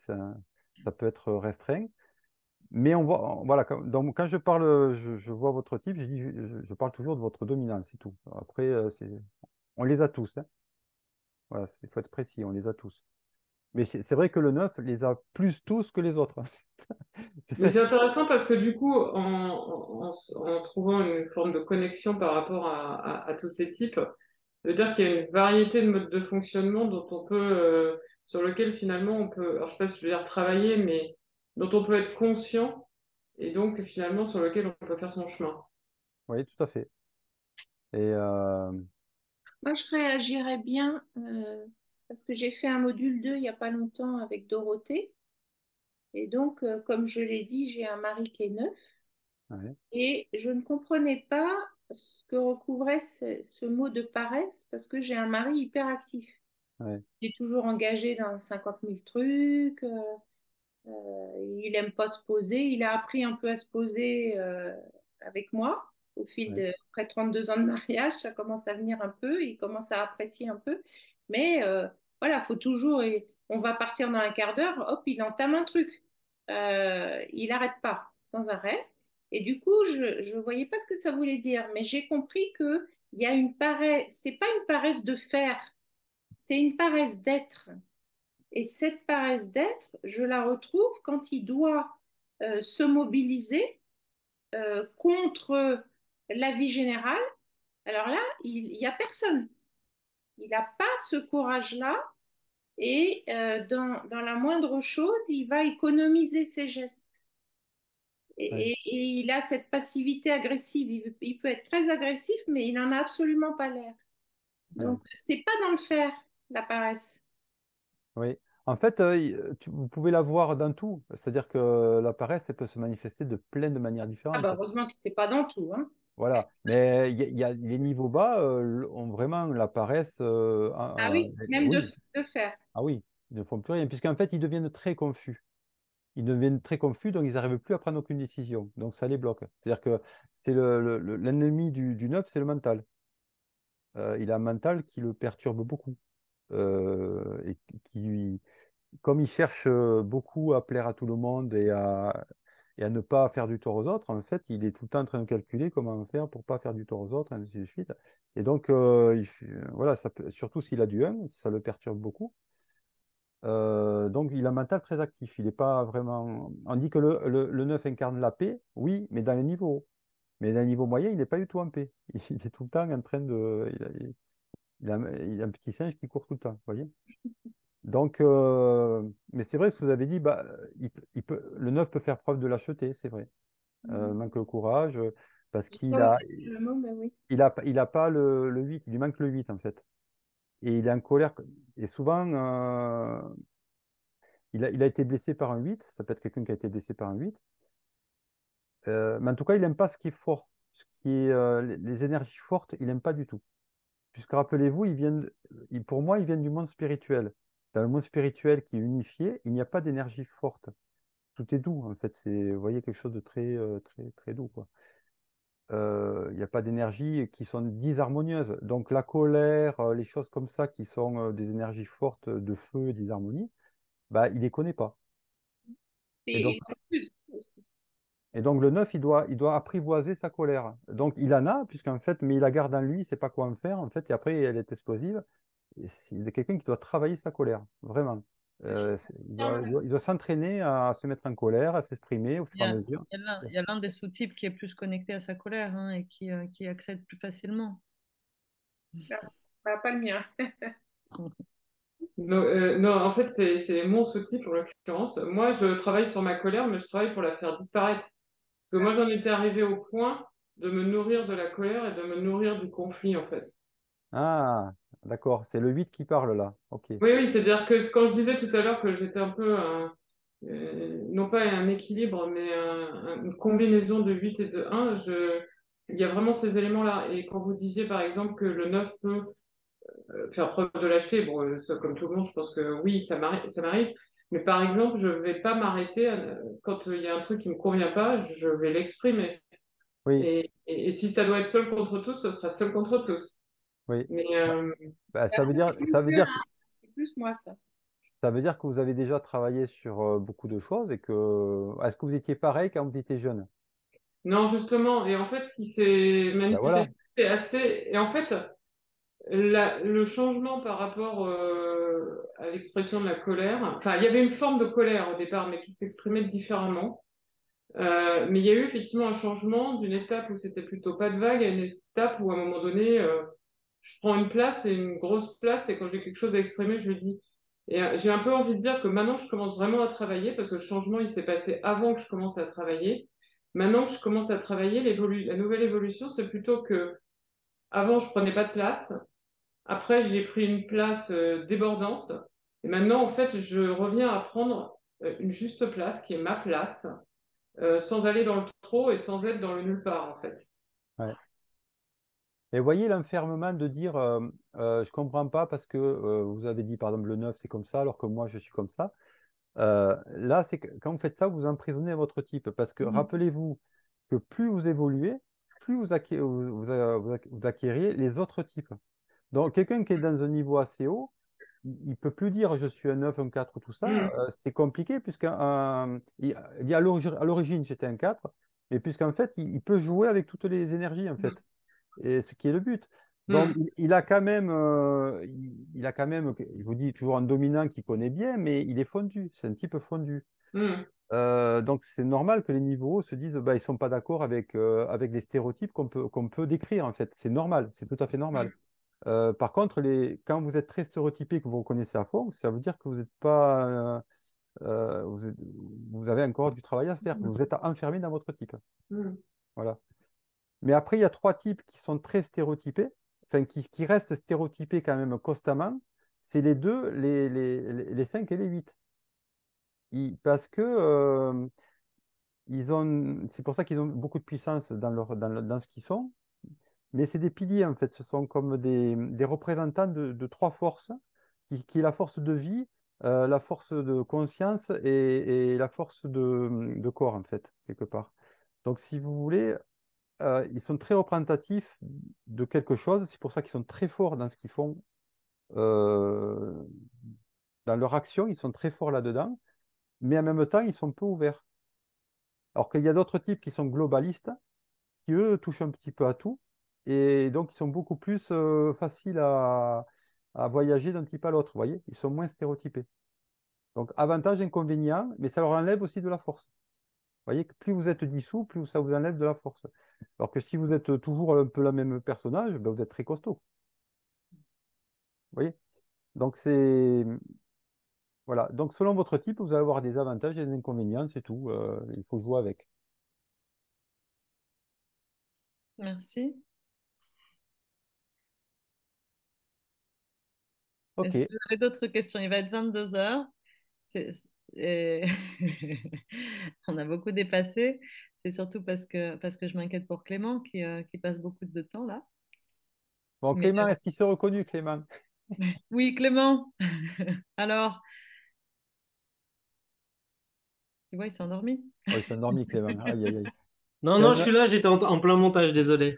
peut être restreint. Mais voilà, donc, quand je parle, je vois votre type, je parle toujours de votre dominant, c'est tout. Après, on les a tous, hein. Voilà, il faut être précis, on les a tous. Mais c'est vrai que le 9 les a plus tous que les autres. C'est Mais ça. c'est intéressant parce que du coup, en trouvant une forme de connexion par rapport à tous ces types, ça veut dire qu'il y a une variété de modes de fonctionnement sur lequel finalement on peut, alors je sais pas si je veux dire travailler, mais dont on peut être conscient et donc finalement sur lequel on peut faire son chemin. Oui, tout à fait. Et Moi, je réagirais bien parce que j'ai fait un module 2 il n'y a pas longtemps avec Dorothée. Et donc, comme je l'ai dit, j'ai un mari qui est neuf. ouais, Et je ne comprenais pas ce que recouvrait ce mot de paresse parce que j'ai un mari hyperactif. ouais, Il est toujours engagé dans 50 000 trucs. Il aime pas se poser. Il a appris un peu à se poser avec moi au fil ouais, de près de 32 ans de mariage. Ça commence à venir un peu. Il commence à apprécier un peu. Mais voilà, faut toujours. On va partir dans un quart d'heure. Hop, il entame un truc. Il n'arrête pas sans arrêt. Et du coup, je ne voyais pas ce que ça voulait dire. Mais j'ai compris que il y a une paresse. C'est pas une paresse de faire. C'est une paresse d'être. Et cette paresse d'être, je la retrouve quand il doit se mobiliser contre la vie générale. Alors là, il n'y a personne. Il n'a pas ce courage-là et dans la moindre chose, il va économiser ses gestes. ouais, Et il a cette passivité agressive. Il peut être très agressif, mais il n'en a absolument pas l'air. ouais. Donc, c'est pas dans le faire, la paresse. Oui. En fait, vous pouvez la voir dans tout. C'est-à-dire que la paresse, elle peut se manifester de plein de manières Ah bah différentes. heureusement que c'est pas dans tout, hein. Voilà. Mais il y a les niveaux bas ont vraiment la paresse. Ah oui, même Oui. de faire. Ah oui. Ils ne font plus rien. Puisqu'en fait, ils deviennent très confus. Ils deviennent très confus, donc ils n'arrivent plus à prendre aucune décision. Donc ça les bloque. C'est-à-dire que c'est l'ennemi du neuf, c'est le mental. Il a un mental qui le perturbe beaucoup. Et comme il cherche beaucoup à plaire à tout le monde et à ne pas faire du tort aux autres, en fait, il est tout le temps en train de calculer comment faire pour pas faire du tort aux autres, ainsi de suite. Et donc, voilà, surtout s'il a du 1, ça le perturbe beaucoup. Donc, il a un mental très actif. Il n'est pas vraiment. On dit que le 9 incarne la paix, oui, mais dans les niveaux hauts. Mais dans les niveaux moyens, il n'est pas du tout en paix. Il est tout le temps en train de. Il a un petit singe qui court tout le temps, vous voyez? Donc, mais c'est vrai ce que vous avez dit, bah, le 9 peut faire preuve de lâcheté, c'est vrai. Manque de courage. Parce J'ai qu'il pas a, osé dire le mot, mais oui. il a pas le 8, il lui manque le 8 en fait. Et il est en colère. Et souvent, il a été blessé par un 8. Ça peut être quelqu'un qui a été blessé par un 8. Mais en tout cas, il n'aime pas ce qui est fort. Ce qui est, les énergies fortes, il n'aime pas du tout. Puisque rappelez-vous, pour moi, ils viennent du monde spirituel. Dans le monde spirituel qui est unifié, il n'y a pas d'énergie forte. Tout est doux, en fait. C'est, vous voyez, quelque chose de très, très doux, quoi. Il n'y a pas d'énergie qui sont disharmonieuses. Donc la colère, les choses comme ça qui sont des énergies fortes de feu et disharmonie, bah, il ne les connaît pas. Et Et donc, il refuse aussi. et donc le 9 il doit apprivoiser sa colère. Donc il en a, puisqu'en fait, mais il la garde en lui, il ne sait pas quoi en faire, en fait, et après elle est explosive. Et c'est quelqu'un qui doit travailler sa colère, vraiment. Il doit s'entraîner à se mettre en colère, à s'exprimer au fur et à mesure. Il y a l'un des sous-types qui est plus connecté à sa colère, hein, et qui accède plus facilement. Ah, pas le mien. Non, non, en fait, c'est mon sous-type en l'occurrence. Moi, je travaille sur ma colère, mais je travaille pour la faire disparaître. Parce que moi, j'en étais arrivée au point de me nourrir de la colère et de me nourrir du conflit, en fait. Ah, d'accord, c'est le 8 qui parle là. Ok. Oui, oui, c'est-à-dire que quand je disais tout à l'heure que j'étais un peu, non pas un équilibre, mais une combinaison de 8 et de 1, il y a vraiment ces éléments-là. Et quand vous disiez, par exemple, que le 9 peut faire preuve de lâcheté, bon, ça, comme tout le monde, je pense que oui, ça m'arrive. Mais par exemple, je vais pas m'arrêter quand il y a un truc qui me convient pas, je vais l'exprimer. Oui, Et si ça doit être seul contre tous, ce sera seul contre tous. oui. Mais Bah, bah, Ah, ça veut dire, c'est plus ça veut ça, dire, hein. C'est plus moi, ça. ça veut dire que vous avez déjà travaillé sur beaucoup de choses et que. Est-ce que vous étiez pareil quand vous étiez jeune? non, justement, et en fait, ce qui s'est Ben manifesté, voilà. c'est assez. Et en fait, le changement par rapport à l'expression de la colère, enfin, il y avait une forme de colère au départ, mais qui s'exprimait différemment. Mais il y a eu effectivement un changement d'une étape où c'était plutôt pas de vague à une étape où à un moment donné, je prends une place et une grosse place et quand j'ai quelque chose à exprimer, je le dis. Et j'ai un peu envie de dire que maintenant, je commence vraiment à travailler parce que le changement, il s'est passé avant que je commence à travailler. Maintenant que je commence à travailler, la nouvelle évolution, c'est plutôt que avant, je prenais pas de place. Après, j'ai pris une place débordante. Et maintenant, en fait, je reviens à prendre une juste place qui est ma place sans aller dans le trop et sans être dans le nulle part, en fait. Ouais. Et voyez l'enfermement de dire je comprends pas parce que vous avez dit par exemple le 9 c'est comme ça alors que moi je suis comme ça. Là, c'est que quand vous faites ça, vous emprisonnez votre type parce que Mhm. rappelez-vous que plus vous évoluez, plus vous acquériez les autres types. Donc, quelqu'un qui est dans un niveau assez haut, il ne peut plus dire je suis un 9 un 4 tout ça. Mm, C'est compliqué puisqu'il il dit à l'origine j'étais un 4 et puisqu'en fait, il peut jouer avec toutes les énergies en mm, fait et ce qui est le but. Donc, mm, il a quand même, je vous dis toujours un dominant qui connaît bien, mais il est fondu, c'est un type fondu. mm, Donc, c'est normal que les niveaux hauts se disent, bah, ils sont pas d'accord avec les stéréotypes qu'on peut décrire, en fait. C'est normal, c'est tout à fait normal. mm, Par contre, quand vous êtes très stéréotypé, que vous reconnaissez à fond, ça veut dire que vous n'êtes pas, vous avez encore du travail à faire. Vous êtes enfermé dans votre type. mm, Voilà. Mais après, il y a trois types qui sont très stéréotypés, enfin qui restent stéréotypés quand même constamment. C'est les deux, les 5 et les 8. Parce que c'est pour ça qu'ils ont beaucoup de puissance dans ce qu'ils sont. Mais c'est des piliers en fait. Ce sont comme des représentants de trois forces, qui est la force de vie, la force de conscience et la force de corps en fait, quelque part. Donc si vous voulez, ils sont très représentatifs de quelque chose. C'est pour ça qu'ils sont très forts dans ce qu'ils font, euh, dans leur action. Ils sont très forts là-dedans, mais en même temps, ils sont peu ouverts. Alors qu'il y a d'autres types qui sont globalistes, qui eux touchent un petit peu à tout, et donc ils sont beaucoup plus faciles à voyager d'un type à l'autre. Vous voyez, ils sont moins stéréotypés. Donc avantage, inconvénient, mais ça leur enlève aussi de la force. Vous voyez que plus vous êtes dissous, plus ça vous enlève de la force. Alors que si vous êtes toujours un peu le même personnage, ben vous êtes très costaud. Vous voyez? Donc c'est voilà. Donc selon votre type, vous allez avoir des avantages et des inconvénients, c'est tout. Il faut jouer avec. Merci. Ok. Est-ce que vous avez d'autres questions? Il va être 22 heures. Et on a beaucoup dépassé. C'est surtout parce que je m'inquiète pour Clément qui passe beaucoup de temps là. Bon, Mais Clément, est-ce qu'il s'est reconnu, Clément? oui, Clément. Alors, tu vois, il s'est endormi. Oh, il s'est endormi, Clément. Aïe, aïe, aïe. Non, Tu as non, je suis là, j'étais en plein montage, désolé.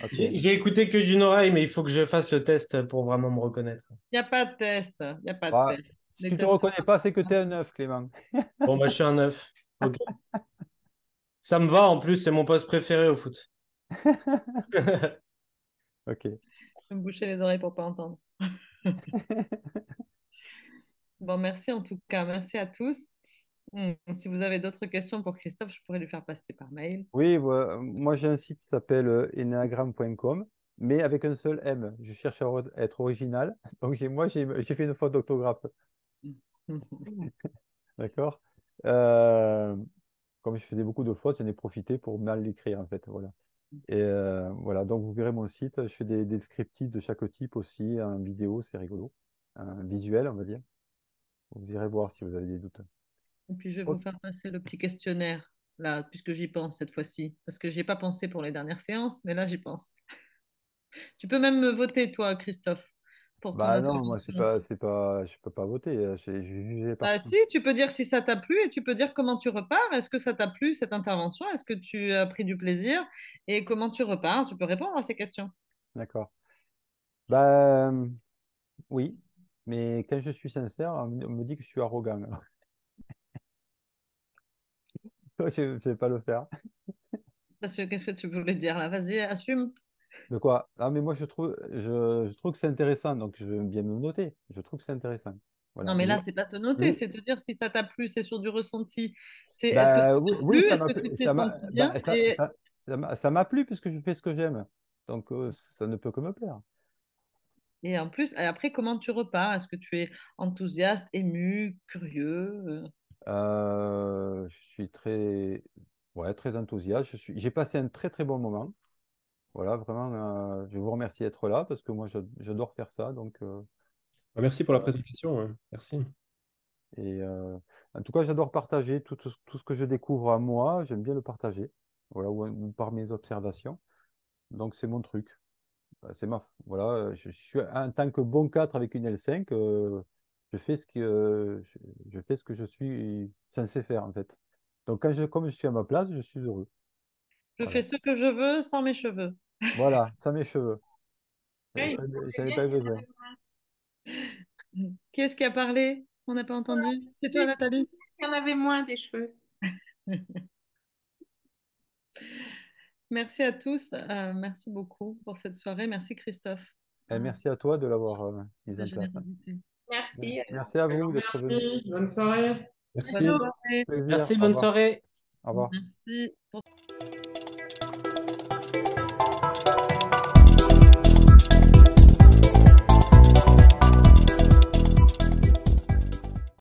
Ok. J'ai écouté que d'une oreille, mais il faut que je fasse le test pour vraiment me reconnaître. Il n'y a pas de test. Il n'y a pas de Bah, test. si Les tu te tests. reconnais pas, c'est que tu es un œuf, Clément. Bon, bah, je suis un 9. Ok. Ça me va, en plus, c'est mon poste préféré au foot. Ok. Je vais me boucher les oreilles pour pas entendre. Bon, merci en tout cas. Merci à tous. Si vous avez d'autres questions pour Christophe, je pourrais lui faire passer par mail. Oui, moi j'ai un site qui s'appelle enneagram.com, mais avec un seul M. Je cherche à être original. Donc j'ai fait une faute d'orthographe. D'accord? Euh, Comme je faisais beaucoup de fautes, j'en ai profité pour mal l'écrire en fait. Voilà. Et voilà, donc vous verrez mon site. Je fais des descriptifs de chaque type aussi, en vidéo, c'est rigolo. Un visuel, on va dire. Vous irez voir si vous avez des doutes. Et puis, je vais vous Ok. faire passer le petit questionnaire, là, puisque j'y pense cette fois-ci. Parce que je n'y ai pas pensé pour les dernières séances, mais là, j'y pense. Tu peux même me voter, toi, Christophe, pour ton Bah non, moi intervention. je peux pas voter. Je jugeais Bah, parti. si, tu peux dire si ça t'a plu et tu peux dire comment tu repars. Est-ce que ça t'a plu, cette intervention? Est-ce que tu as pris du plaisir? Et comment tu repars? Tu peux répondre à ces questions. D'accord. Bah oui, mais quand je suis sincère, on me dit que je suis arrogant. Je ne vais pas le faire. Parce que qu'est-ce que tu voulais dire là? Vas-y, assume. De quoi? Ah, mais moi, je trouve que c'est intéressant, donc je veux bien me noter. Je trouve que c'est intéressant. Non, Voilà. mais là, c'est pas te noter, Mais c'est te dire si ça t'a plu, c'est sur du ressenti. C'est est-ce que ça bah, t'a oui, oui, plu? ça Est-ce m'a que plu, tu t'es senti bien? Et, ça m'a plu puisque je fais ce que j'aime. Donc, ça ne peut que me plaire. et en plus, et après, comment tu repars? Est-ce que tu es enthousiaste, ému, curieux? Je suis très, ouais, très enthousiaste. J'ai passé un très, très bon moment. Voilà, vraiment, je vous remercie d'être là parce que moi, j'adore faire ça. Donc, Merci pour la présentation. Hein. Merci. et en tout cas, j'adore partager tout ce que je découvre à moi. J'aime bien le partager. Voilà, ou par mes observations. Donc, c'est mon truc. Voilà, je suis en tant que bon 4 avec une L5, je fais ce que je suis censé faire en fait. Donc, comme je suis à ma place, je suis heureux. Je Voilà, fais ce que je veux sans mes cheveux. voilà, ça mes cheveux. Ouais, il me semblait J'en ai bien pas qu'il y en besoin. avait moins. Qui est-ce qui a parlé? On n'a pas entendu. C'est J'ai toi, dit Nathalie? qu'il y en avait moins des cheveux. Merci à tous. Merci beaucoup pour cette soirée. Merci, Christophe, Et merci à toi de l'avoir de mise ta en place. générosité. Merci. Merci à vous d'être venu. Merci, bonne soirée. Bonne Merci. soirée. Plaisir. Merci, Au bonne revoir. soirée. Au revoir. Merci.